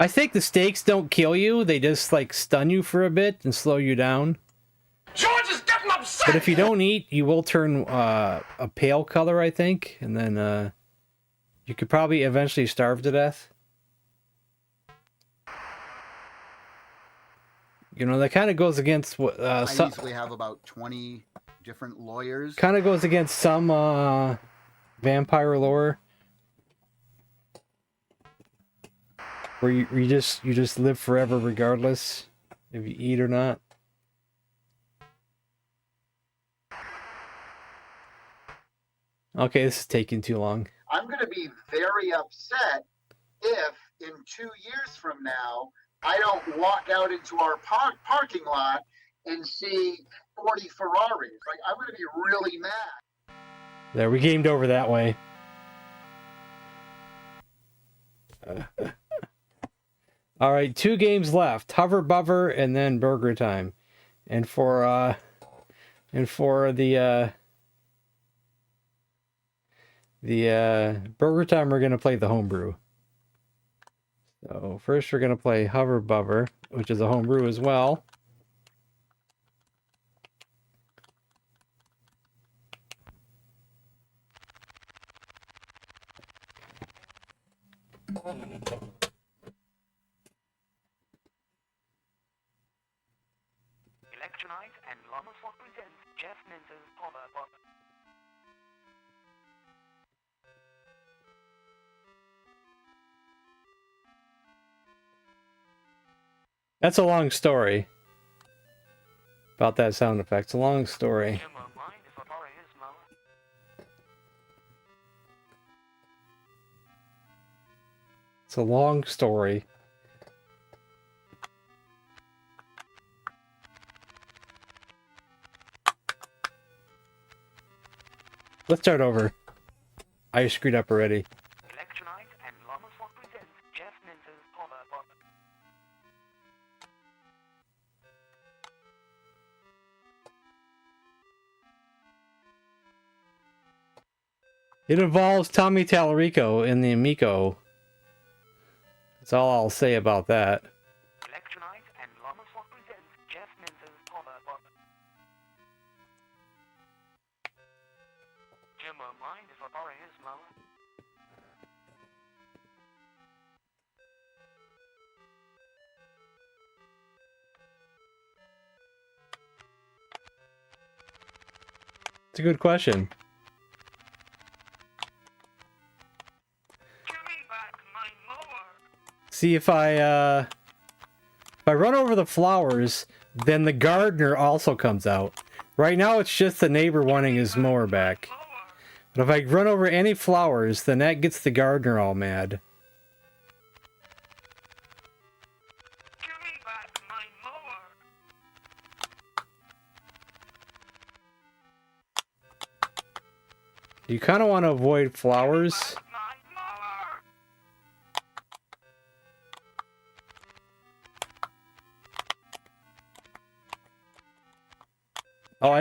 I think the stakes don't kill you. They just, like, stun you for a bit and slow you down. George is getting upset! But if you don't eat, you will turn a pale color, I think. And then you could probably eventually starve to death. You know, that kind of goes against what... I usually have about 20 different lawyers. Kind of goes against some vampire lore. Where you just live forever regardless if you eat or not. Okay, this is taking too long. I'm going to be very upset if in 2 years from now I don't walk out into our parking lot and see 40 Ferraris. Like, I'm going to be really mad. There, we gamed over that way. All right, 2 games left: Hover Bover and then Burger Time. And for the Burger Time, we're gonna play the homebrew. So first, we're gonna play Hover Bover, which is a homebrew as well. Electronite and Llama Swap presents Jeff Minter's Hover Bover. That's a long story. About that sound effect. It's a long story. It's a long story. Let's start over. I screwed up already. Electronite and Llama Swap presents Jeff Minter's Hover Bover. It involves Tommy Tallarico in the Amico. That's all I'll say about that. Electronite and Llama Swap presents Jeff Minter's Hover Bover. Jim won't mind if I borrow his mower. It's a good question. See, if I run over the flowers, then the gardener also comes out. Right now, it's just the neighbor wanting his mower back. But if I run over any flowers, then that gets the gardener all mad. You kind of want to avoid flowers. Oh,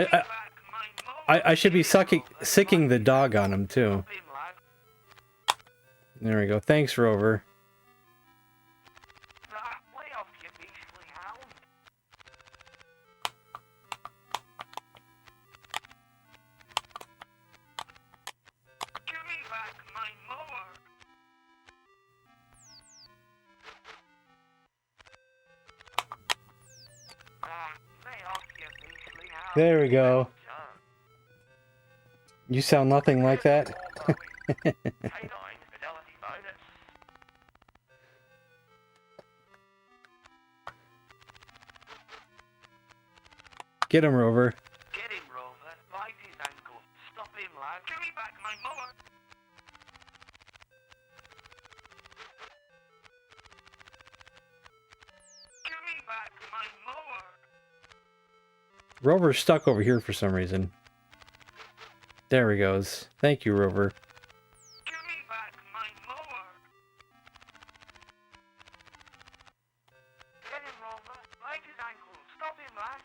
I should be sicking the dog on him too. There we go. Thanks, Rover. There we go. You sound nothing like that. Get him, Rover. Get him, Rover. Bite his ankle. Stop him, lad. Give me back my mower. Give me back my mower. Rover's stuck over here for some reason. There he goes. Thank you, Rover. Give me back my mower. Get him, Rover. Bite his ankle. Stop him, lad.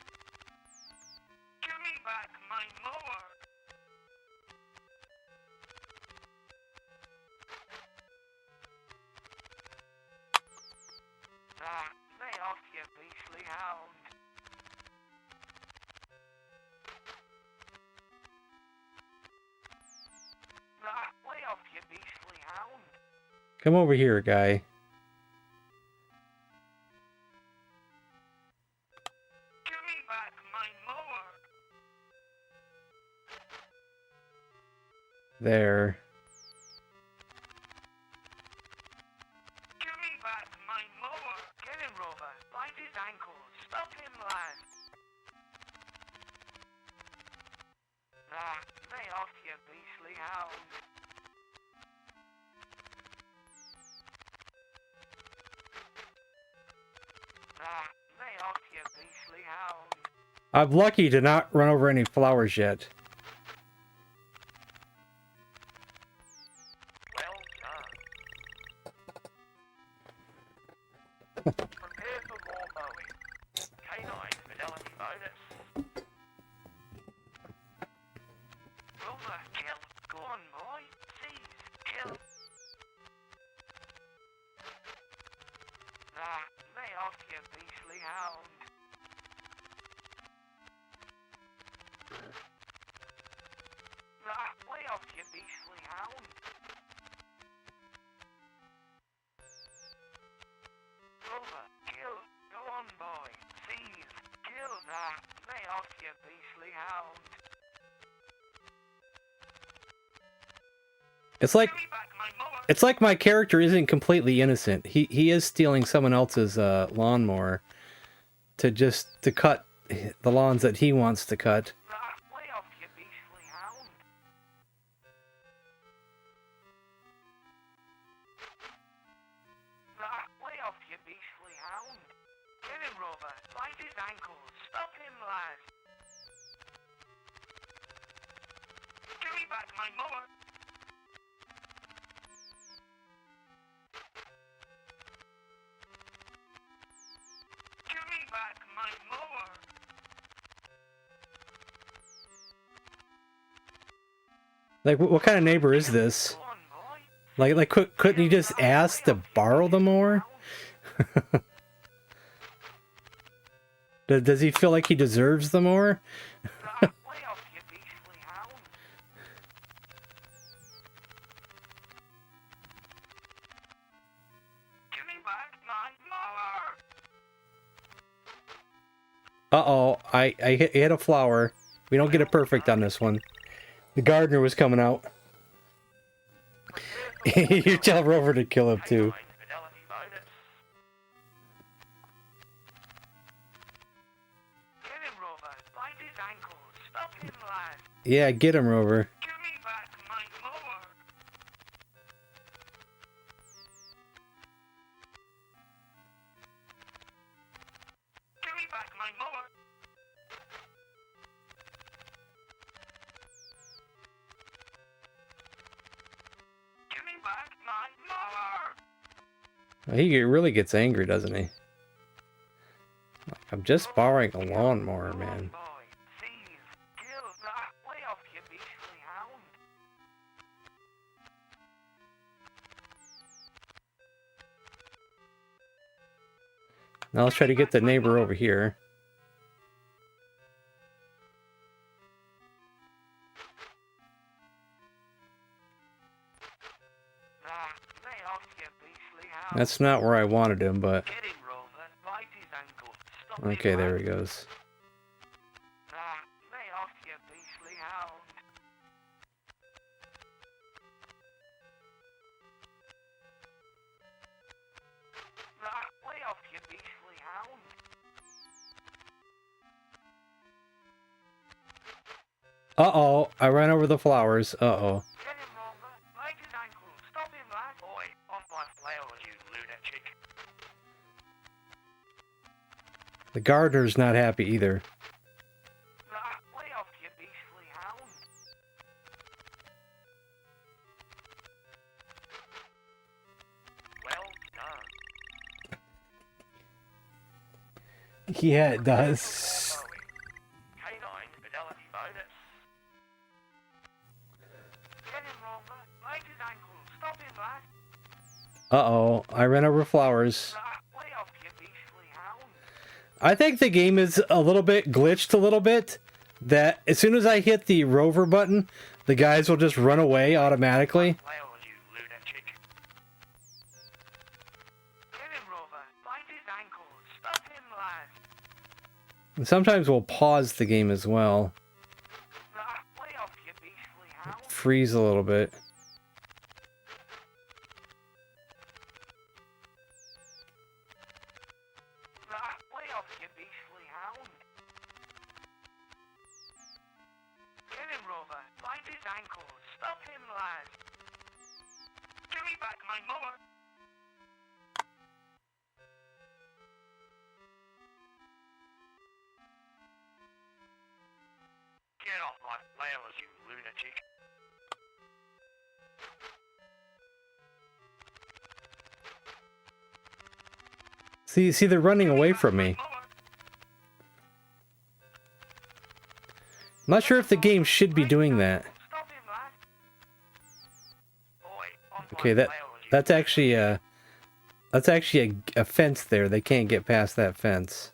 Give me back my mower. Come over here, guy. Give me back my mower. There. Give me back my mower. Get him, Rover. Bite his ankles. Stop him, lad. Ah, lay off, you beastly hound. Ah, lay off, you beastly hound. I'm lucky to not run over any flowers yet. Well done. Prepare for more mowing. Canine fidelity bonus. Rover, kill. Go on, boy. Seize. Kill. Ah, lay off, you beastly hound. Ah, lay off, you beastly hound. Rover, kill. Go on, boy. Seize. Kill. Ah, lay off, you beastly hound. It's like my character isn't completely innocent. He is stealing someone else's lawnmower to cut the lawns that he wants to cut. Ah, lay off, you beastly hound. Ah, lay off, you beastly hound. Get him, Rover. Bite his ankles. Stop him, lad. Give me back my mower. Give me back my mower. Like, what kind of neighbor is this? Like, couldn't he just ask to borrow the mower? Does he feel like he deserves the mower? Uh-oh, I hit a flower. We don't get it perfect on this one. The gardener was coming out. You tell Rover to kill him too. Yeah, get him, Rover. He really gets angry, doesn't he? I'm just borrowing a lawnmower, man. Now let's try to get the neighbor over here. That's not where I wanted him, but... Okay, there he goes. Uh-oh, I ran over the flowers. Uh-oh. The gardener's not happy either. Yeah, it does. Uh-oh, I ran over flowers. I think the game is a little bit glitched a little bit. That as soon as I hit the Rover button, the guys will just run away automatically. And sometimes we'll pause the game as well. Freeze a little bit. Get off my flowers, you lunatic. See, they're running away from me. I'm not sure if the game should be doing that. Okay, that's actually a fence there. They can't get past that fence.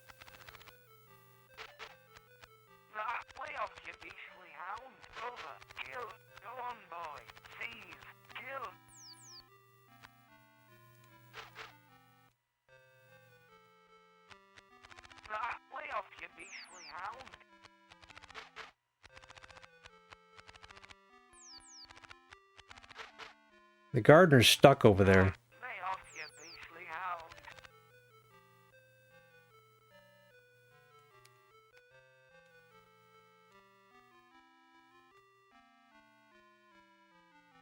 The gardener's stuck over there.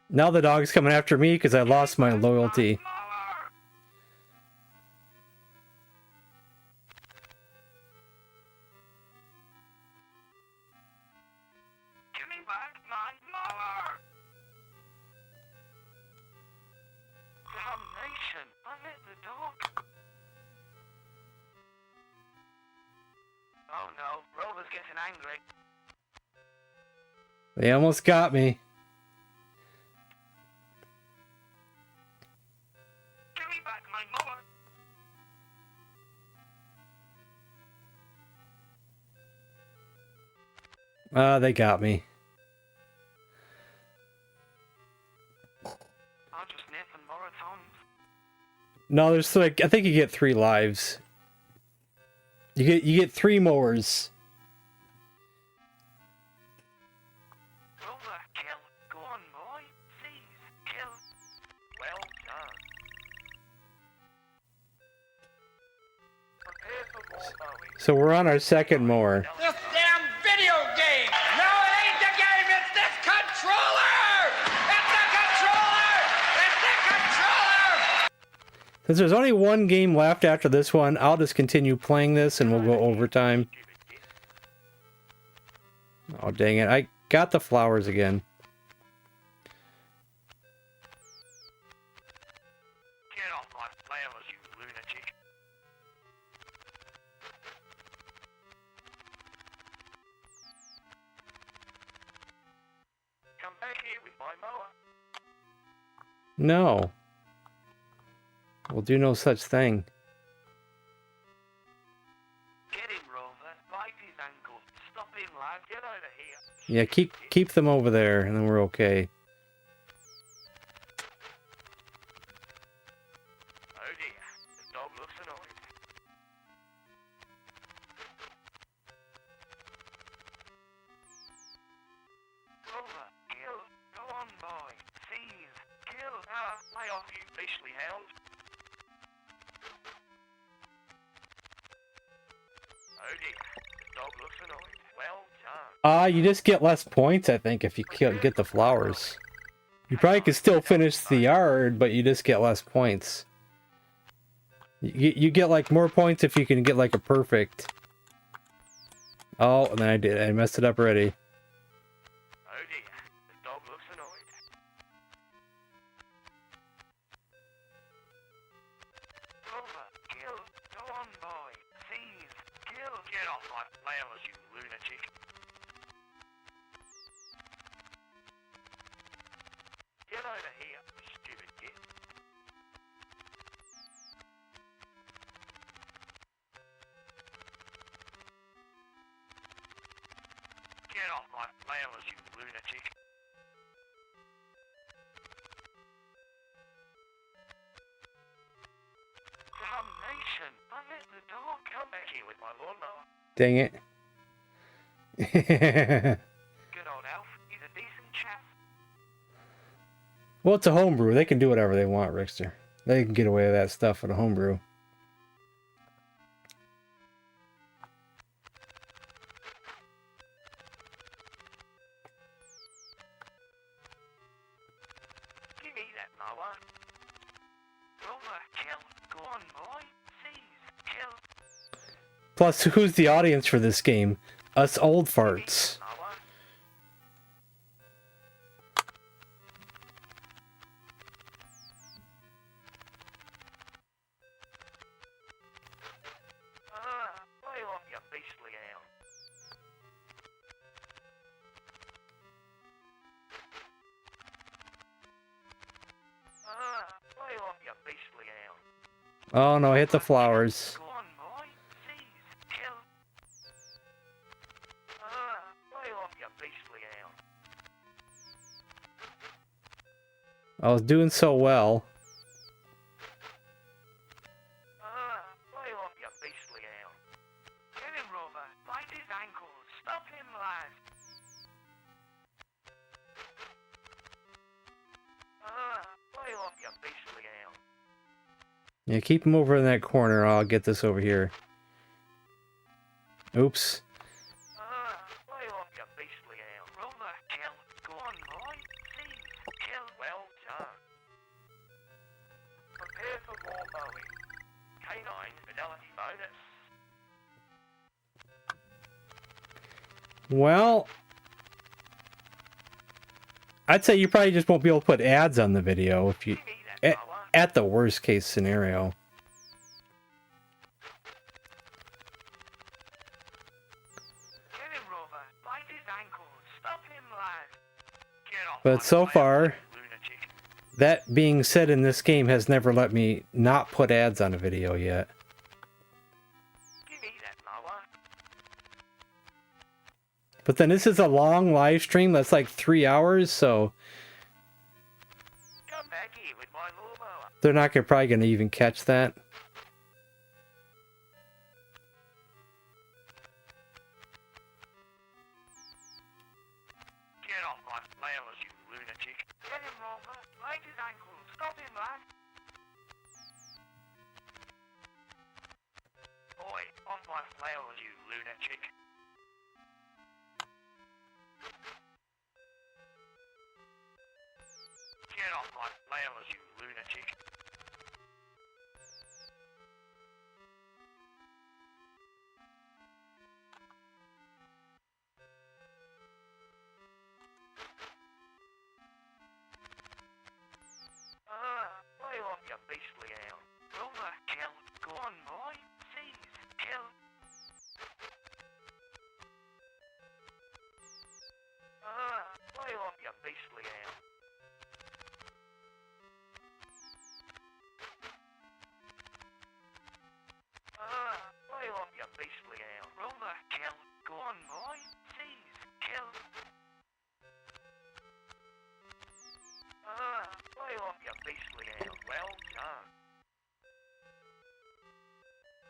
Now the dog's coming after me because I lost my loyalty. They almost got me. They got me. No, there's like, I think you get 3 lives. You get 3 mowers. So we're on our second mower. This damn video game! No, it ain't the game, it's this controller! It's the controller! It's the controller! Since there's only one game left after this one, I'll just continue playing this and we'll go overtime. Oh, dang it. I got the flowers again. Get off my flowers, you lunatic. Come back here with my mower. No. We'll do no such thing. Get him, Rover. Bite his ankle. Stop him, lad. Get over here. Yeah, keep them over there and then we're okay. Oh dear. The dog looks annoyed. Rover, kill. Go on, boy. Seize. Kill. Lay off, you beastly hound. Oh dear. The dog looks annoyed. Well done. You just get less points, I think, if you get the flowers. You probably could still finish the yard, but you just get less points. You get, like, more points if you can get, like, a perfect. Oh, and then I did. I messed it up already. Oh dear. The dog looks annoyed. Rover, kill. Go on, boy. Seize. Kill. Get off my flowers, you lunatic. Get over here, you stupid git. Get off my flowers, you lunatic. Damnation! I let the dog come back here with my lawnmower. Dang it. Good old elf. He's a decent chap. Well, it's a homebrew. They can do whatever they want, Rickster. They can get away with that stuff with a homebrew. Give me that mower. Rover, kill. Go on, boy. Seize. Kill. Plus, who's the audience for this game? Us old farts. Lay off, you beastly owl. Lay off, you beastly owl. Oh no, hit the flowers. Go on, boy. Seize. Kill. Lay off, you beastly owl. I was doing so well. Lay off, you beastly owl. Get him, Rover. Bite his ankles. Stop him, lad. Lay off, you beastly owl. Yeah, keep him over in that corner. I'll get this over here. Oops. Lay off, you beastly owl. Rover, kill. Go on, boy. Seize. Kill. Well done. Prepare for more mowing. Canine fidelity bonus. Well, I'd say you probably just won't be able to put ads on the video if you, at the worst case scenario. Get him, Rover. Bite his ankles. Stop him, lad. Get off. But so far, that being said, in this game has never let me not put ads on a video yet. Give me that mower. But then this is a long live stream that's like 3 hours, so Come back here with my lawnmower. they're not probably going to even catch that. Get off my flowers, you lunatic. Get him, Rover. Bite his ankles. Stop him, lad. Boy, off my flowers, you lunatic. Get off my flowers, you lunatic. Lay off, you beastly owl. Rover, kill. Go on, boy. Seize. Kill. Lay off, you beastly owl. Lay off, you beastly owl. Rover, kill. Go on, boy. Seize. Kill. Lay off, you beastly owl. Well done.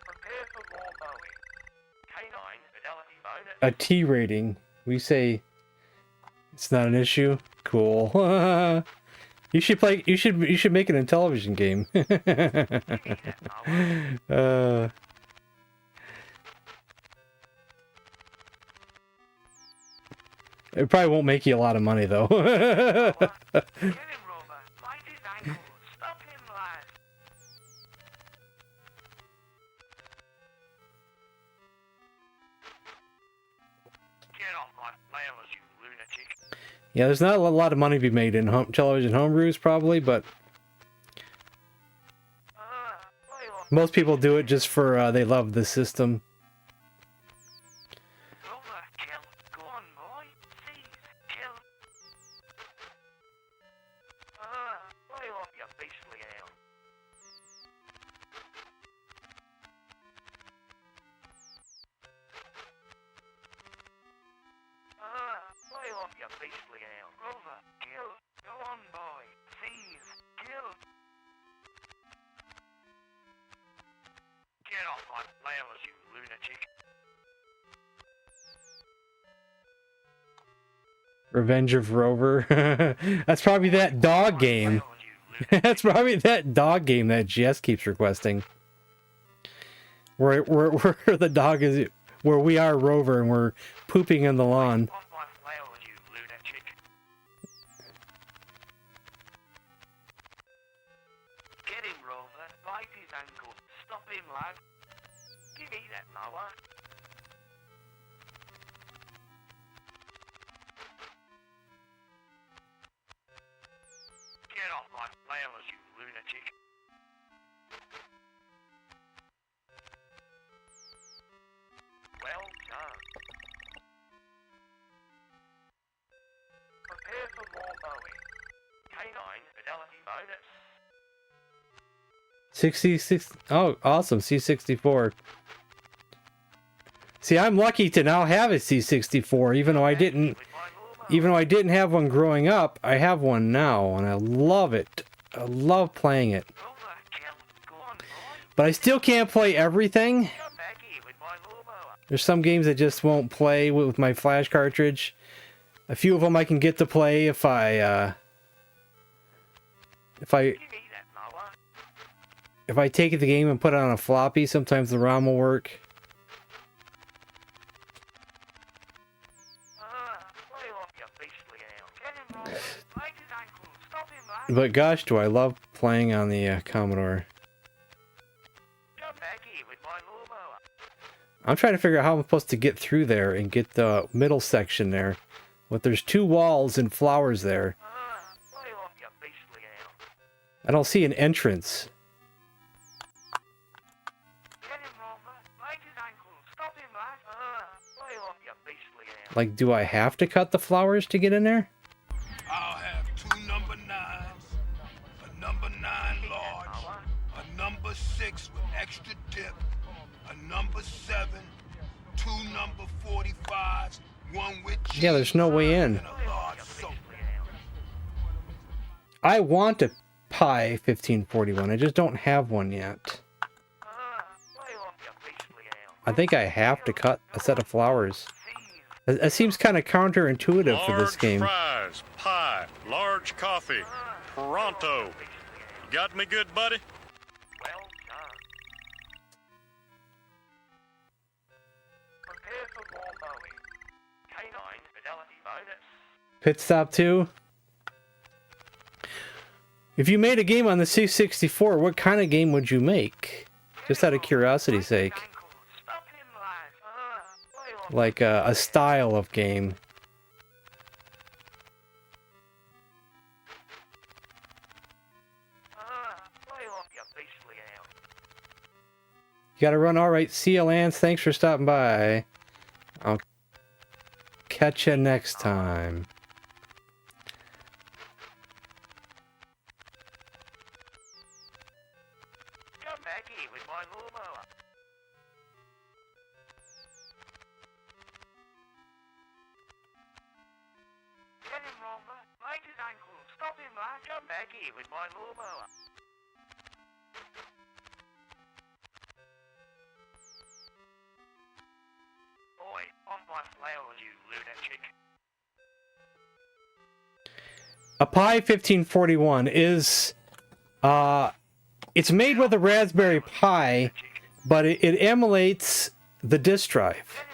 Prepare for more mowing. Canine fidelity bonus. A T rating. We say it's not an issue. Cool. You should play. You should make an Intellivision game. It probably won't make you a lot of money though. Get him, Rover. Bite his ankles. Stop him, lad. Get off my flowers, you lunatic. Yeah, there's not a lot of money to be made in television homebrews probably, but most people do it just for they love the system. Rover, kill. Go on, boy. Seize. Kill. Lay off, you beastly owl. Lay off, you beastly owl. Rover, kill. Go on, boy. Seize. Kill. Get off my flowers, you lunatic. Revenge of Rover. That's probably that dog game. That's probably that dog game that GS keeps requesting. Where the dog is, where we are Rover and we're pooping in the lawn. Get him, Rover. Bite his ankle. Stop him, lad. Give me that mower. Get off my flowers, you lunatic. Well done. Prepare for more mowing. Canine fidelity bonus. 66. Oh, awesome. C64. See, I'm lucky to now have a C64, even though I didn't have one growing up. I have one now, and I love it. I love playing it. But I still can't play everything. There's some games that just won't play with my flash cartridge. A few of them I can get to play if I take the game and put it on a floppy. Sometimes the ROM will work. But gosh, do I love playing on the Commodore. I'm trying to figure out how I'm supposed to get through there and get the middle section there. But there's two walls and flowers there. I don't see an entrance. Like, do I have to cut the flowers to get in there? I'll have 2 number 9s, a number 9 large, a number 6 with extra dip, a number 7, 2 number 45s, 1 with cheese, Yeah, there's no way in. and a large soda. I want a Pi 1541. I just don't have one yet. I think I have to cut a set of flowers. It seems kind of counterintuitive for this game. Large fries, pie, large coffee, pronto. You got me good, buddy? Well done. Prepare for more mowing. Canine fidelity bonus. Pit stop 2. If you made a game on the C64, what kind of game would you make? Just out of curiosity's sake. Like a style of game. You gotta run. Alright, see ya, Lance. Thanks for stopping by. I'll catch you next time. Come back here with my lawnmower. Get him, Rover. Bite his ankle. Stop him, lad. Come back here with my lawnmower. Boy, off my flowers, you lunatic. A Pi 1541 is it's made with a Raspberry Pi, but it emulates the disk drive.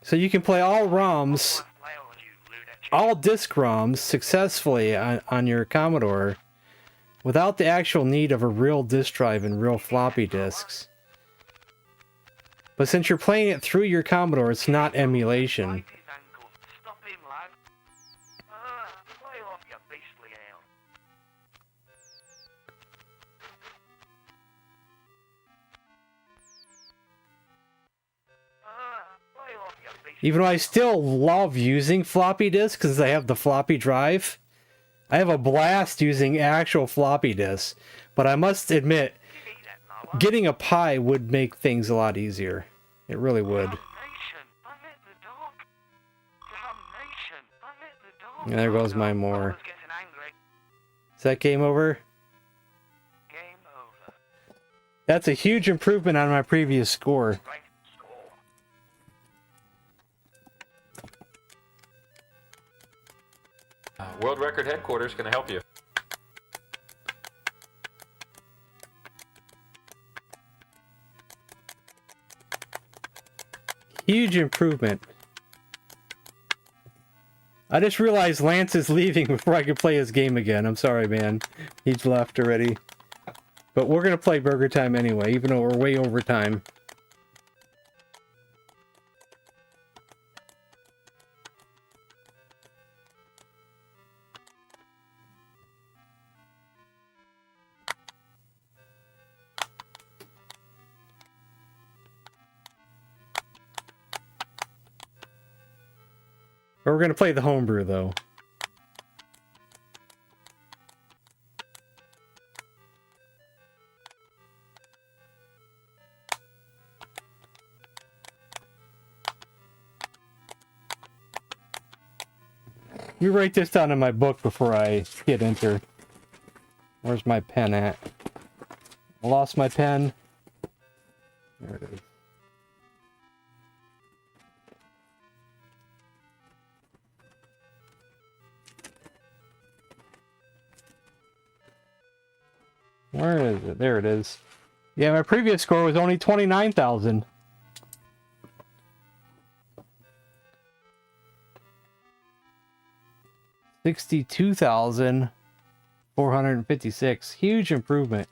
So you can play all ROMs, all disk ROMs successfully on your Commodore without the actual need of a real disk drive and real floppy disks. But since you're playing it through your Commodore, it's not emulation. Even though I still love using floppy disks because I have the floppy drive, I have a blast using actual floppy disks. But I must admit, getting a Pi would make things a lot easier. It really would. And there goes my more. Is that game over? That's a huge improvement on my previous score. World Record Headquarters can I help you? Huge improvement. I just realized Lance is leaving before I can play his game again. I'm sorry, man. He's left already. But we're going to play Burger Time anyway, even though we're way over time. But we're going to play the homebrew, though. Let me write this down in my book before I hit enter. Where's my pen at? I lost my pen. There it is. Where is it? There it is. Yeah, my previous score was only 29,000. $62,456. Huge improvement.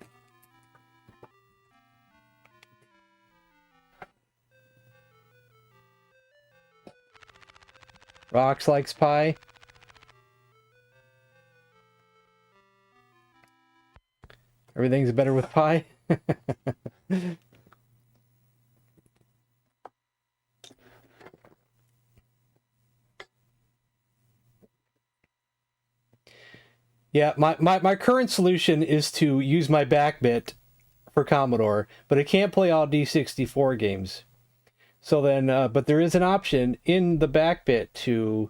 Rox likes pie. Everything's better with pie. Yeah, my current solution is to use my back bit for Commodore, but I can't play all D64 games. So then, but there is an option in the back bit to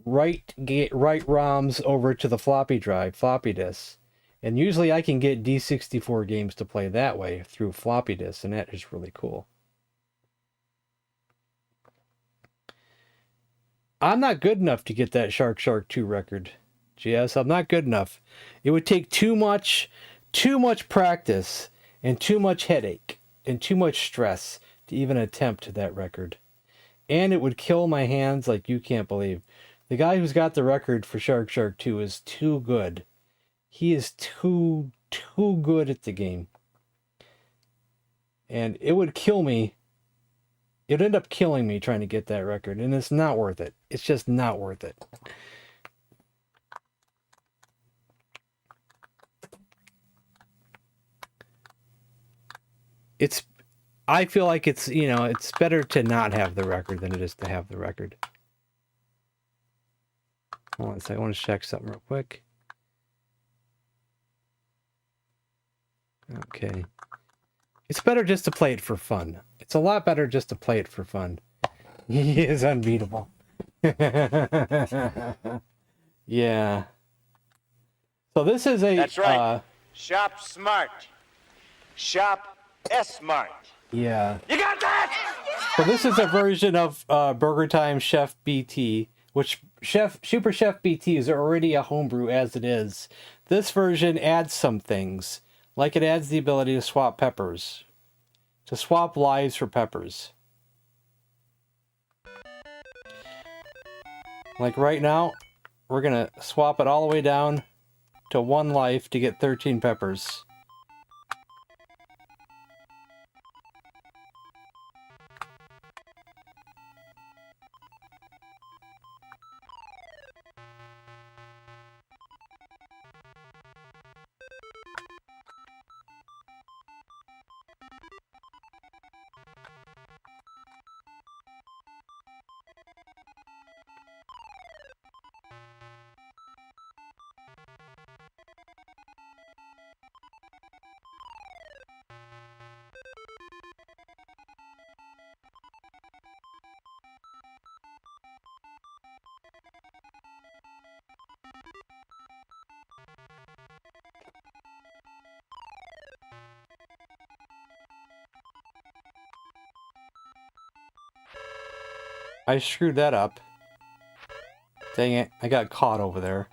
write ROMs over to the floppy disk. And usually I can get D64 games to play that way through floppy disks, and that is really cool. I'm not good enough to get that Shark 2 record. GS, I'm not good enough. It would take too much practice and too much headache and too much stress to even attempt that record. And it would kill my hands like you can't believe. The guy who's got the record for Shark 2 is too good. He is too good at the game. And it would kill me. It'd end up killing me trying to get that record. And it's not worth it. It's just not worth it. I feel like it's, it's better to not have the record than it is to have the record. Hold on a second. I want to check something real quick. Okay. It's better just to play it for fun. It's a lot better just to play it for fun. He is unbeatable. Yeah. So this is a... That's right. Shop smart. Shop S-Mart. Yeah. You got that? So this is a version of Burger Time Chef BT, which Super Chef BT is already a homebrew as it is. This version adds some things. Like it adds the ability to swap peppers. To swap lives for peppers. Like right now, we're going to swap it all the way down to 1 life to get 13 peppers. I screwed that up. Dang it, I got caught over there.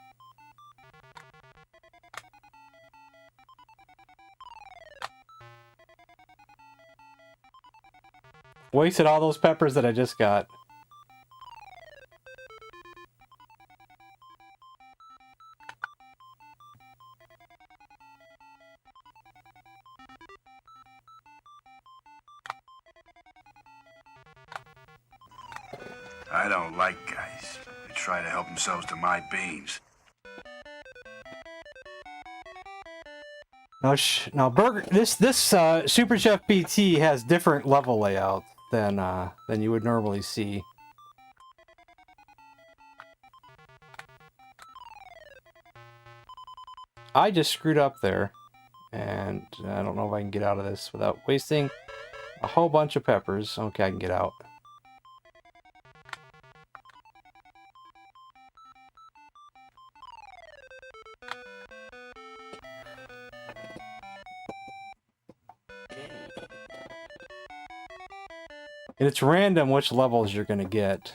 Wasted all those peppers that I just got. I don't like guys who try to help themselves to my beans. Now, Burger. This Super Chef PT has different level layout than you would normally see. I just screwed up there, and I don't know if I can get out of this without wasting a whole bunch of peppers. Okay, I can get out. And it's random which levels you're gonna get.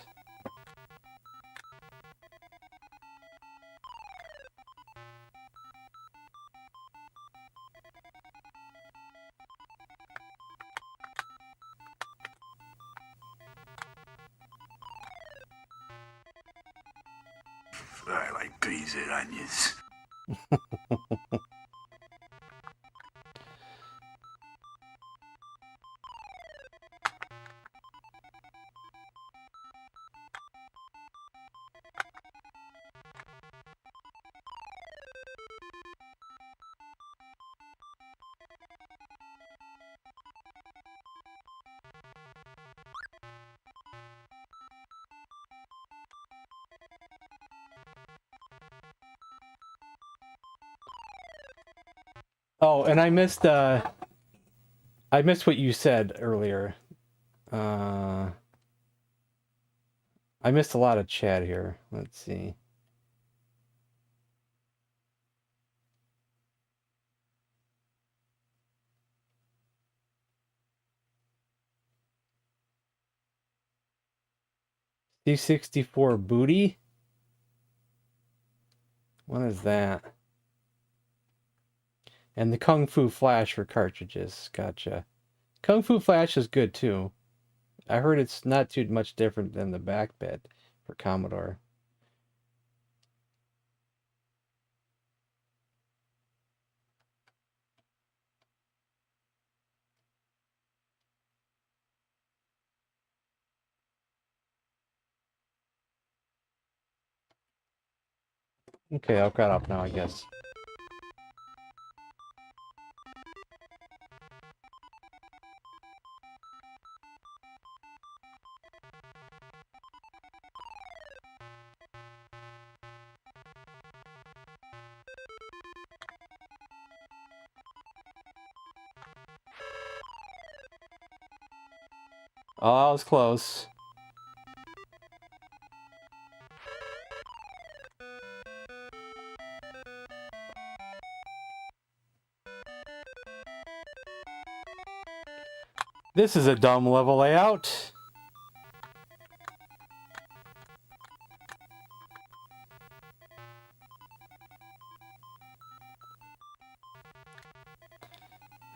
I like peas and onions. Oh, and I missed what you said earlier. I missed a lot of chat here. Let's see. C64 booty? What is that? And the Kung Fu Flash for cartridges. Gotcha. Kung Fu Flash is good too. I heard it's not too much different than the back bed for Commodore. Okay, I'll cut off now, I guess. Oh, I was close. This is a dumb level layout.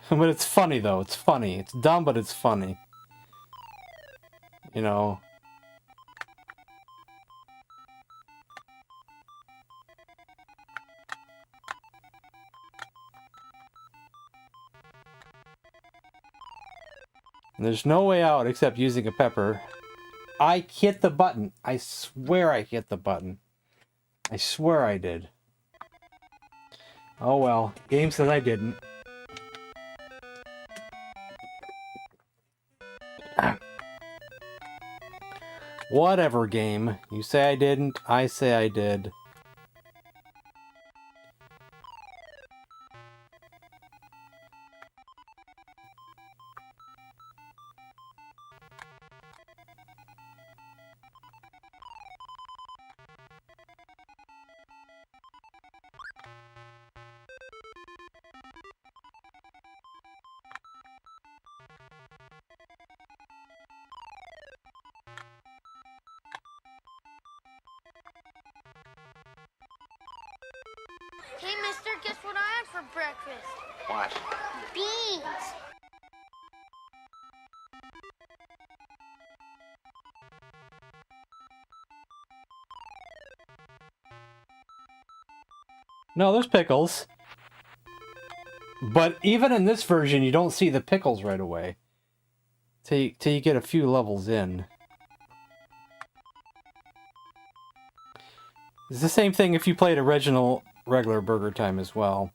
But it's funny though, it's funny. It's dumb, but it's funny. You know. And there's no way out except using a pepper. I hit the button. I swear I hit the button. I swear I did. Oh well, game says I didn't. Whatever, game. You say I didn't, I say I did. Hey, mister, guess what I had for breakfast? What? Beans. No, there's pickles. But even in this version, you don't see the pickles right away. Till you get a few levels in. It's the same thing if you played original regular Burger Time as well.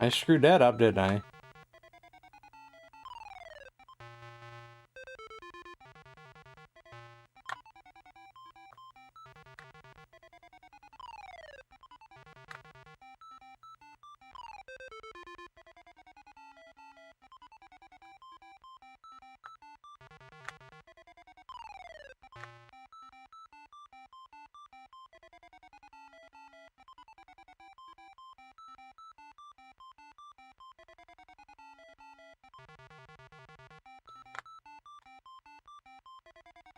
I screwed that up, didn't I?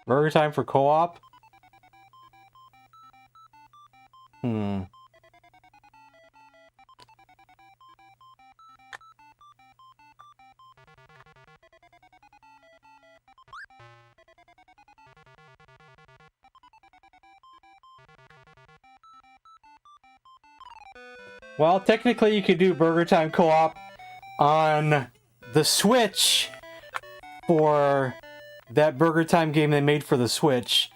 Burger Time for co-op? Well, technically you could do Burger Time co-op on the Switch for that Burger Time game they made for the Switch.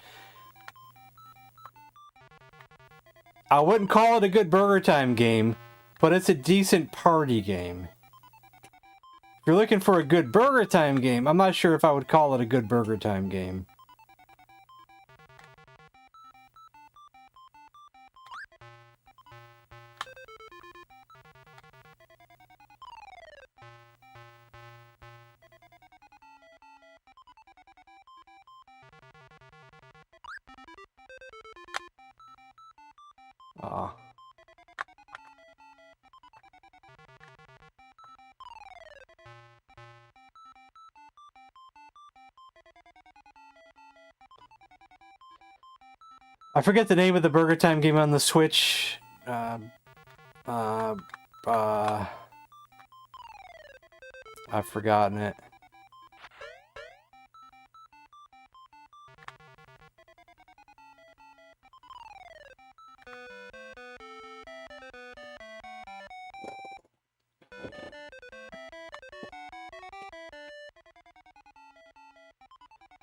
I wouldn't call it a good Burger Time game, but it's a decent party game. If you're looking for a good Burger Time game, I'm not sure if I would call it a good Burger Time game. I forget the name of the Burger Time game on the Switch. I've forgotten it.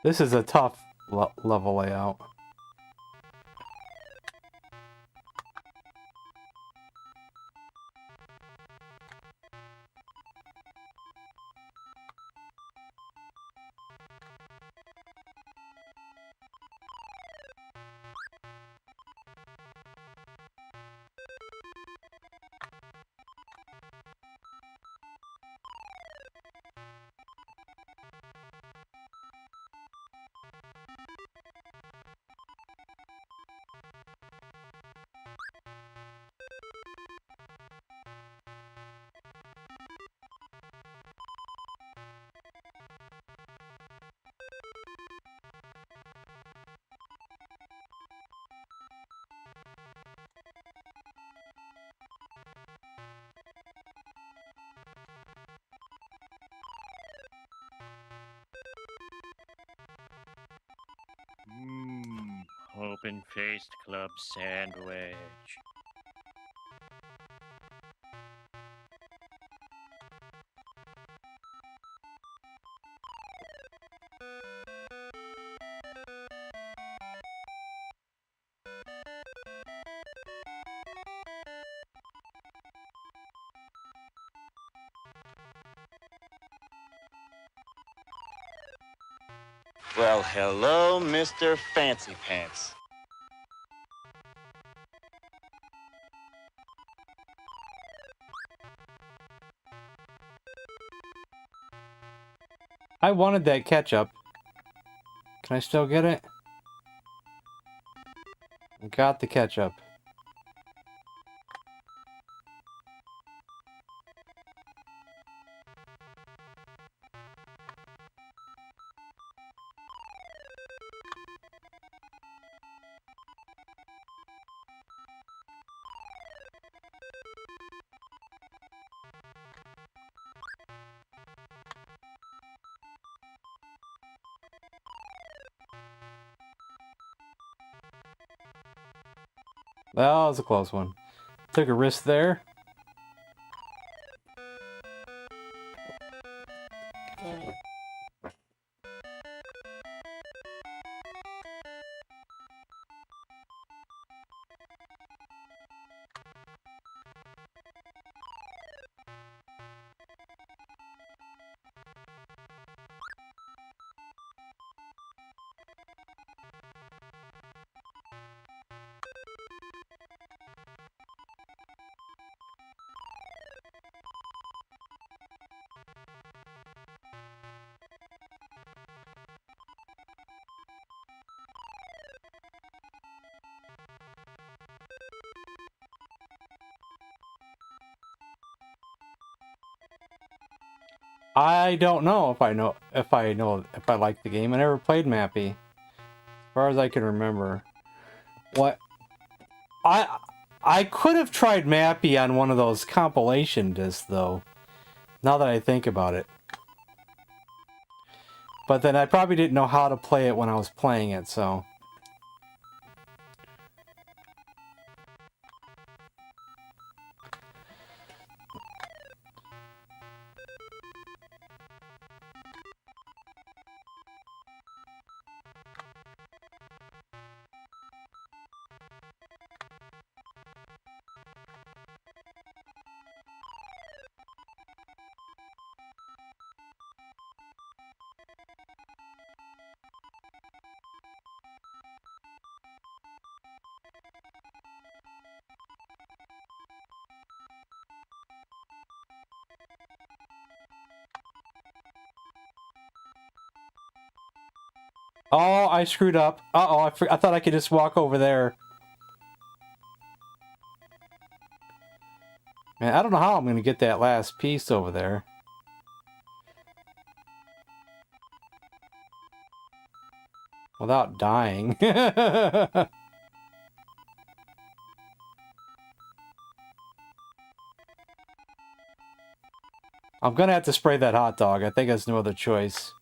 This is a tough level layout. Open-faced club sandwich. Well, hello, Mr. Fancy Pants. I wanted that ketchup. Can I still get it? Got the ketchup. That was a close one. Took a risk there. I don't know if I like the game. I never played Mappy, as far as I can remember. What? I could have tried Mappy on one of those compilation discs, though. Now that I think about it, but then I probably didn't know how to play it when I was playing it, so. Oh, I screwed up. Uh-oh, I thought I could just walk over there. Man, I don't know how I'm going to get that last piece over there. Without dying. I'm going to have to spray that hot dog. I think there's no other choice.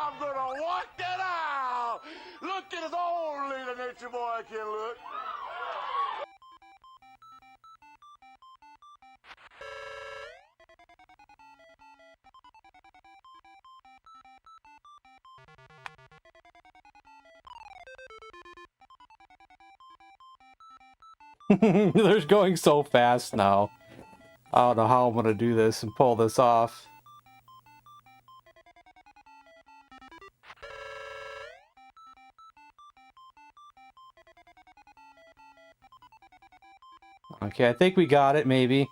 I'm gonna walk that out. Look at his old little nature boy can look. They're going so fast now. I don't know how I'm gonna do this and pull this off. Okay, I think we got it, maybe.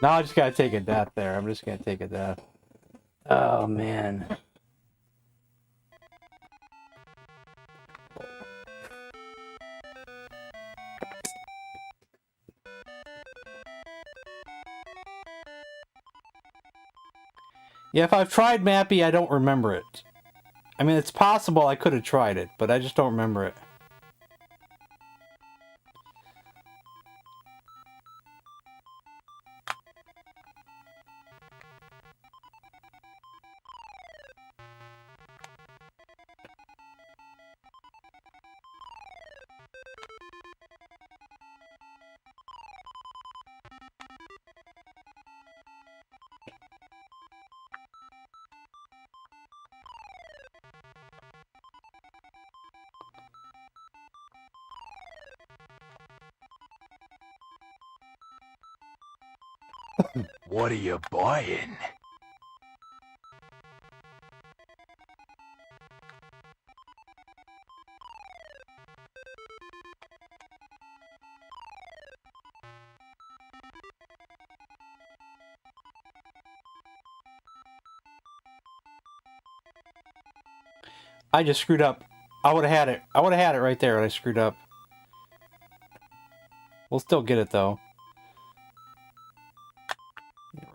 Now I just gotta take a death there. I'm just gonna take a death. Oh, man. Yeah, if I've tried Mappy, I don't remember it. I mean, it's possible I could have tried it, but I just don't remember it. What are you buying? I just screwed up. I would have had it. I would have had it right there, and I screwed up. We'll still get it, though.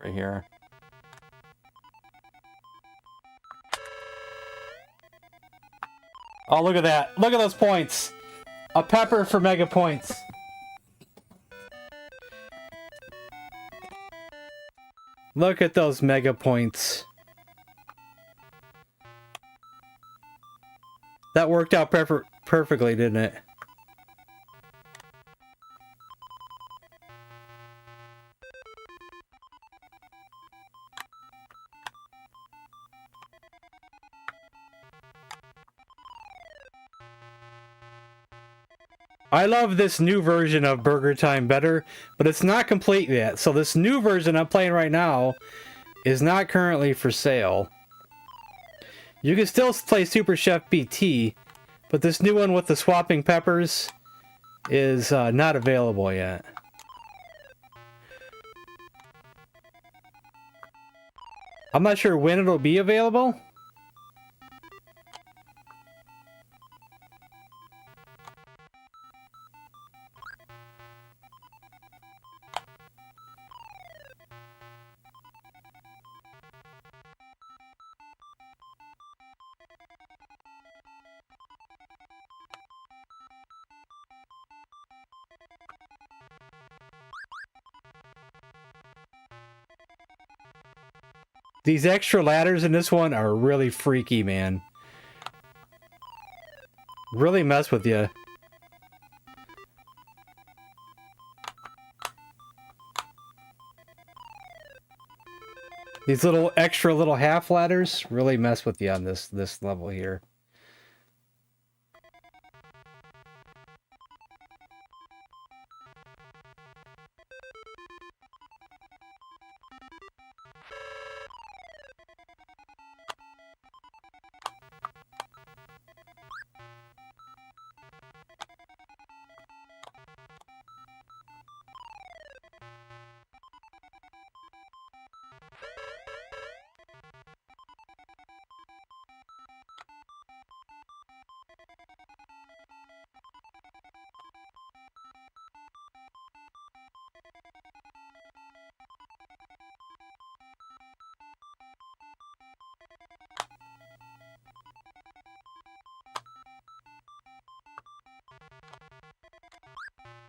Right here. Oh, look at that. Look at those points. A pepper for mega points. Look at those mega points. That worked out perfectly, didn't it? I love this new version of Burger Time better, but it's not complete yet. So this new version I'm playing right now is not currently for sale. You can still play Super Chef BT, but this new one with the swapping peppers is not available yet. I'm not sure when it'll be available. These extra ladders in this one are really freaky, man. Really mess with you. These little extra little half ladders really mess with you on this level here.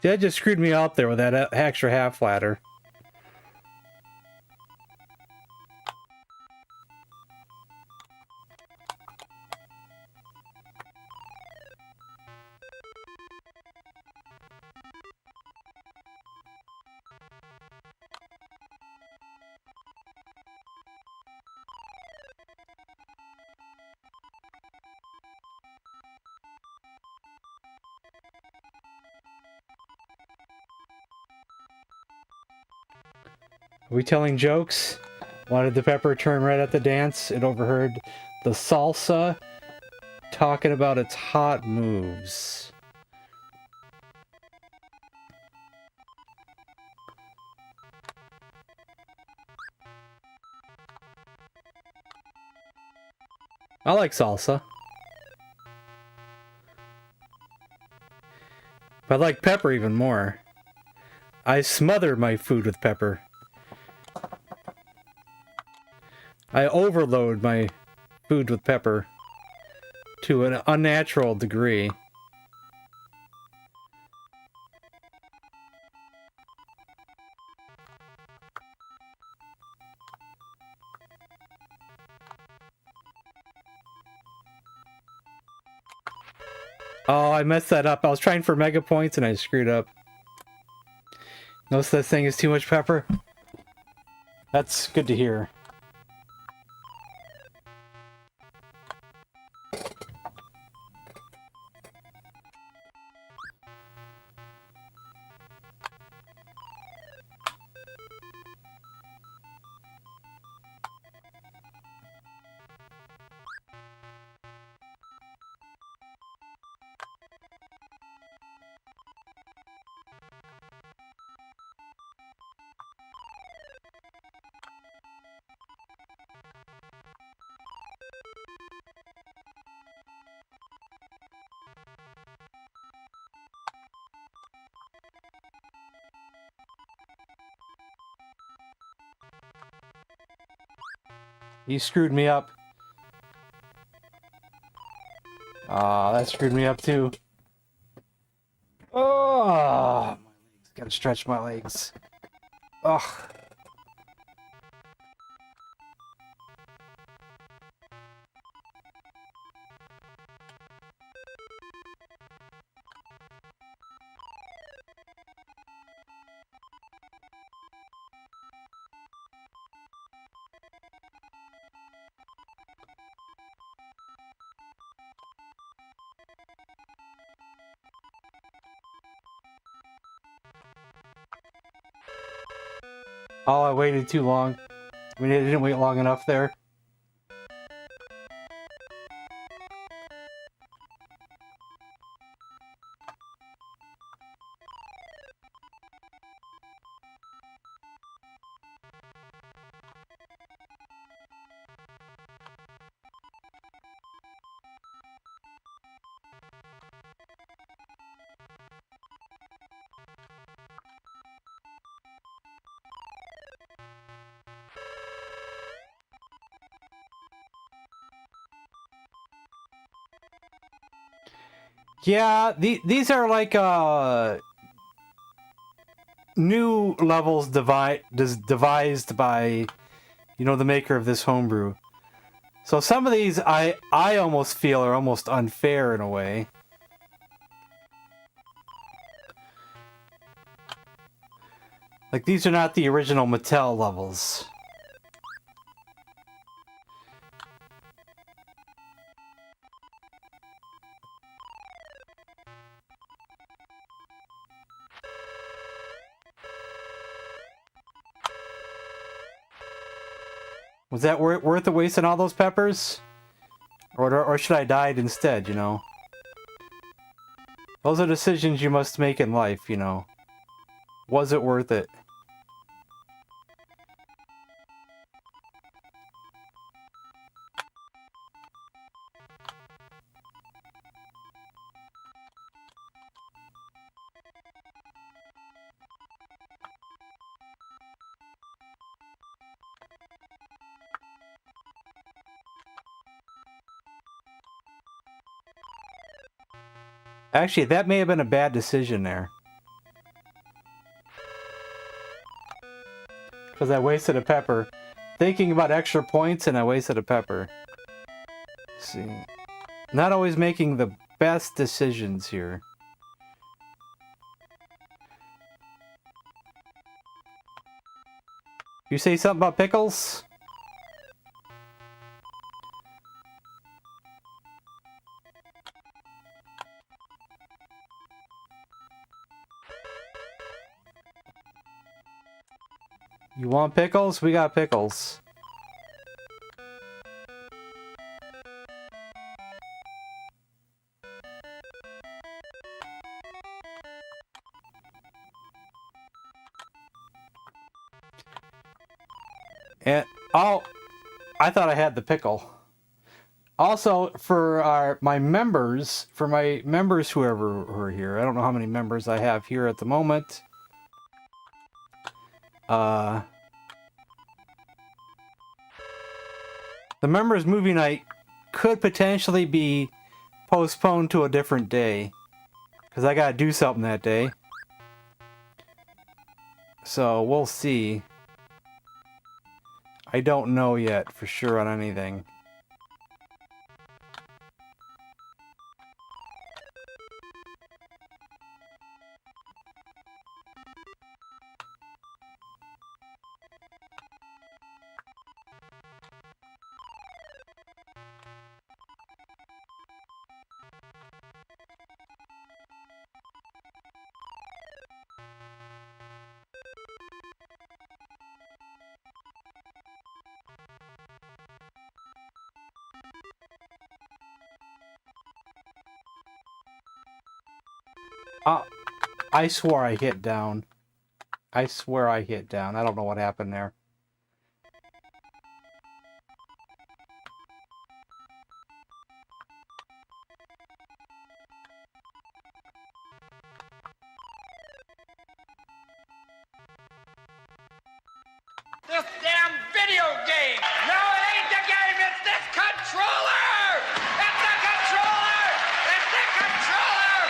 That just screwed me up there with that extra half ladder. Are we telling jokes? Wanted the pepper turn right at the dance? It overheard the salsa talking about its hot moves. I like salsa. But I like pepper even more. I smother my food with pepper. I overload my food with pepper to an unnatural degree. Oh, I messed that up. I was trying for mega points and I screwed up. No such thing as too much pepper. That's good to hear. You screwed me up. Ah, that screwed me up too. Oh, gotta stretch my legs. Ugh. Oh, I waited too long. I mean, I didn't wait long enough there. Yeah, these are like new levels devised by, you know, the maker of this homebrew. So some of these I almost feel are almost unfair in a way. Like these are not the original Mattel levels. Was that worth it wasting all those peppers? Or should I died instead, you know? Those are decisions you must make in life, you know. Was it worth it? Actually, that may have been a bad decision there. Because I wasted a pepper. Thinking about extra points and I wasted a pepper. Let's see. Not always making the best decisions here. You say something about pickles? You want pickles? We got pickles. And oh, I thought I had the pickle. Also, for my members, whoever are here, I don't know how many members I have here at the moment. The members movie night could potentially be postponed to a different day. Because I gotta do something that day. So, we'll see. I don't know yet for sure on anything. I swore I hit down. I swear I hit down. I don't know what happened there. This damn video game! No, it ain't the controller! It's the controller! It's the controller!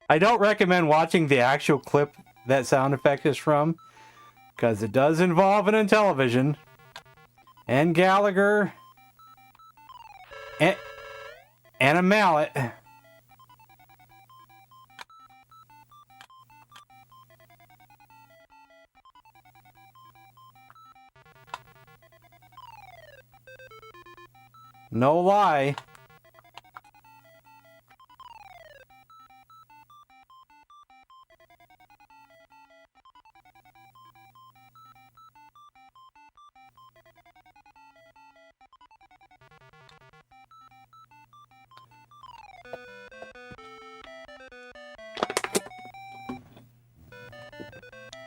I don't recommend watching the actual clip that sound effect is from, because it does involve an Intellivision and Gallagher and a mallet. No lie.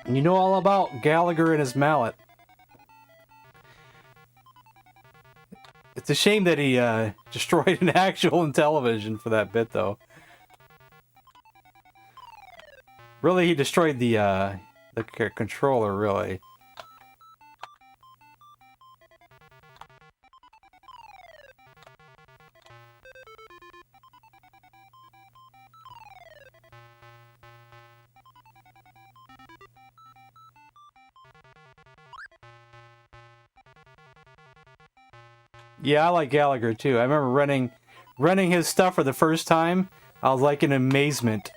You know all about Gallagher and his mallet. It's a shame that he destroyed an actual Intellivision for that bit, though. Really, he destroyed the controller, really. Yeah, I like Gallagher too. I remember running his stuff for the first time. I was like in amazement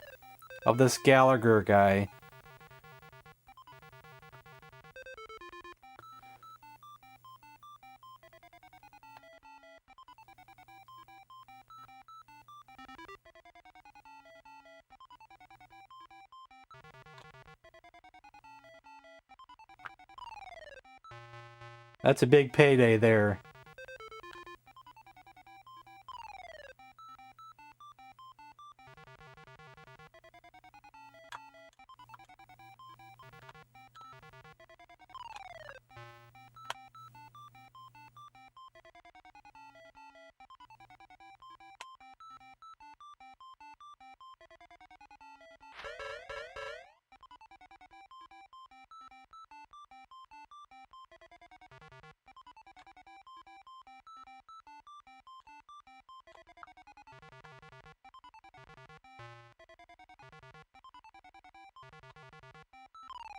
of this Gallagher guy. That's a big payday there.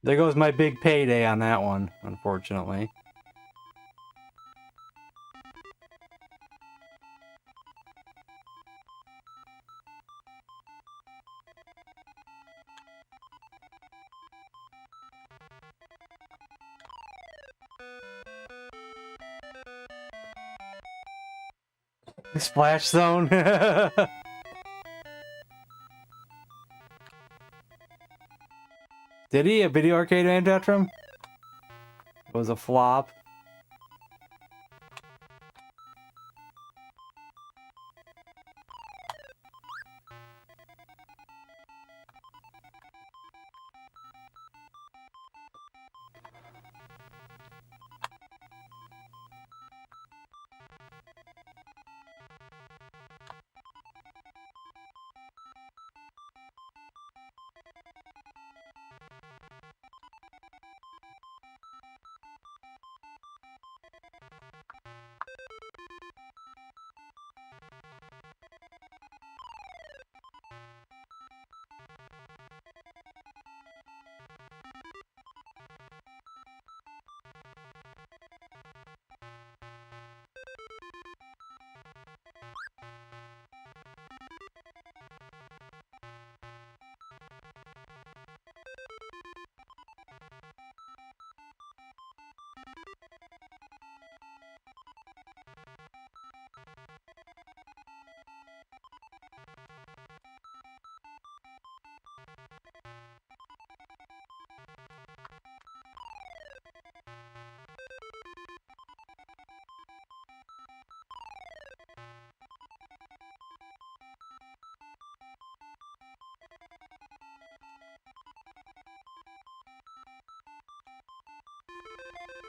There goes my big payday on that one, unfortunately. Splash zone. Did he? A video arcade Antetrum? It was a flop.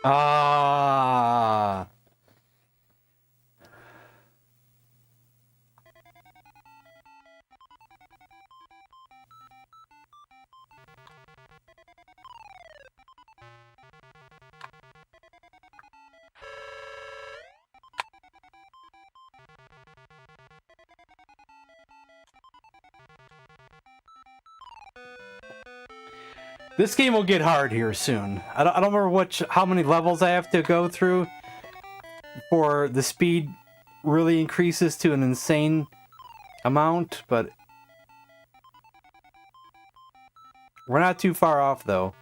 Ah. This game will get hard here soon. I don't remember how many levels I have to go through before the speed really increases to an insane amount, but we're not too far off though.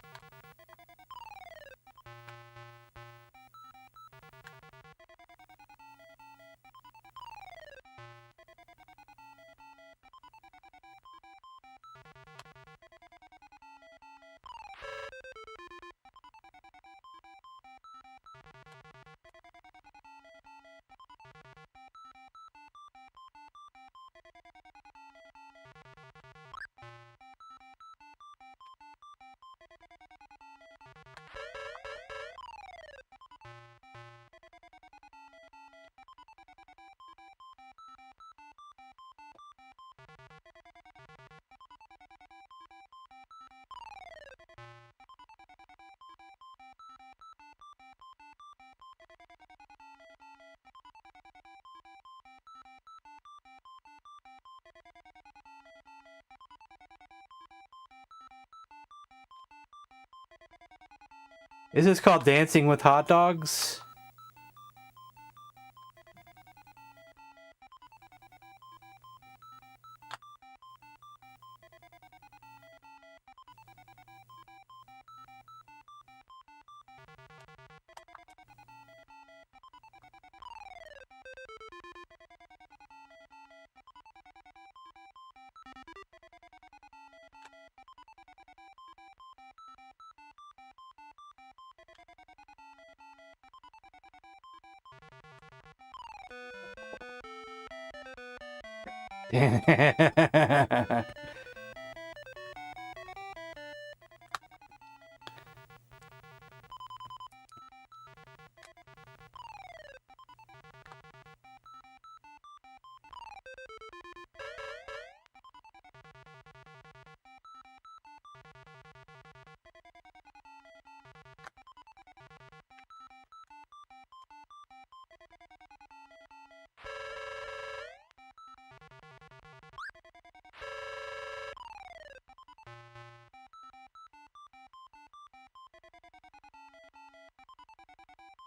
Is this called Dancing with Hot Dogs?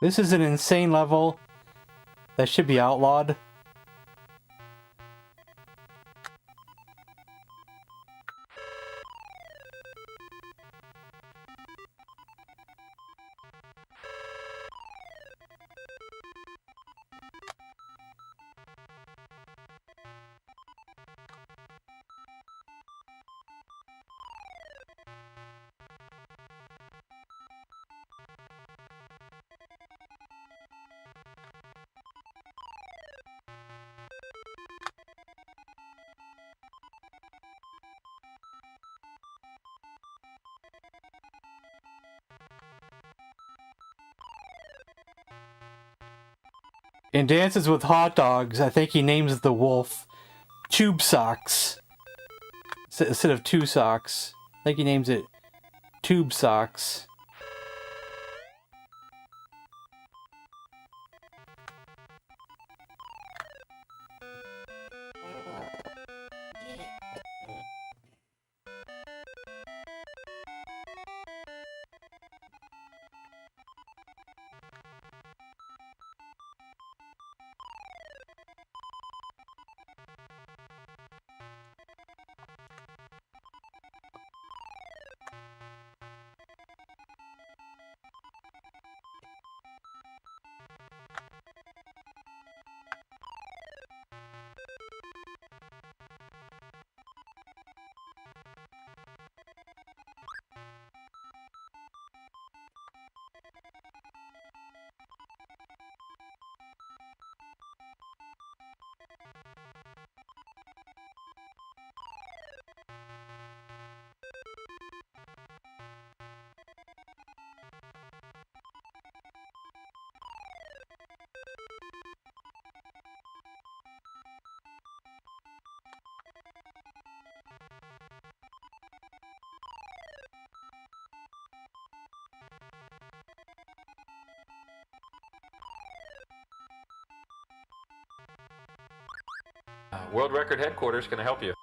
This is an insane level that should be outlawed. In Dances with Hot Dogs, I think he names the wolf Tube Socks. Instead of Two Socks. I think he names it Tube Socks. World Record Headquarters can help you.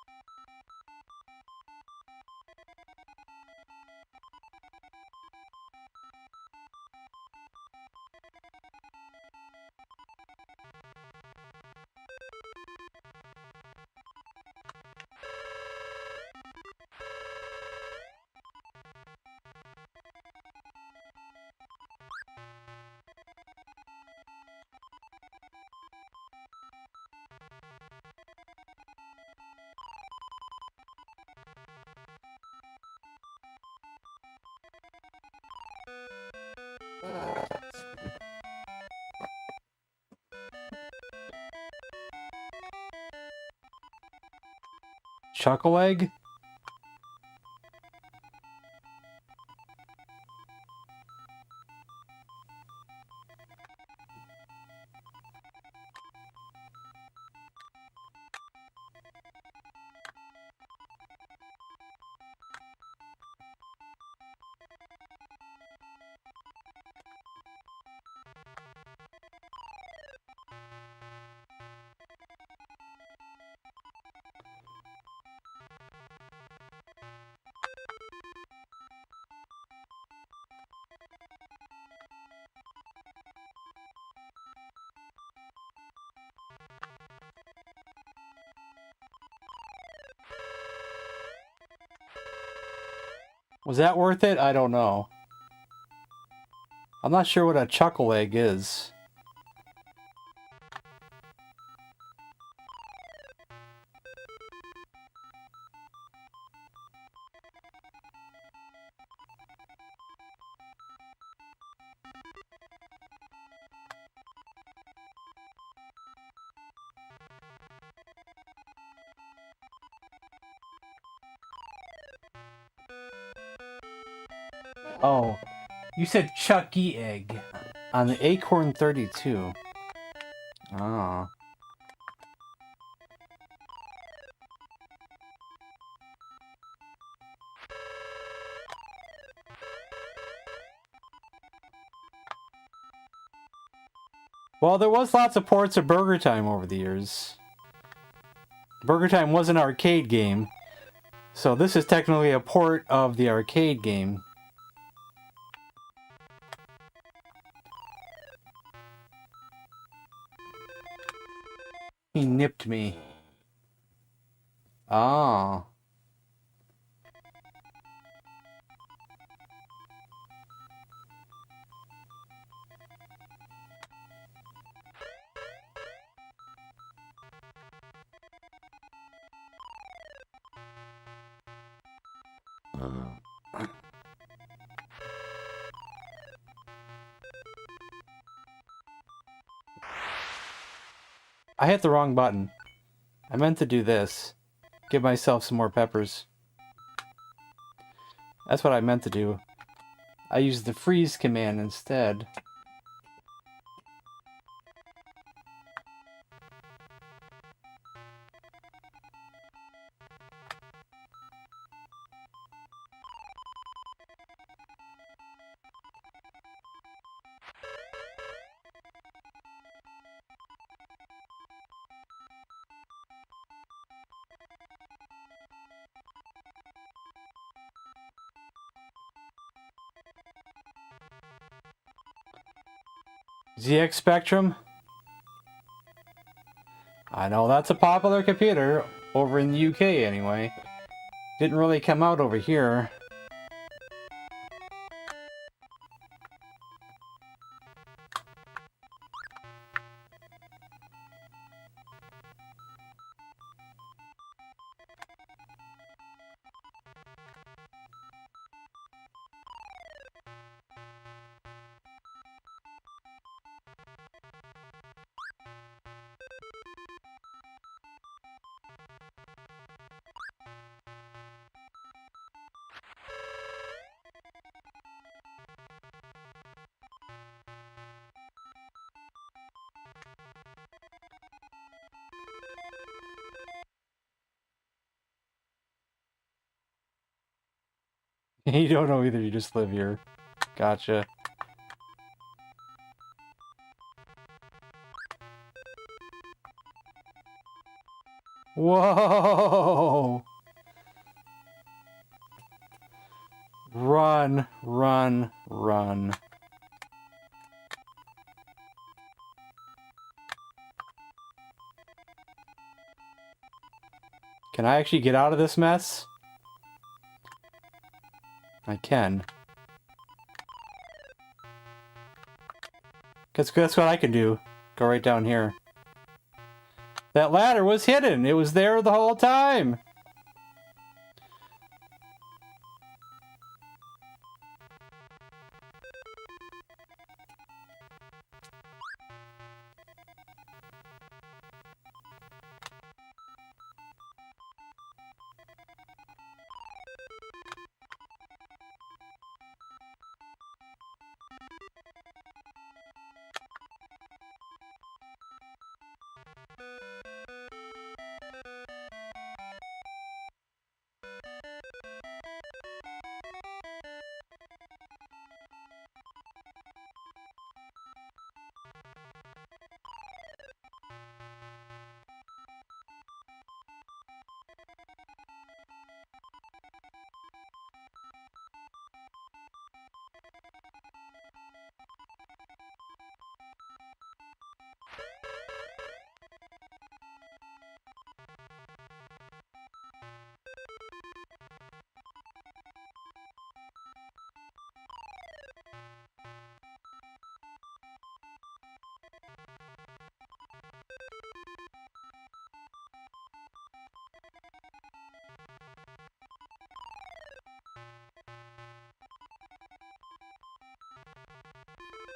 Chuckle egg? Was that worth it? I don't know. I'm not sure what a chuckle egg is. Oh, you said Chucky egg on the Acorn 32. Oh. Well, there was lots of ports of Burger Time over the years. Burger Time was an arcade game, so this is technically a port of the arcade game. He nipped me. Ah. I hit the wrong button. I meant to do this. Give myself some more peppers. That's what I meant to do. I used the freeze command instead. ZX Spectrum? I know that's a popular computer, over in the UK anyway. Didn't really come out over here. You don't know either, you just live here. Gotcha. Whoa! Run, run, run. Can I actually get out of this mess? I can. That's what I can do. Go right down here. That ladder was hidden. It was there the whole time.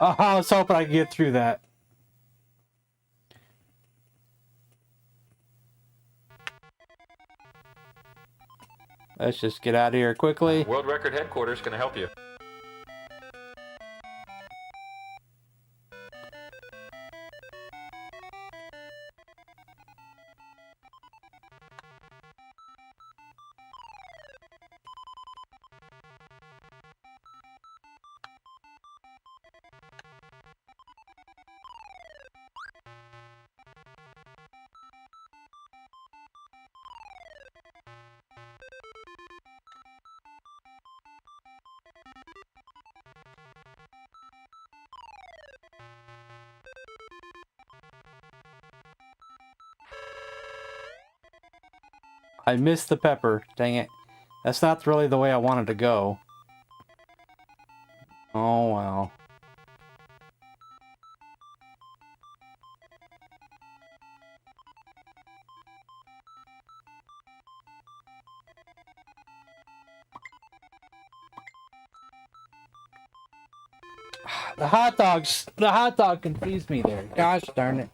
Oh, I was hoping I could get through that. Let's just get out of here quickly. World Record Headquarters can help you. I missed the pepper. Dang it. That's not really the way I wanted to go. Oh, well. The hot dog confused me there. Gosh darn it.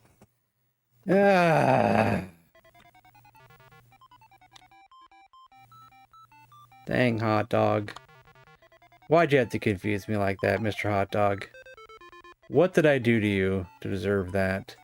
Dang hot dog. Why'd you have to confuse me like that, Mr. Hot Dog? What did I do to you to deserve that?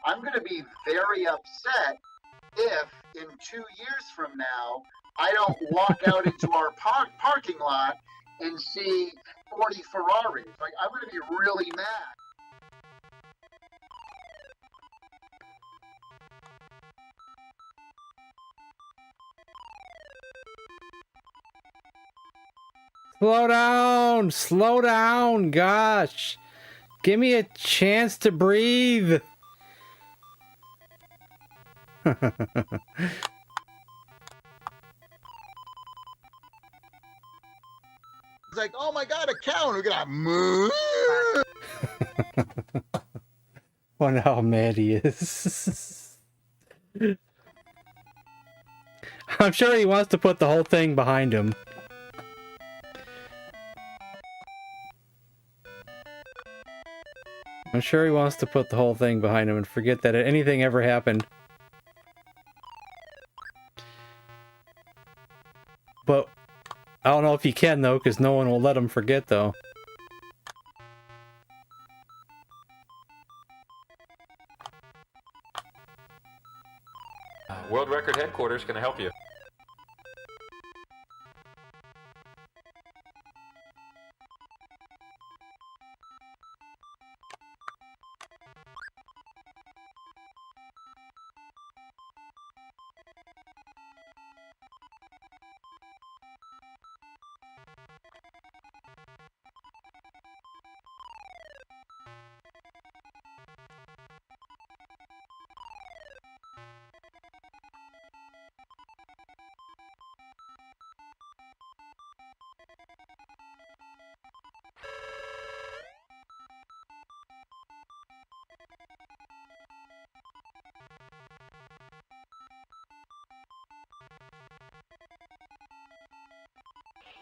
I'm going to be very upset if in 2 years from now I don't walk out into our parking lot and see 40 Ferraris. Like, I'm going to be really mad. Slow down, gosh. Give me a chance to breathe. It's like, oh my God, a cow, and we're gonna moo. Wonder how mad he is. I'm sure he wants to put the whole thing behind him. I'm sure he wants to put the whole thing behind him and forget that anything ever happened. But I don't know if he can, though, because no one will let him forget, though. World Record Headquarters can help you.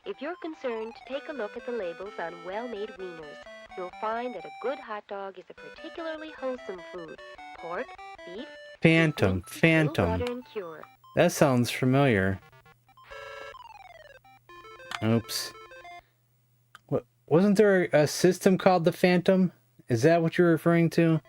If you're concerned, take a look at the labels on well-made wieners. You'll find that a good hot dog is a particularly wholesome food. Pork, beef, Phantom. little water and cure. That sounds familiar. Oops. What, wasn't there a system called the Phantom? Is that what you're referring to?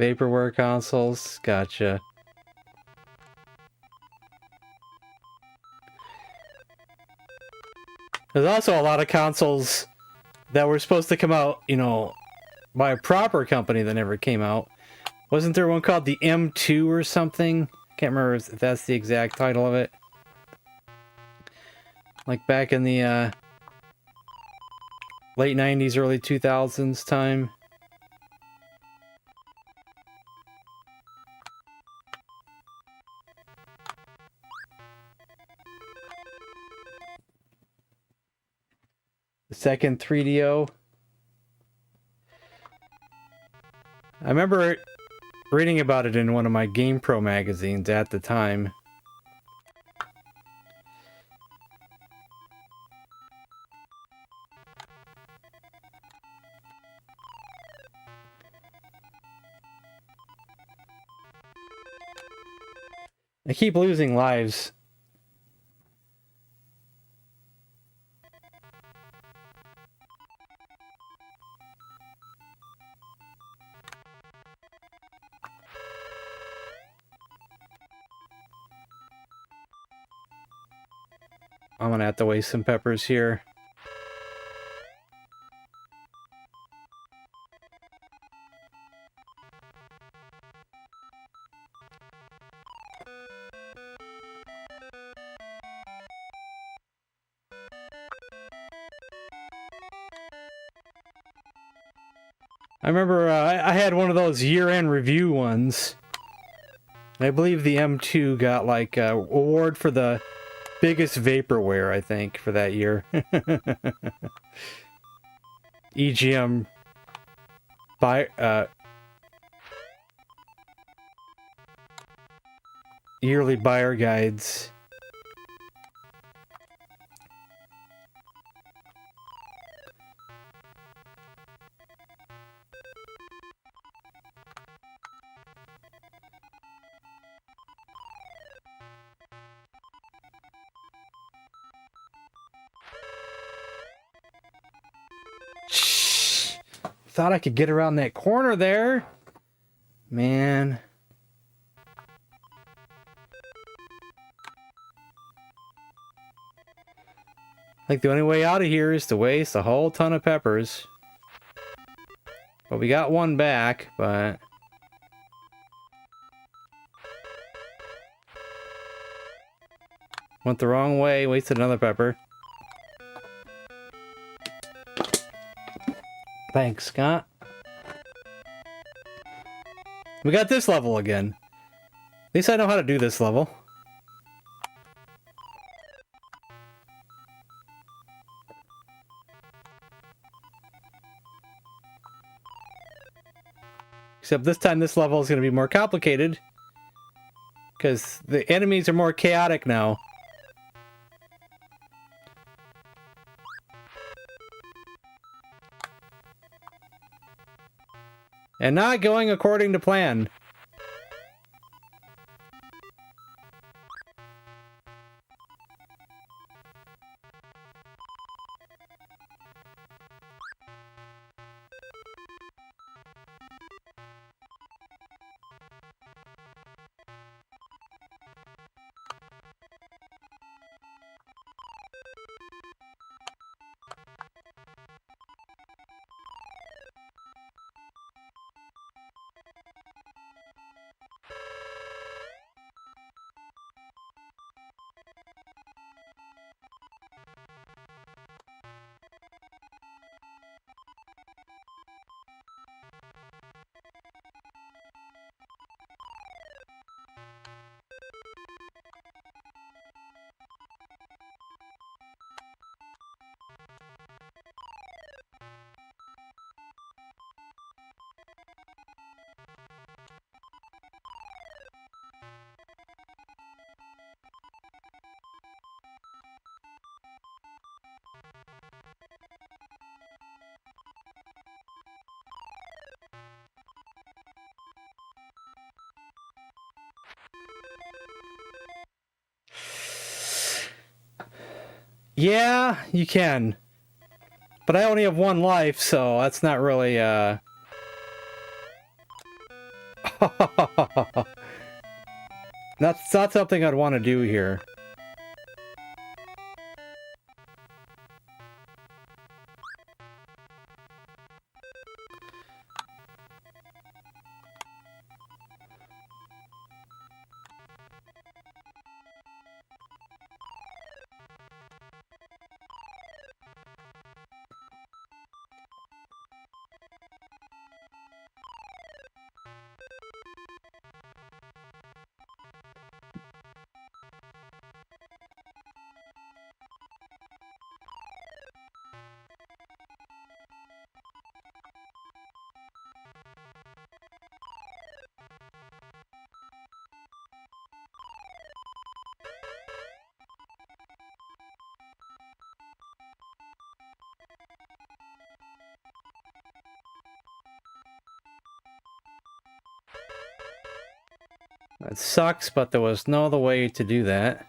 Vaporware consoles, gotcha. There's also a lot of consoles that were supposed to come out, you know, by a proper company that never came out. Wasn't there one called the M2 or something? Can't remember if that's the exact title of it. Like back in the late 90s, early 2000s time. The second 3DO. I remember reading about it in one of my GamePro magazines at the time. I keep losing lives. I'm gonna have to waste some peppers here. I remember I had one of those year-end review ones. I believe the M2 got like a award for the biggest vaporware, I think, for that year. EGM yearly buyer guides. Thought I could get around that corner there. Man. Like the only way out of here is to waste a whole ton of peppers. Well, we got one back, but... Went the wrong way, wasted another pepper. Thanks, Scott. We got this level again. At least I know how to do this level. Except this time this level is going to be more complicated. Because the enemies are more chaotic now. And not going according to plan. Yeah, you can. But I only have one life, so that's not really, That's not something I'd want to do here. That sucks, but there was no other way to do that.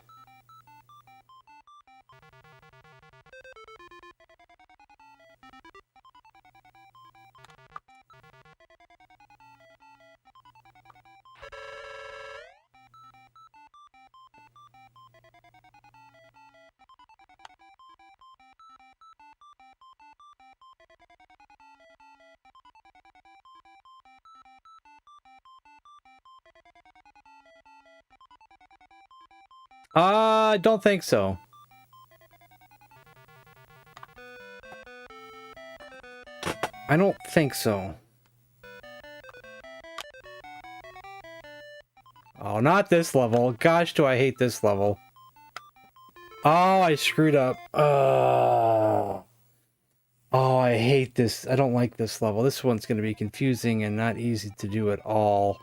I don't think so. I don't think so. Oh, not this level. Gosh, do I hate this level. Oh, I screwed up. Oh, I hate this. I don't like this level. This one's going to be confusing and not easy to do at all.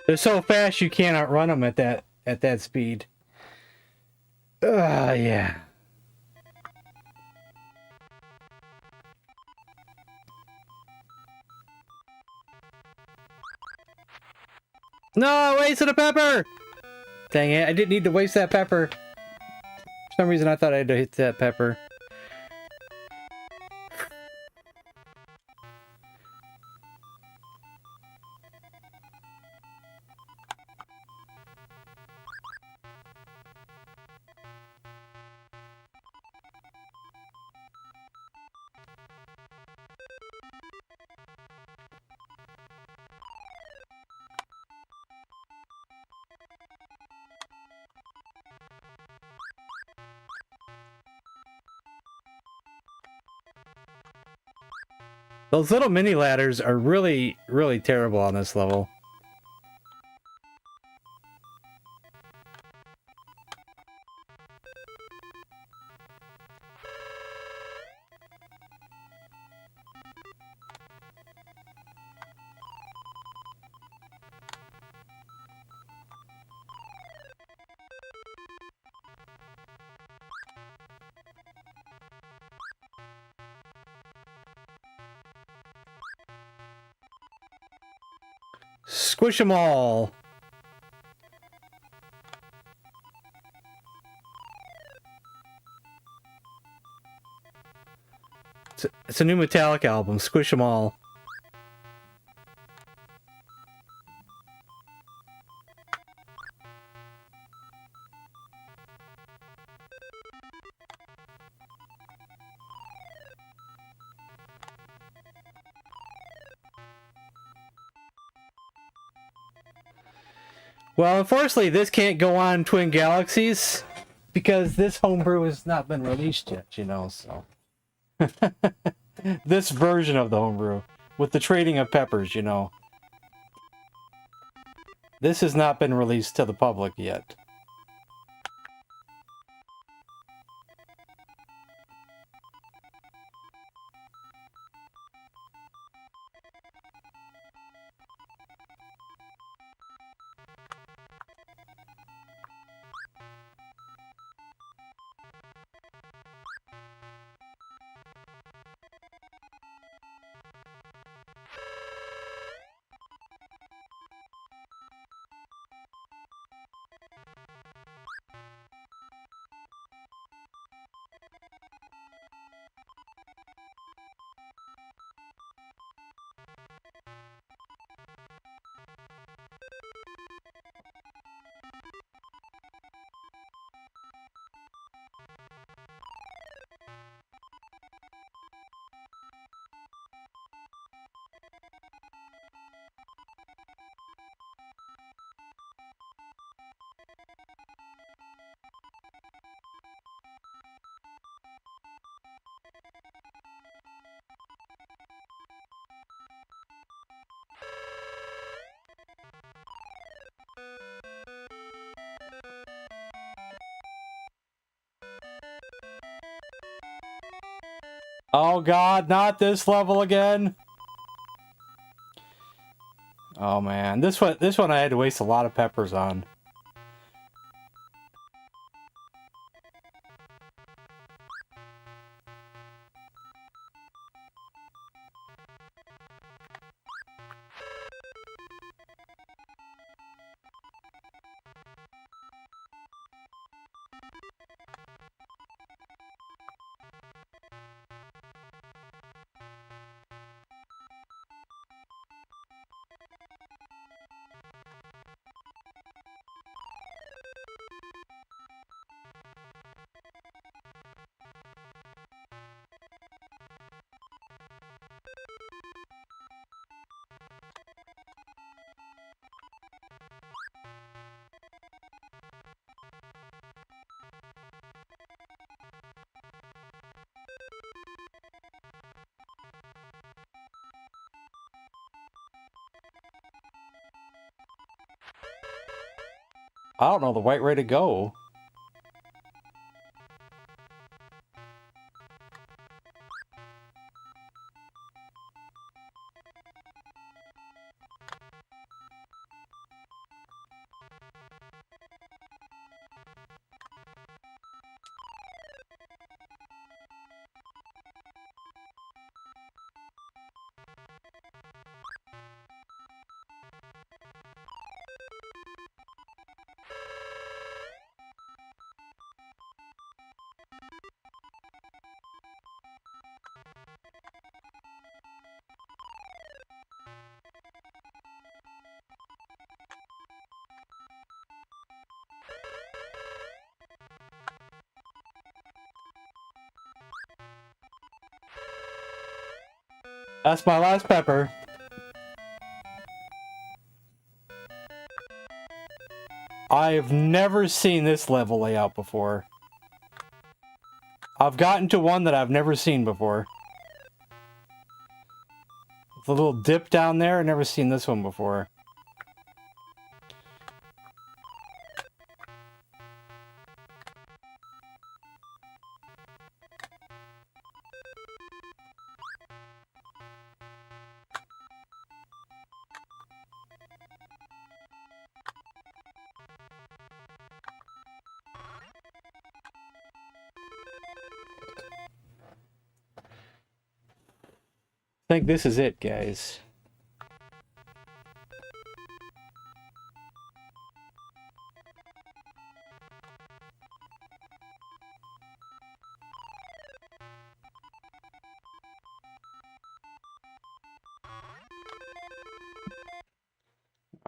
They're so fast you can't outrun them at that speed. Yeah. No, I wasted a pepper! Dang it, I didn't need to waste that pepper. For some reason I thought I had to hit that pepper. Those little mini ladders are really, really terrible on this level. Squish them all. It's a new Metallica album. Squish them all. Well, unfortunately, this can't go on Twin Galaxies because this homebrew has not been released yet, you know, so. This version of the homebrew with the trading of peppers, you know. This has not been released to the public yet. Oh god, not this level again. Oh man, this one I had to waste a lot of peppers on. I don't know the right way to go. That's my last pepper. I've never seen this level layout before. I've gotten to one that I've never seen before. The little dip down there. I've never seen this one before. I think this is it, guys.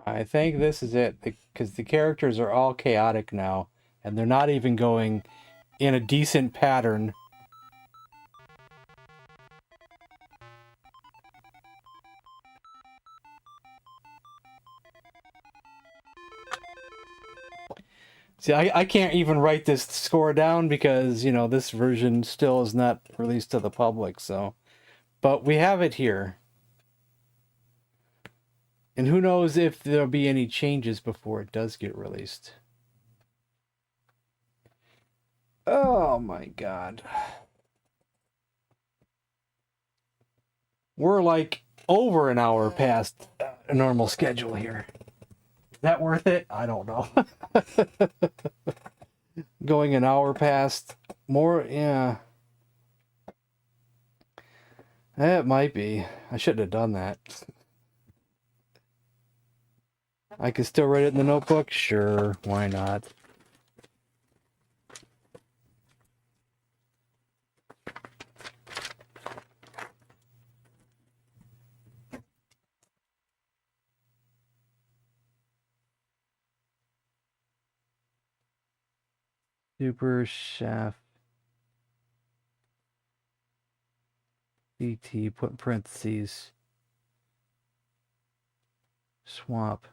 I think this is it, because the characters are all chaotic now, and they're not even going in a decent pattern. See, I can't even write this score down because, you know, this version still is not released to the public, so... But we have it here. And who knows if there'll be any changes before it does get released. Oh my god. We're like over an hour past a normal schedule here. Is that worth it? I don't know. Going an hour past more, yeah. It might be. I shouldn't have done that. I could still write it in the notebook? Sure, why not? Super Chef BT, put in parentheses. Swamp.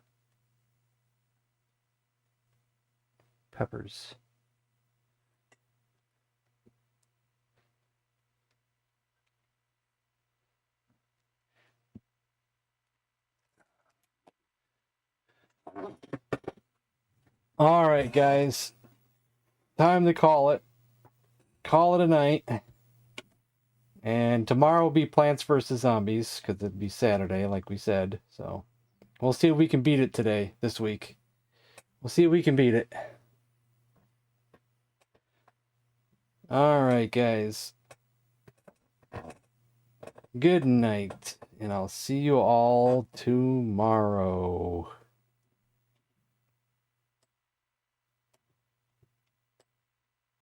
Peppers. All right, guys. Time to call it. Call it a night. And tomorrow will be Plants vs. Zombies, because it'll be Saturday, like we said. So we'll see if we can beat it today, this week. We'll see if we can beat it. All right, guys. Good night. And I'll see you all tomorrow.